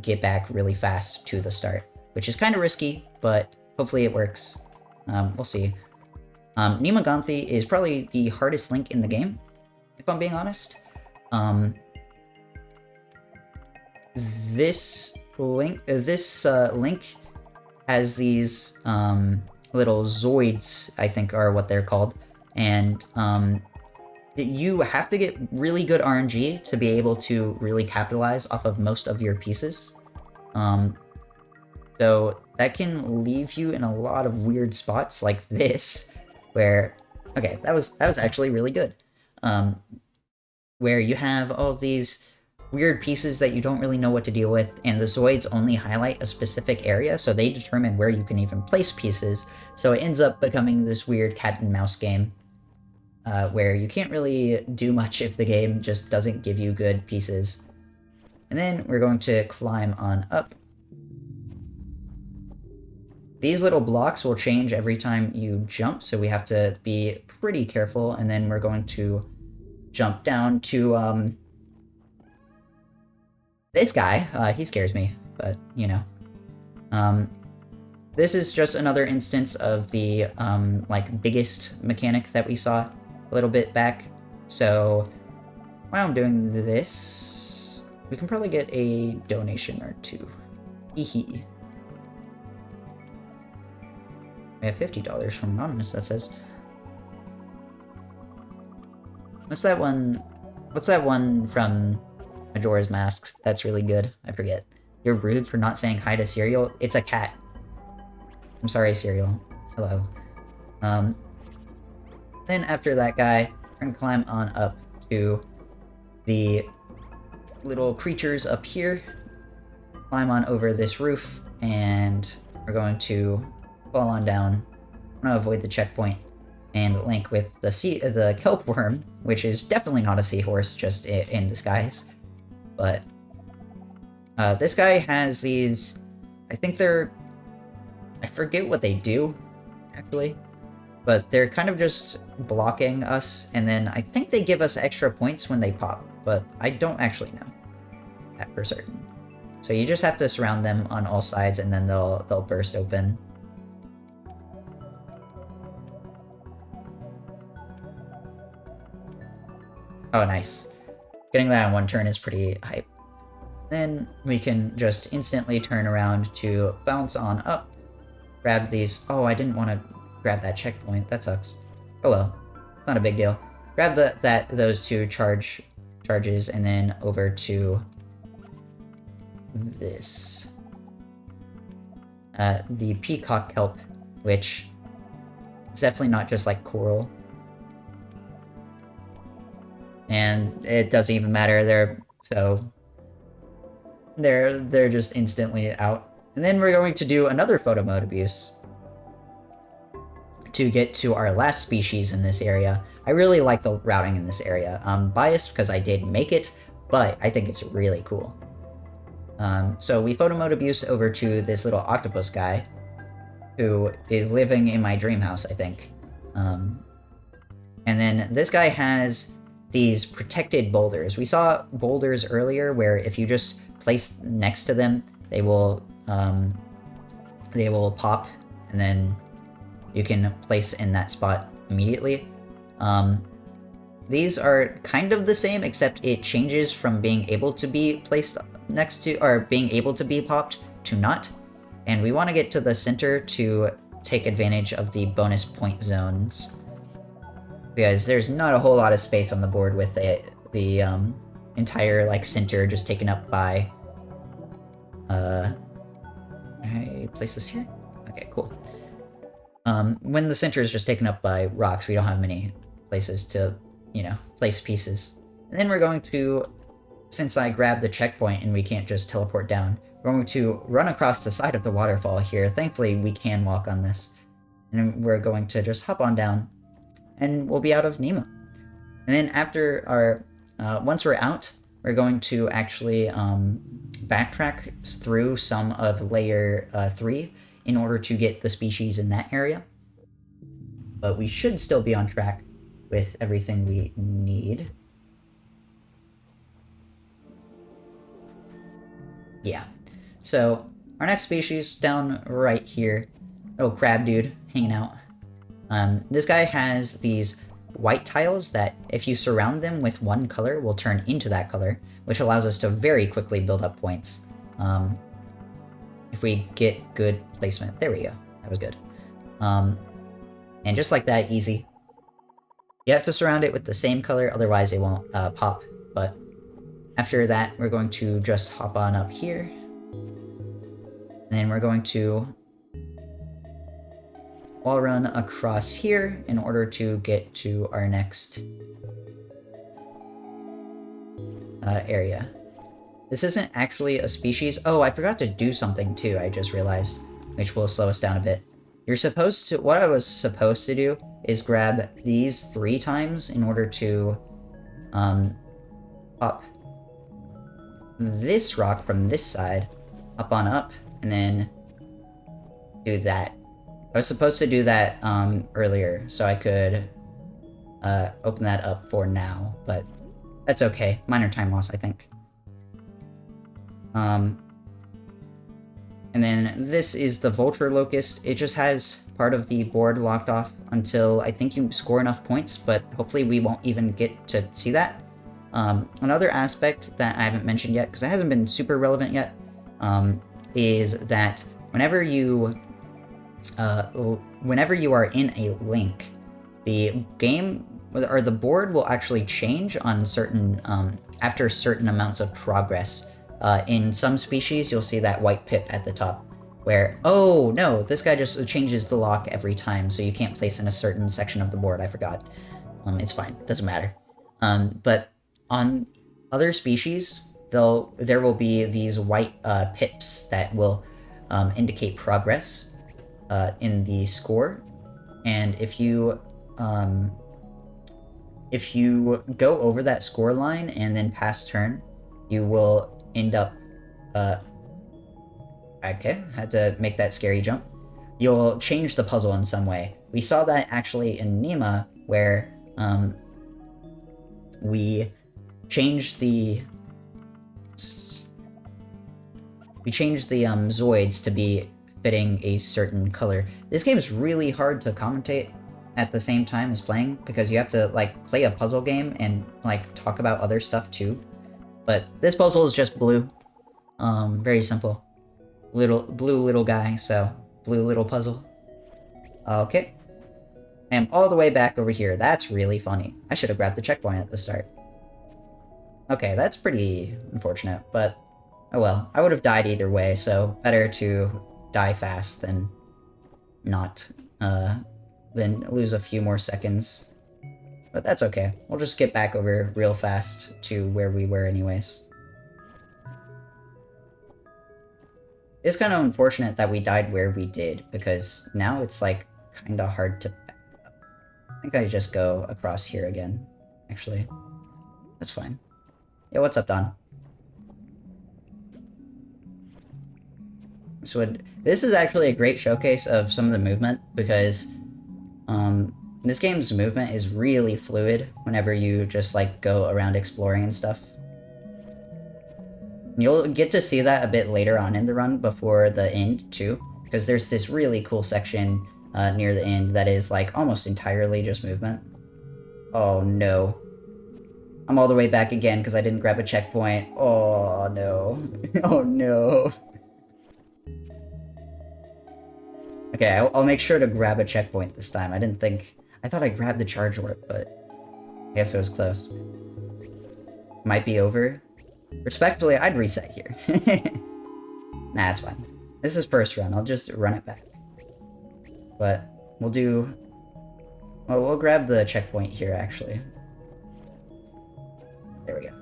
get back really fast to the start, which is kind of risky, but hopefully it works. We'll see. Nemagonthi is probably the hardest link in the game, if I'm being honest. This link has these little Zoids, I think are what they're called, and you have to get really good RNG to be able to really capitalize off of most of your pieces. So that can leave you in a lot of weird spots like this, where, okay, that was actually really good. Where you have all of these weird pieces that you don't really know what to deal with, and the Zoids only highlight a specific area, so they determine where you can even place pieces. So it ends up becoming this weird cat and mouse game, where you can't really do much if the game just doesn't give you good pieces. And then we're going to climb on up. These little blocks will change every time you jump, so we have to be pretty careful, and then we're going to jump down to, this guy. He scares me, but, this is just another instance of the, biggest mechanic that we saw a little bit back. So while I'm doing this, we can probably get a donation or two. Hee. We have $50 from Anonymous, that says. What's that one from Majora's Mask that's really good? I forget. You're rude for not saying hi to Cereal? It's a cat. I'm sorry, Cereal. Hello. Then after that guy, we're gonna climb on up to the little creatures up here, climb on over this roof, and we're going to fall on down. I'm gonna avoid the checkpoint and link with the kelp worm, which is definitely not a seahorse, just in disguise. But this guy has these, I forget what they do, actually, but they're kind of just blocking us, and then I think they give us extra points when they pop, but I don't actually know that for certain. So you just have to surround them on all sides, and then they'll burst open. Oh, nice. Getting that on one turn is pretty hype. Then we can just instantly turn around to bounce on up, grab these. Oh, I didn't want to grab that checkpoint. That sucks. Oh well, it's not a big deal. Grab those two charges, and then over to this. The peacock kelp, which is definitely not just like coral. And it doesn't even matter, they're just instantly out. And then we're going to do another photo mode abuse to get to our last species in this area. I really like the routing in this area. I'm biased because I did make it, but I think it's really cool. So we photo mode abuse over to this little octopus guy who is living in my dream house, I think. And then this guy has these protected boulders. We saw boulders earlier where if you just place next to them, they will pop, and then you can place in that spot immediately. These are kind of the same, except it changes from being able to be placed next to, or being able to be popped to not. And we want to get to the center to take advantage of the bonus point zones, because there's not a whole lot of space on the board with the entire center just taken up by I place this here? Okay, cool. When the center is just taken up by rocks, we don't have many places to, you know, place pieces. And then we're going to, since I grabbed the checkpoint and we can't just teleport down, we're going to run across the side of the waterfall here. Thankfully, we can walk on this. And we're going to just hop on down, and we'll be out of Nemo. And then after our, once we're out, we're going to actually backtrack through some of layer 3 in order to get the species in that area. But we should still be on track with everything we need. Yeah. So our next species down right here. Oh, crab dude hanging out. This guy has these white tiles that, if you surround them with one color, will turn into that color, which allows us to very quickly build up points. If we get good placement. There we go. That was good. And just like that, easy. You have to surround it with the same color, otherwise it won't pop. But after that, we're going to just hop on up here. And then we're going to wall run across here in order to get to our next area. This isn't actually a species. Oh, I forgot to do something too, I just realized, which will slow us down a bit. You're supposed to, what I was supposed to do is grab these 3 times in order to up this rock from this side, up on up, and then do that. I was supposed to do that earlier, so I could open that up for now, but that's okay. Minor time loss, I think. And then this is the Vulture Locust. It just has part of the board locked off until I think you score enough points, but hopefully we won't even get to see that. Another aspect that I haven't mentioned yet, because it hasn't been super relevant yet, is that whenever you are in a link, the game or the board will actually change on certain after certain amounts of progress. In some species, you'll see that white pip at the top, where, oh no, this guy just changes the lock every time, so you can't place in a certain section of the board. I forgot. It's fine, doesn't matter. But on other species, there will be these white pips that will indicate progress in the score, and if you go over that score line and then pass turn, you will end up okay, had to make that scary jump. You'll change the puzzle in some way. We saw that actually in Nema, where we changed the Zoids to be fitting a certain color. This game is really hard to commentate at the same time as playing, because you have to like play a puzzle game and like talk about other stuff too. But this puzzle is just blue. Very simple. Blue little guy, so blue little puzzle. Okay. I am all the way back over here. That's really funny. I should have grabbed the checkpoint at the start. Okay, that's pretty unfortunate, but oh well. I would have died either way, so better to die fast than not, than lose a few more seconds. But that's okay. We'll just get back over real fast to where we were anyways. It's kind of unfortunate that we died where we did, because now it's like kind of hard to back up. I think I just go across here again, actually. That's fine. Yeah, what's up, Don? So this is actually a great showcase of some of the movement, because this game's movement is really fluid whenever you just like go around exploring and stuff. You'll get to see that a bit later on in the run before the end too, because there's this really cool section near the end that is like almost entirely just movement. Oh no. I'm all the way back again because I didn't grab a checkpoint. Oh no. Oh no. Okay, I'll make sure to grab a checkpoint this time. I thought I grabbed the charge warp, but I guess it was close. Might be over. Respectfully, I'd reset here. Nah, it's fine. This is first run. I'll just run it back. But we'll do... Well, we'll grab the checkpoint here, actually. There we go.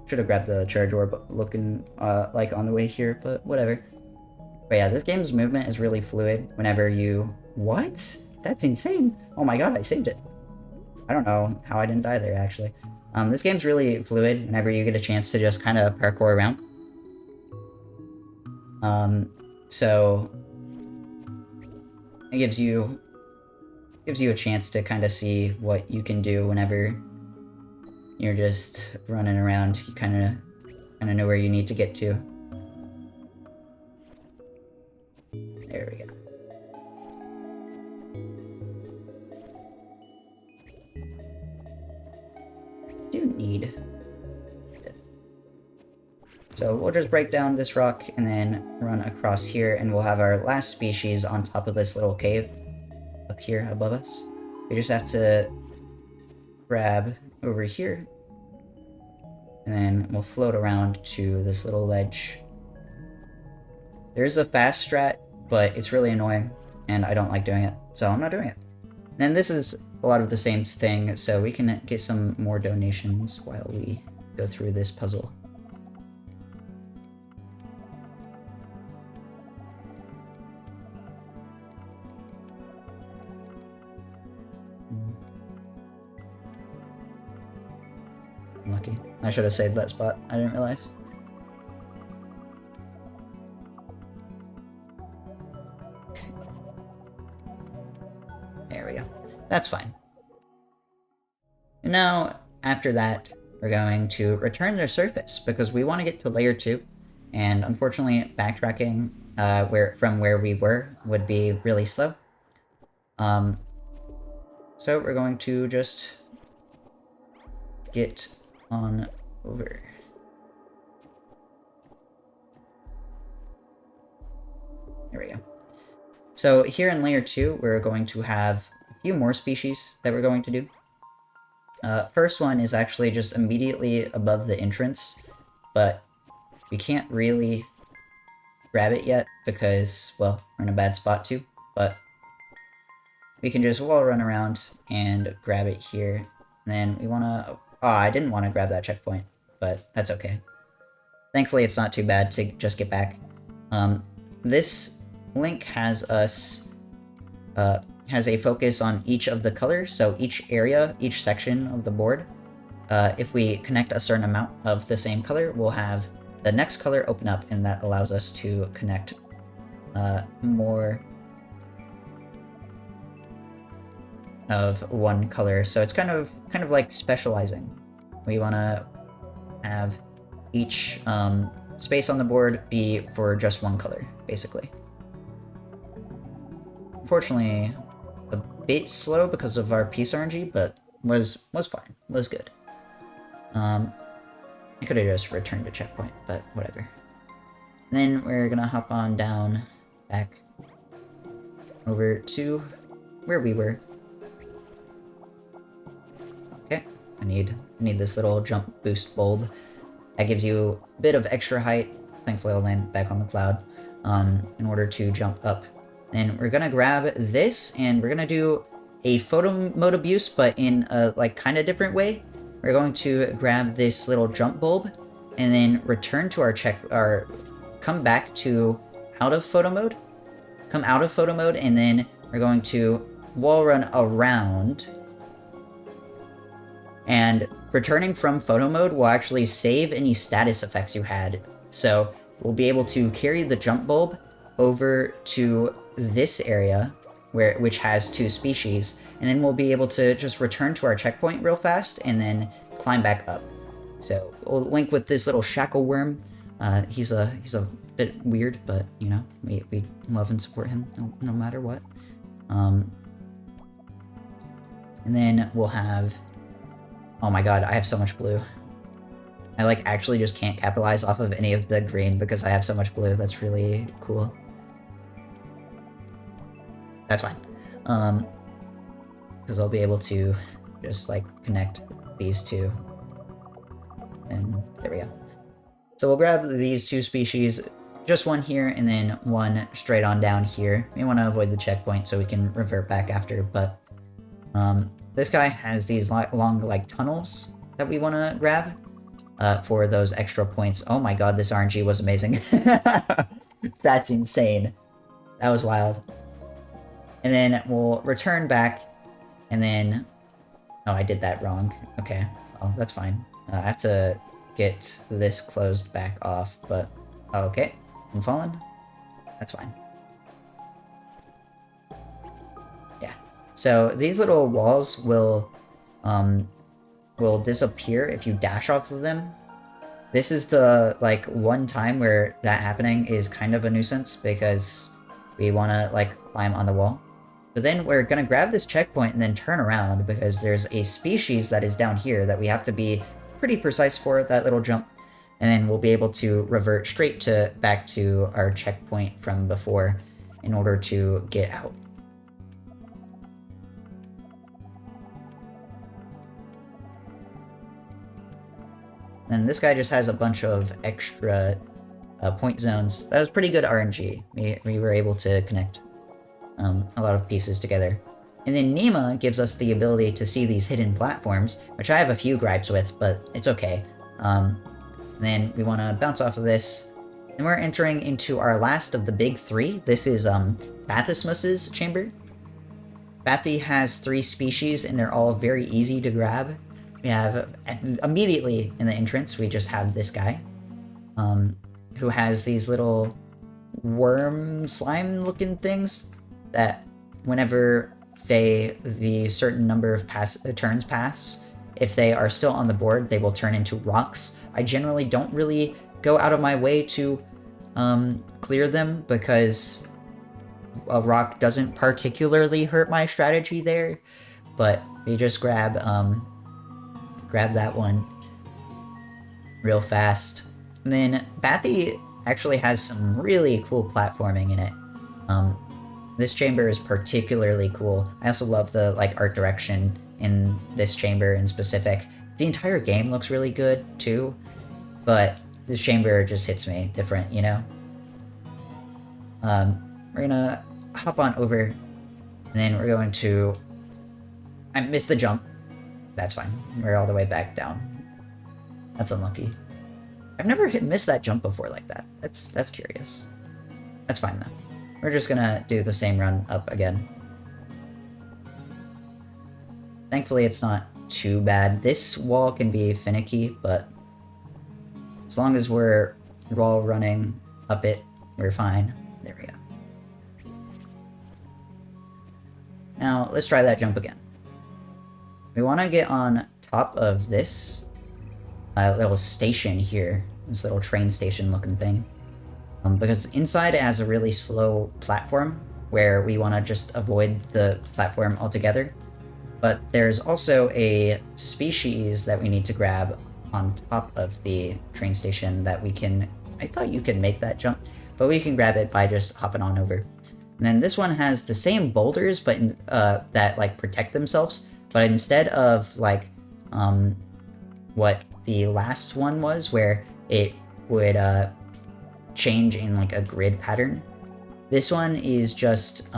Should have grabbed the charge orb looking like on the way here, but whatever. But yeah, this game's movement is really fluid whenever you... What? That's insane. Oh my god, I saved it. I don't know how I didn't die there, actually. This game's really fluid whenever you get a chance to just kind of parkour around. So it gives you a chance to kind of see what you can do whenever you're just running around. You kind of know where you need to get to. There we go. Do need. So we'll just break down this rock and then run across here, and we'll have our last species on top of this little cave up here above us. We just have to grab over here, and then we'll float around to this little ledge. There's a fast strat, but it's really annoying, and I don't like doing it, so I'm not doing it. Then this is a lot of the same thing, so we can get some more donations while we go through this puzzle. Lucky. I should have saved that spot. I didn't realize. Okay. There we go. That's fine. And now, after that, we're going to return to surface because we want to get to layer 2. And unfortunately, backtracking from where we were would be really slow. So we're going to just get on over. There we go. So here in layer 2, we're going to have a few more species that we're going to do. First one is actually just immediately above the entrance, but we can't really grab it yet because, well, we're in a bad spot too, but we can just wall run around and grab it here. And then we want to... Oh, I didn't want to grab that checkpoint, but that's okay. Thankfully, it's not too bad to just get back. This link has us... has a focus on each of the colors, so each area, each section of the board. If we connect a certain amount of the same color, we'll have the next color open up, and that allows us to connect more of one color. So it's kind of like specializing. We want to have each space on the board be for just one color, basically. Unfortunately, a bit slow because of our piece RNG, but was fine. Was good. I could have just returned to checkpoint, but whatever. And then we're gonna hop on down back over to where we were. Okay, I need this little jump boost bulb. That gives you a bit of extra height. Thankfully, I'll land back on the cloud in order to jump up. Then we're gonna grab this, and we're gonna do a photo mode abuse, but in a like kind of different way. We're going to grab this little jump bulb, and then return to come back to out of photo mode. Come out of photo mode, and then we're going to wall run around. And returning from photo mode will actually save any status effects you had. So we'll be able to carry the jump bulb over to this area which has 2 species, and then we'll be able to just return to our checkpoint real fast and then climb back up. So we'll link with this little shackle worm. He's a bit weird, but you know, we love and support him no matter what. And then we'll have... Oh my god, I have so much blue. I like actually just can't capitalize off of any of the green because I have so much blue. That's really cool. That's fine. Because I'll be able to just like connect these two. And there we go. So we'll grab these two species, just one here and then one straight on down here. We want to avoid the checkpoint so we can revert back after, but this guy has these long like tunnels that we want to grab for those extra points. Oh my god, this RNG was amazing. That's insane. That was wild. And then we'll return back, and then... Oh, I did that wrong. Okay. Oh, that's fine. I have to get this closed back off, but... Oh, okay. I'm falling. That's fine. Yeah. So these little walls will disappear if you dash off of them. This is the, like, one time where that happening is kind of a nuisance, because we want to, like, climb on the wall. But then we're going to grab this checkpoint and then turn around, because there's a species that is down here that we have to be pretty precise for, that little jump. And then we'll be able to revert straight back to our checkpoint from before in order to get out. And this guy just has a bunch of extra point zones. That was pretty good RNG. We were able to connect a lot of pieces together. And then Nima gives us the ability to see these hidden platforms, which I have a few gripes with, but it's okay. And then we want to bounce off of this. And we're entering into our last of the big three. This is Bathismus's chamber. Bathy has 3 species, and they're all very easy to grab. We have, immediately in the entrance, we just have this guy, who has these little worm slime-looking things that whenever the certain number of turns pass, if they are still on the board, they will turn into rocks. I generally don't really go out of my way to clear them, because a rock doesn't particularly hurt my strategy there, but we just grab that one real fast. And then Bathy actually has some really cool platforming in it. This chamber is particularly cool. I also love the art direction in this chamber in specific. The entire game looks really good too, but this chamber just hits me different, you know? We're gonna hop on over, and then we're going to... I missed the jump. That's fine. We're all the way back down. That's unlucky. I've never missed that jump before like that. That's curious. That's fine though. We're just gonna do the same run up again. Thankfully it's not too bad. This wall can be finicky, but as long as we're all running up it, we're fine. There we go. Now let's try that jump again. We want to get on top of this little station here, this little train station looking thing, because inside it has a really slow platform where we want to just avoid the platform altogether. But there's also a species that we need to grab on top of the train station that we can... I thought you could make that jump, but we can grab it by just hopping on over. And then this one has the same boulders, but that protect themselves. But instead of what the last one was, where it would change in a grid pattern, this one is just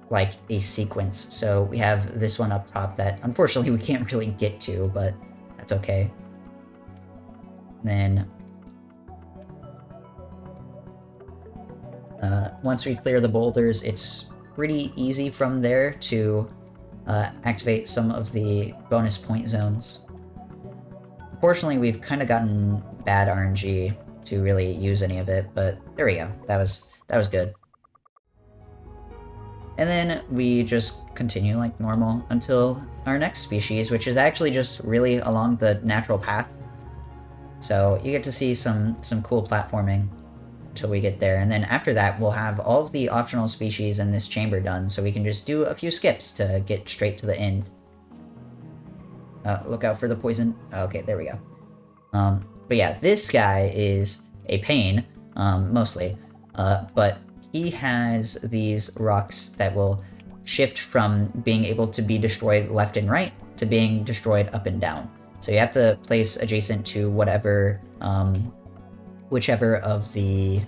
like a sequence. So we have this one up top that unfortunately we can't really get to, but that's okay. Then once we clear the boulders, it's pretty easy from there to activate some of the bonus point zones. Unfortunately, we've kind of gotten bad RNG to really use any of it, but there we go. That was good. And then we just continue like normal until our next species, which is actually just really along the natural path. So you get to see some cool platforming until we get there. And then after that, we'll have all of the optional species in this chamber done, so we can just do a few skips to get straight to the end. Look out for the poison. Okay, there we go. But yeah, this guy is a pain, mostly. But he has these rocks that will shift from being able to be destroyed left and right to being destroyed up and down. So you have to place adjacent to whatever whichever of the...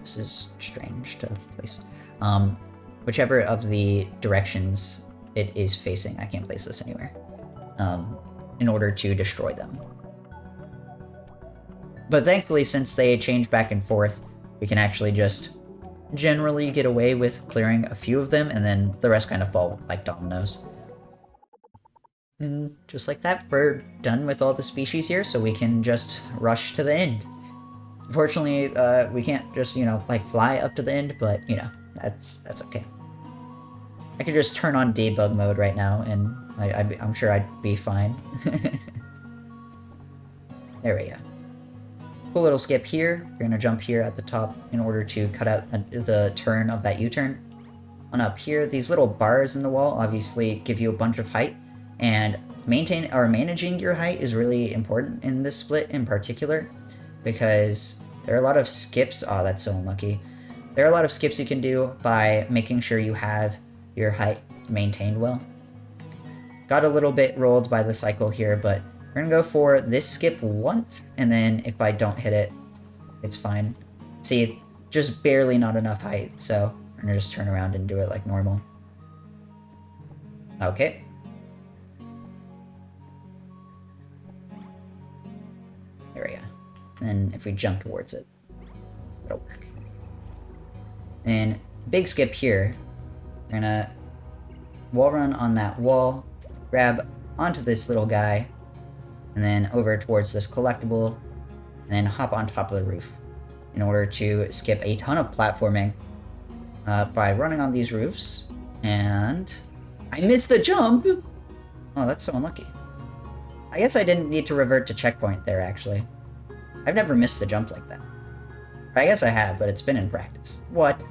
This is strange to place. Whichever of the directions it is facing. I can't place this anywhere. In order to destroy them. But thankfully, since they change back and forth, we can actually just generally get away with clearing a few of them, and then the rest kind of fall like dominoes. And just like that, we're done with all the species here, so we can just rush to the end. Unfortunately, we can't just, you know, like fly up to the end, but, you know, that's okay. I could just turn on debug mode right now, and I'm sure I'd be fine. There we go. Cool little skip here. You're gonna jump here at the top in order to cut out the turn of that U-turn. On up here, these little bars in the wall obviously give you a bunch of height, and managing your height is really important in this split in particular, because there are a lot of skips. Oh, that's so unlucky. There are a lot of skips you can do by making sure you have your height maintained well. Got a little bit rolled by the cycle here, but we're gonna go for this skip once, and then if I don't hit it, it's fine. See, just barely not enough height, so we're gonna just turn around and do it like normal. Okay. There we go. And if we jump towards it, it'll work. And big skip here. We're gonna wall run on that wall, grab onto this little guy, and then over towards this collectible, and then hop on top of the roof in order to skip a ton of platforming by running on these roofs. And I missed the jump! Oh, that's so unlucky. I guess I didn't need to revert to checkpoint there, actually. I've never missed the jump like that. I guess I have, but it's been in practice. What?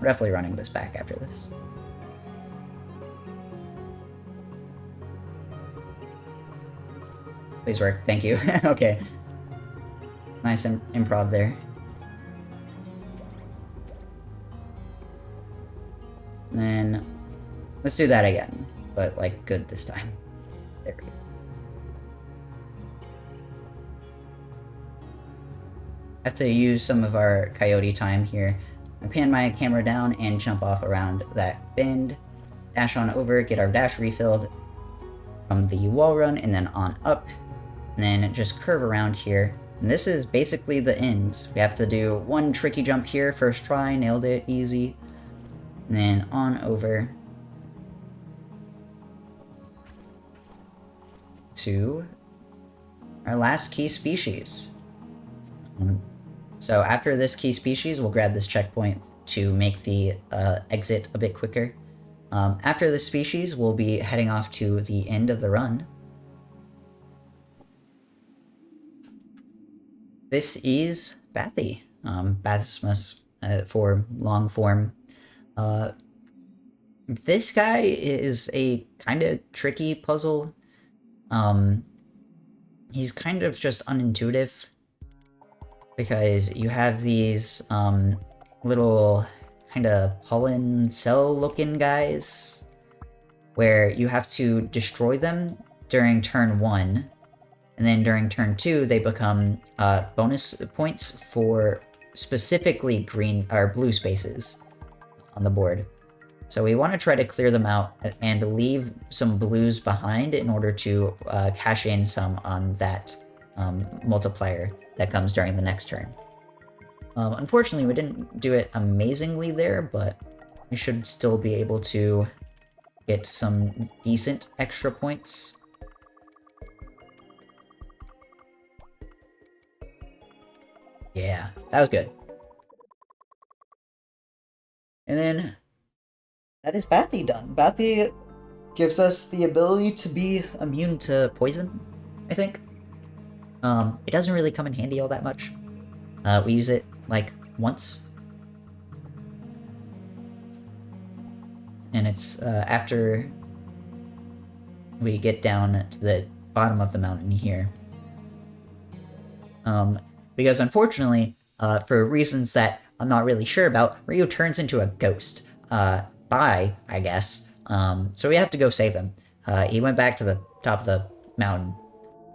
We're definitely running this back after this. Please work. Thank you. Okay. Nice improv there. And then let's do that again, but like good this time. There we go. I have to use some of our coyote time here. I pan my camera down and jump off around that bend. Dash on over, get our dash refilled from the wall run, and then on up. And then just curve around here. And this is basically the end. We have to do one tricky jump here. First try, nailed it, easy. And then on over to our last key species. So after this key species, we'll grab this checkpoint to make the exit a bit quicker. After this species, we'll be heading off to the end of the run. This is Bathy, Bathysmus for long form. This guy is a kind of tricky puzzle. He's kind of just unintuitive, because you have these little kind of pollen cell looking guys where you have to destroy them during turn 1, and then during turn 2 they become bonus points for specifically green or blue spaces on the board. So we want to try to clear them out and leave some blues behind in order to cash in some on that multiplier that comes during the next turn. Unfortunately, we didn't do it amazingly there, but we should still be able to get some decent extra points. Yeah, that was good. And then that is Bathy done. Bathy gives us the ability to be immune to poison, I think. It doesn't really come in handy all that much. We use it, like, once. And it's after we get down to the bottom of the mountain here. Because unfortunately, for reasons that I'm not really sure about, Ryu turns into a ghost. I guess. So we have to go save him. He went back to the top of the mountain.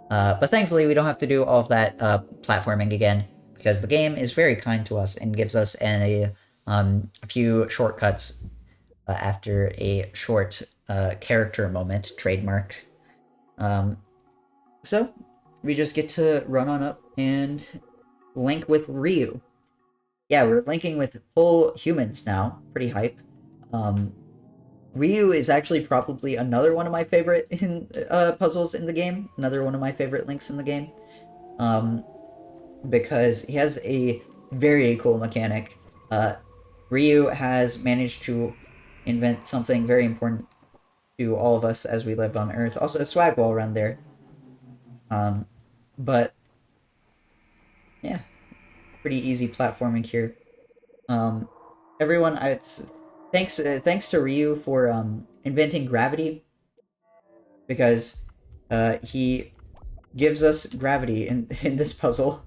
But thankfully, we don't have to do all of that platforming again, because the game is very kind to us and gives us a few shortcuts after a short character moment, trademark. So, we just get to run on up and link with Ryu. Yeah, we're linking with full humans now. Pretty hype. Ryu is actually probably another one of my favorite puzzles in the game. Another one of my favorite links in the game. Because he has a very cool mechanic. Ryu has managed to invent something very important to all of us as we lived on Earth. Also, swag wall run there. But yeah, pretty easy platforming here. Everyone, thanks to Ryu for inventing gravity, because he gives us gravity in this puzzle.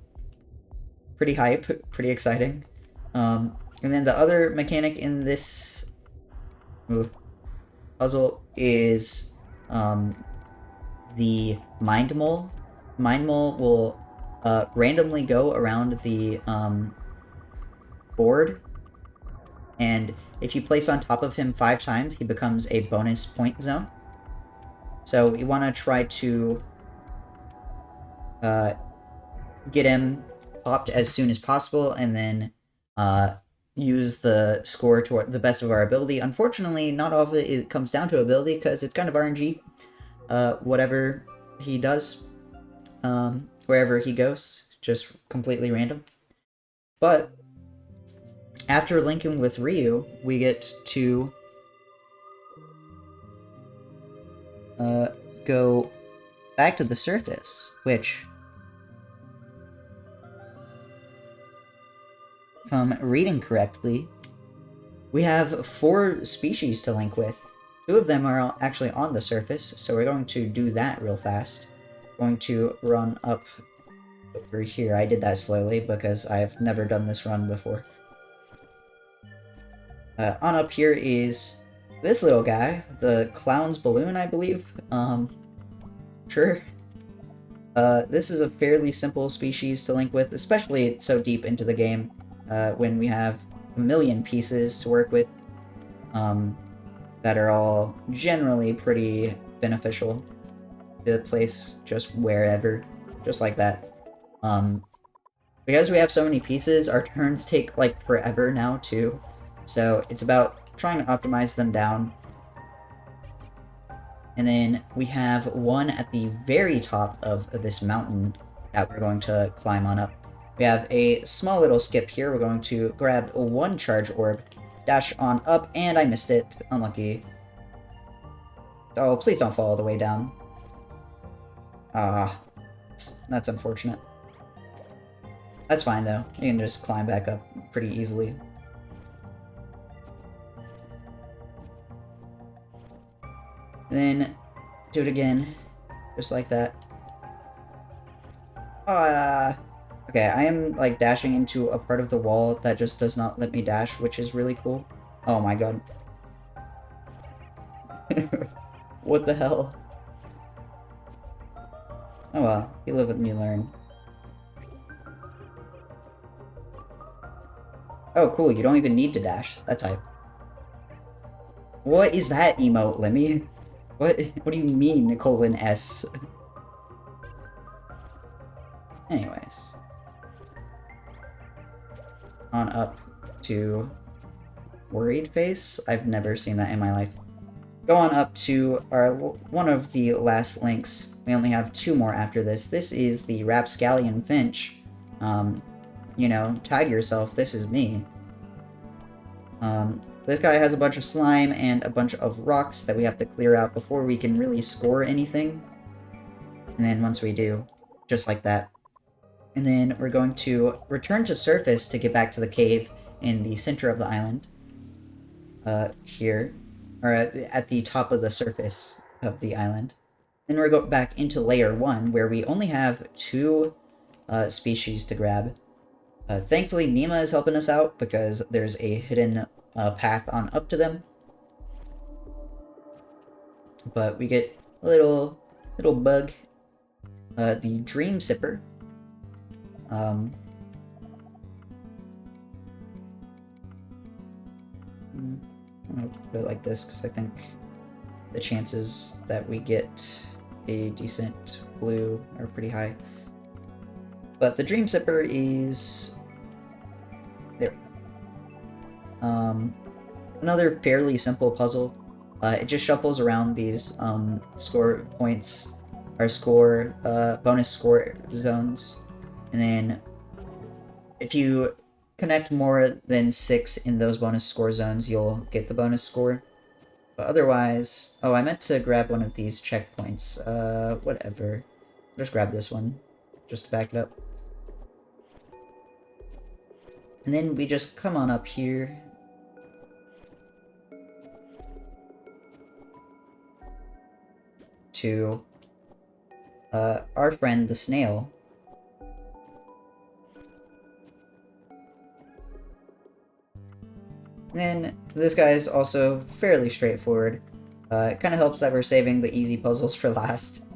Pretty hype, pretty exciting. And then the other mechanic in this puzzle is the Mind Mole. Mind Mole will randomly go around the board, and if you place on top of him 5 times, he becomes a bonus point zone. So we want to try to get him popped as soon as possible, and then use the score to the best of our ability. Unfortunately, not all of it comes down to ability, because it's kind of RNG. Whatever he does, wherever he goes, just completely random. But after linking with Ryu, we get to go back to the surface, which, if I'm reading correctly, we have 4 species to link with. 2 of them are actually on the surface, so we're going to do that real fast. Going to run up over here. I did that slowly because I've never done this run before. On up here is this little guy, the clown's balloon, I believe. Sure. This is a fairly simple species to link with, especially so deep into the game, when we have a million pieces to work with, that are all generally pretty beneficial to place just wherever, just like that. Because we have so many pieces, our turns take like forever now too, so it's about trying to optimize them down. And then we have one at the very top of this mountain that we're going to climb on up. We have a small little skip here. We're going to grab 1 charge orb, dash on up, and I missed it. Unlucky. Oh, please don't fall all the way down. Ah, that's unfortunate. That's fine, though. You can just climb back up pretty easily. Then do it again, just like that. Okay, I am like dashing into a part of the wall that just does not let me dash, which is really cool. Oh my god. What the hell? Oh well, you live and you learn. Oh cool, you don't even need to dash. That's hype. What is that emote, Lemmy? What do you mean, :S? Anyways. On up to Worried Face? I've never seen that in my life. Go on up to our one of the last links. We only have 2 more after this. This is the Rapscallion Finch. You know, tag yourself, this is me. This guy has a bunch of slime and a bunch of rocks that we have to clear out before we can really score anything. And then once we do, just like that. And then we're going to return to surface to get back to the cave in the center of the island. Here. Or at the top of the surface of the island. Then we're going back into layer 1, where we only have 2 species to grab. Thankfully, Nima is helping us out, because there's a hidden path on up to them. But we get a little bug the Dream Sipper. I'm gonna put it like this because I think the chances that we get a decent blue are pretty high. But the Dream Sipper is there. Another fairly simple puzzle. It just shuffles around these score points, or score bonus score zones, and then if you connect more than 6 in those bonus score zones, you'll get the bonus score. But otherwise, oh, I meant to grab one of these checkpoints. Whatever. Just grab this one, just to back it up. And then we just come on up here. To our friend the snail. And then this guy is also fairly straightforward. It kind of helps that we're saving the easy puzzles for last,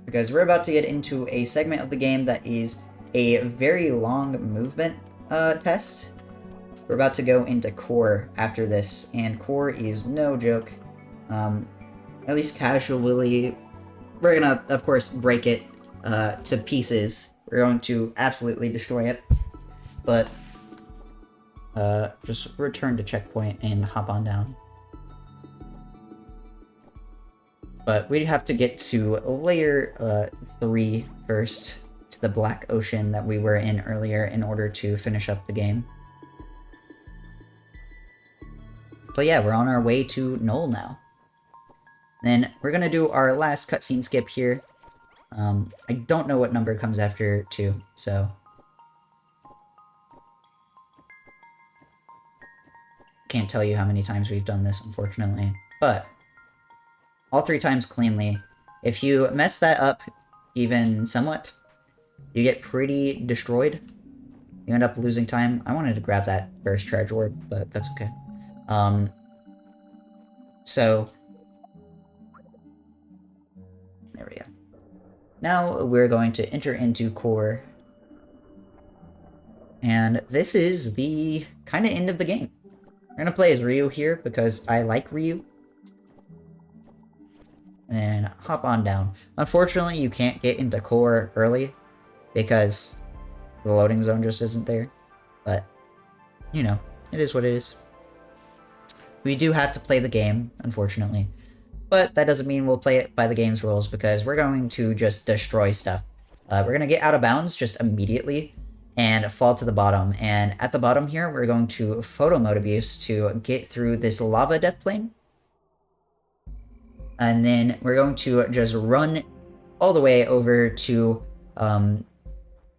because we're about to get into a segment of the game that is a very long movement test. We're about to go into core after this, and core is no joke. At least casually, we're gonna, of course, break it to pieces. We're going to absolutely destroy it, but just return to checkpoint and hop on down. But we have to get to layer 3 first, to the Black Ocean that we were in earlier, in order to finish up the game. But yeah, we're on our way to Null now. Then we're gonna do our last cutscene skip here. I don't know what number comes after 2, so can't tell you how many times we've done this, unfortunately. But all 3 times cleanly. If you mess that up even somewhat, you get pretty destroyed. You end up losing time. I wanted to grab that first charge orb, but that's okay. So there we go. Now we're going to enter into core. And this is the kind of end of the game. We're gonna play as Ryu here because I like Ryu. And hop on down. Unfortunately, you can't get into core early because the loading zone just isn't there. But, you know, it is what it is. We do have to play the game, unfortunately. But that doesn't mean we'll play it by the game's rules, because we're going to just destroy stuff. We're going to get out of bounds just immediately and fall to the bottom. And at the bottom here, we're going to photo mode abuse to get through this lava death plane. And then we're going to just run all the way over to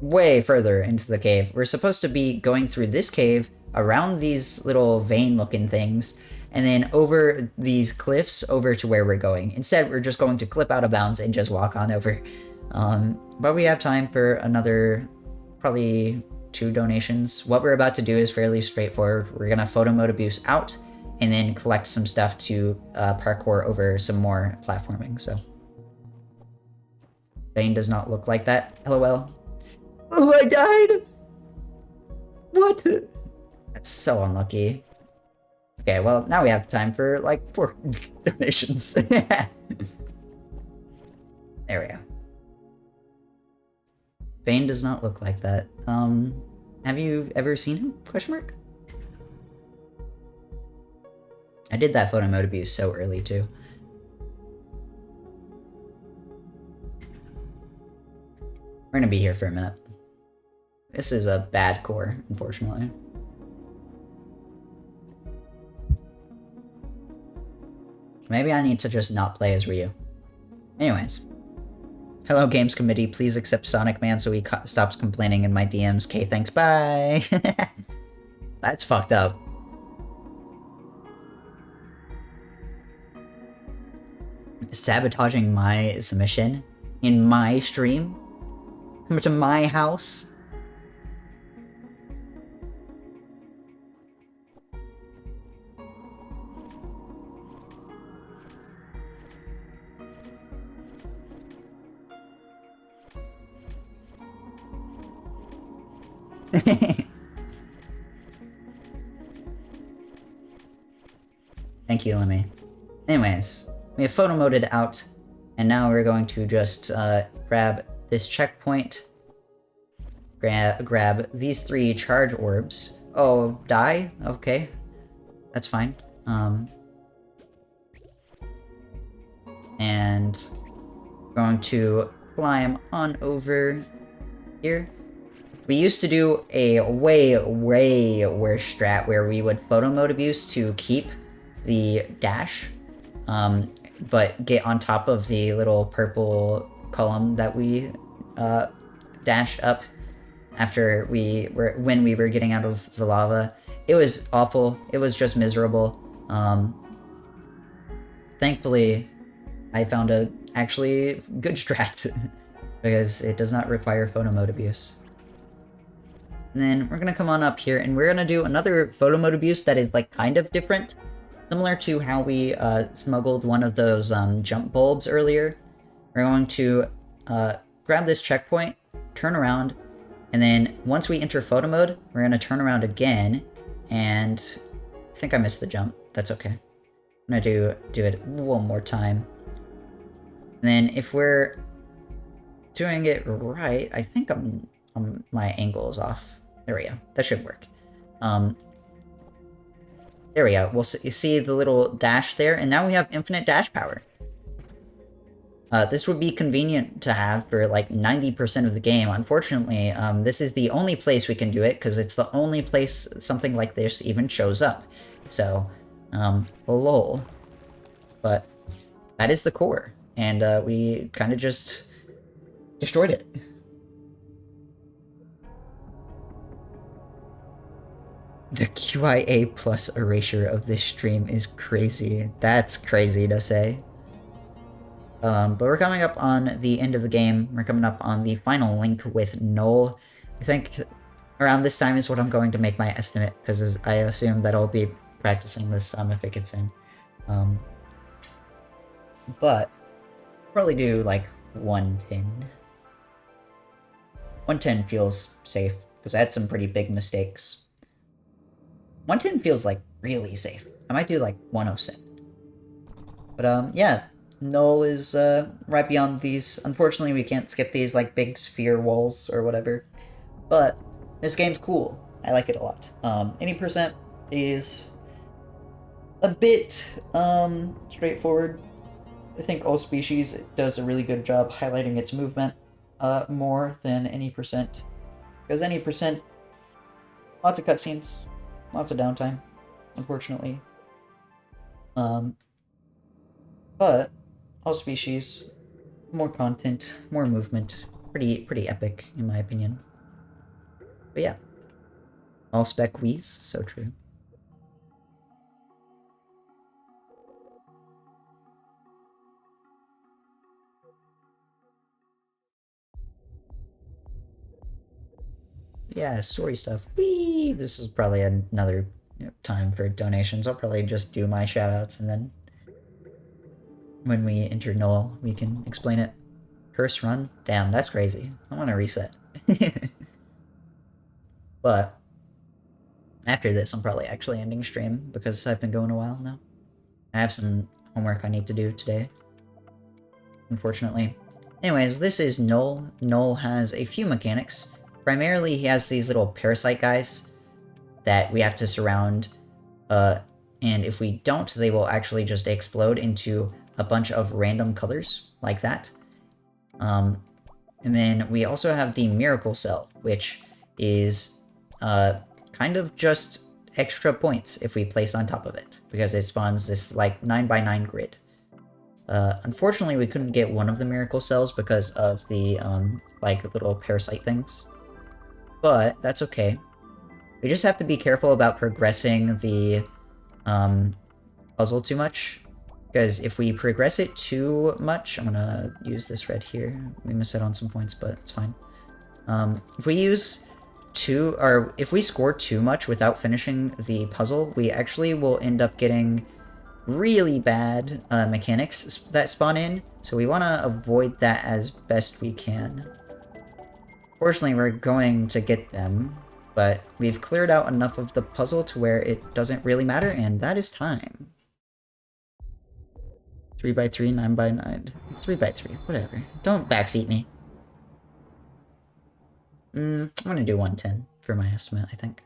way further into the cave. We're supposed to be going through this cave, around these little vein-looking things, and then over these cliffs over to where we're going. Instead, we're just going to clip out of bounds and just walk on over. But we have time for another, probably 2 donations. What we're about to do is fairly straightforward. We're gonna photo mode abuse out, and then collect some stuff to parkour over some more platforming, so. Bane does not look like that, LOL. Oh, I died! What? That's so unlucky. Okay, well, now we have time for, like, 4 donations. There we go. Bane does not look like that. Have you ever seen him? Question mark? I did that photo mode abuse so early, too. We're gonna be here for a minute. This is a bad core, unfortunately. Maybe I need to just not play as Ryu. Anyways. Hello, Games Committee. Please accept Sonic Man so he stops complaining in my DMs. Okay, thanks. Bye. That's fucked up. Sabotaging my submission in my stream? Come to my house? Thank you, Lemmy. Anyways, we have photo moded out, and now we're going to just grab this checkpoint, grab these 3 charge orbs. Oh, die? Okay. That's fine. And going to climb on over here. We used to do a way worse strat where we would photo mode abuse to keep the dash, but get on top of the little purple column that we dashed up after when we were getting out of the lava. It was awful. It was just miserable. Thankfully, I found a actually good strat because it does not require photo mode abuse. And then we're gonna come on up here and we're gonna do another photo mode abuse that is like kind of different. Similar to how we smuggled one of those jump bulbs earlier. We're going to grab this checkpoint, turn around, and then once we enter photo mode, we're gonna turn around again, and I think I missed the jump. That's okay. I'm gonna do it one more time. And then if we're doing it right, I think my angle is off. There we go. That should work. There we go. You see the little dash there, and now we have infinite dash power. This would be convenient to have for like 90% of the game. Unfortunately, this is the only place we can do it, because it's the only place something like this even shows up. So, lol. But that is the core, and we kind of just destroyed it. The QIA plus erasure of this stream is crazy. That's crazy to say. But we're coming up on the end of the game. We're coming up on the final link with Null. I think around this time is what I'm going to make my estimate, because I assume that I'll be practicing this if it gets in. But probably do like 110. 110 feels safe, because I had some pretty big mistakes. 110 feels like really safe. I might do like 107. But yeah, Null is right beyond these. Unfortunately, we can't skip these like big sphere walls or whatever. But this game's cool. I like it a lot. 80% is a bit straightforward. I think All Species does a really good job highlighting its movement more than any percent. Because any percent, lots of cutscenes, lots of downtime, unfortunately. But All Species, more content, more movement, pretty epic in my opinion. But yeah, all spec Wheeze, so true. Yeah, story stuff. Whee! This is probably another time for donations. I'll probably just do my shoutouts, and then when we enter Null, we can explain it. Curse run? Damn, that's crazy. I want to reset. But after this, I'm probably actually ending stream, because I've been going a while now. I have some homework I need to do today, unfortunately. Anyways, this is Null. Null has a few mechanics. Primarily, he has these little parasite guys that we have to surround, and if we don't, they will actually just explode into a bunch of random colors, like that. And then we also have the Miracle Cell, which is kind of just extra points if we place on top of it, because it spawns this like 9x9 grid. Unfortunately, we couldn't get one of the Miracle Cells because of the like little parasite things. But that's okay. We just have to be careful about progressing the puzzle too much, because if we progress it too much, I'm gonna use this red here. We missed it on some points, but it's fine. If we use if we score too much without finishing the puzzle, we actually will end up getting really bad mechanics that spawn in, so we want to avoid that as best we can. Fortunately, we're going to get them. But we've cleared out enough of the puzzle to where it doesn't really matter, and that is time. 3x3, 9x9, 3x3, whatever. Don't backseat me. I'm gonna do 110 for my estimate, I think.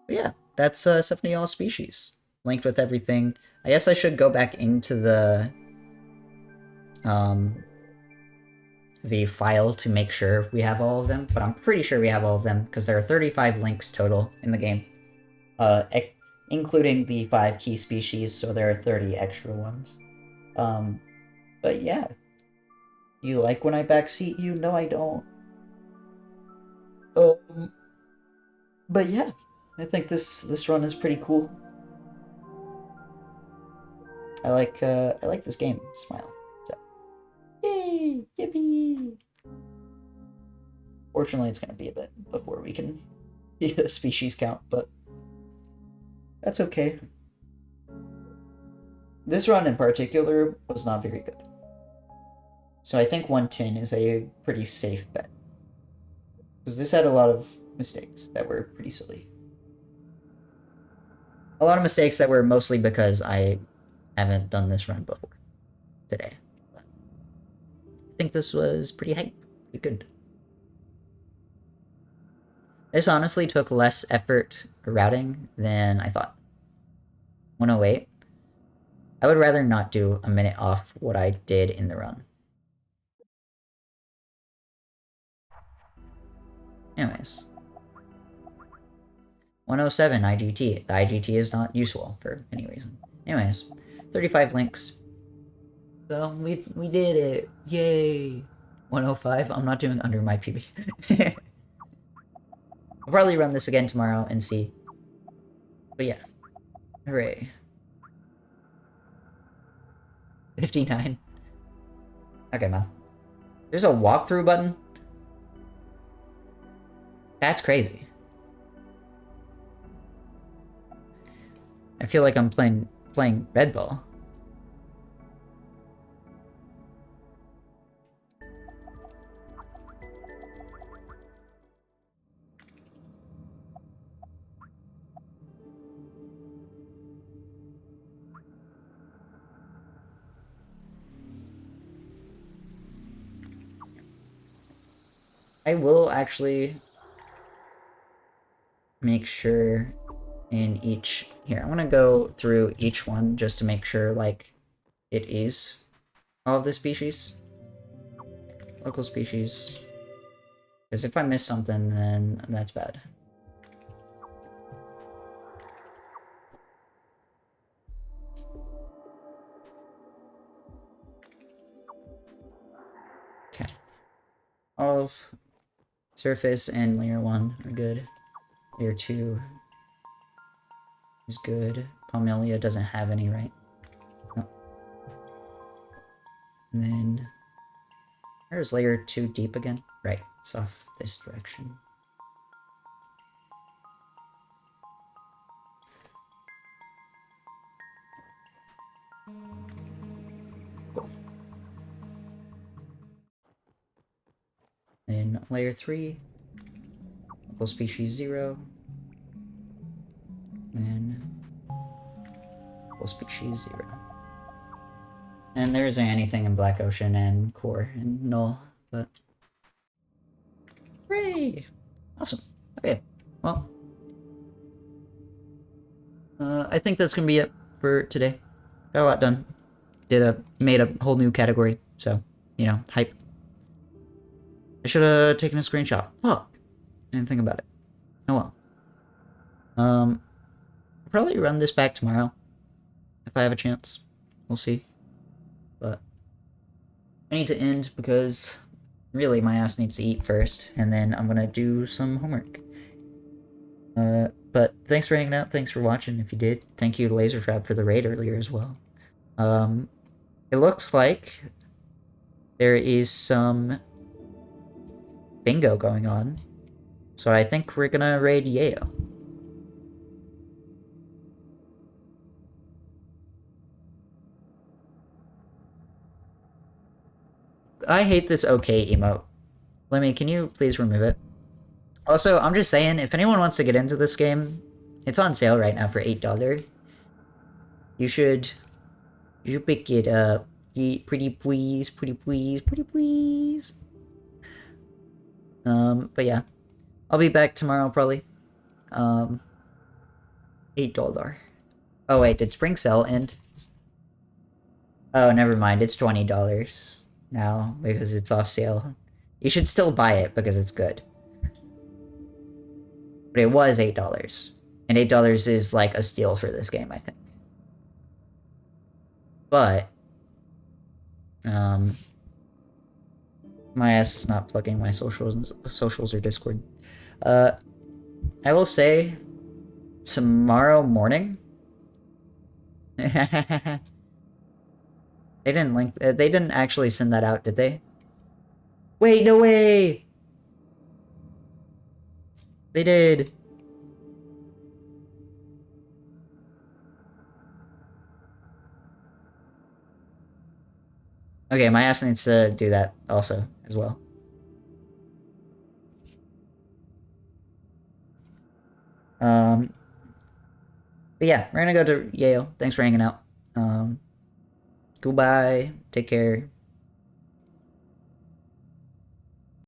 But yeah, that's Sephonie All Species. Linked with everything. I guess I should go back into the file to make sure we have all of them, but I'm pretty sure we have all of them because there are 35 links total in the game, including the 5 key species, so there are 30 extra ones. But yeah, you like when I backseat you? No, I don't. But yeah, I think this run is pretty cool. I like this game. Smile. So, yay, yippee! Fortunately, it's gonna be a bit before we can be the species count, but that's okay. This run in particular was not very good. So I think 110 is a pretty safe bet. Because this had a lot of mistakes that were pretty silly. A lot of mistakes that were mostly because I haven't done this run before today. But I think this was pretty hype. Pretty good. This honestly took less effort routing than I thought. 108. I would rather not do a minute off what I did in the run. Anyways. 107 IGT. The IGT is not useful for any reason. Anyways, 35 links. So we did it. Yay. 105. I'm not doing under my PB. I'll probably run this again tomorrow and see. But yeah. Hooray. 59. Okay, man. There's a walkthrough button? That's crazy. I feel like I'm playing Red Bull. I will actually make sure in each... Here, I want to go through each one just to make sure, like, it is all of the species. Local species. Because if I miss something, then that's bad. Okay. All of surface and layer 1 are good. Layer 2 is good. Palmelia doesn't have any, right? No. And then... Where's layer 2 deep again? Right, it's off this direction. Cool. Then layer 3, local species 0. Then local species 0. And there isn't anything in Black Ocean and Core and Null, but... Hooray! Awesome. Okay, well... I think that's gonna be it for today. Got a lot done. Made a whole new category, so, you know, hype. I should have taken a screenshot. Fuck. I didn't think about it. Oh well. I'll probably run this back tomorrow. If I have a chance. We'll see. But I need to end because really my ass needs to eat first, and then I'm gonna do some homework. But thanks for hanging out, thanks for watching if you did. Thank you to Laser Trap for the raid earlier as well. It looks like there is some bingo going on. So I think we're gonna raid Yale. I hate this okay emote. Lemmy, can you please remove it? Also, I'm just saying, if anyone wants to get into this game, it's on sale right now for $8. You should pick it up. Pretty please, pretty please, pretty please. But yeah, I'll be back tomorrow probably. $8. Oh wait, did Spring Sale end? Oh, never mind. It's $20 now because it's off sale. You should still buy it because it's good. But it was $8. And $8 is like a steal for this game, I think. But my ass is not plugging my socials or Discord. I will say tomorrow morning. They didn't link. They didn't actually send that out, did they? Wait, no way. They did. Okay, my ass needs to do that also as well. But yeah, we're gonna go to Yale. Thanks for hanging out. Goodbye. Take care.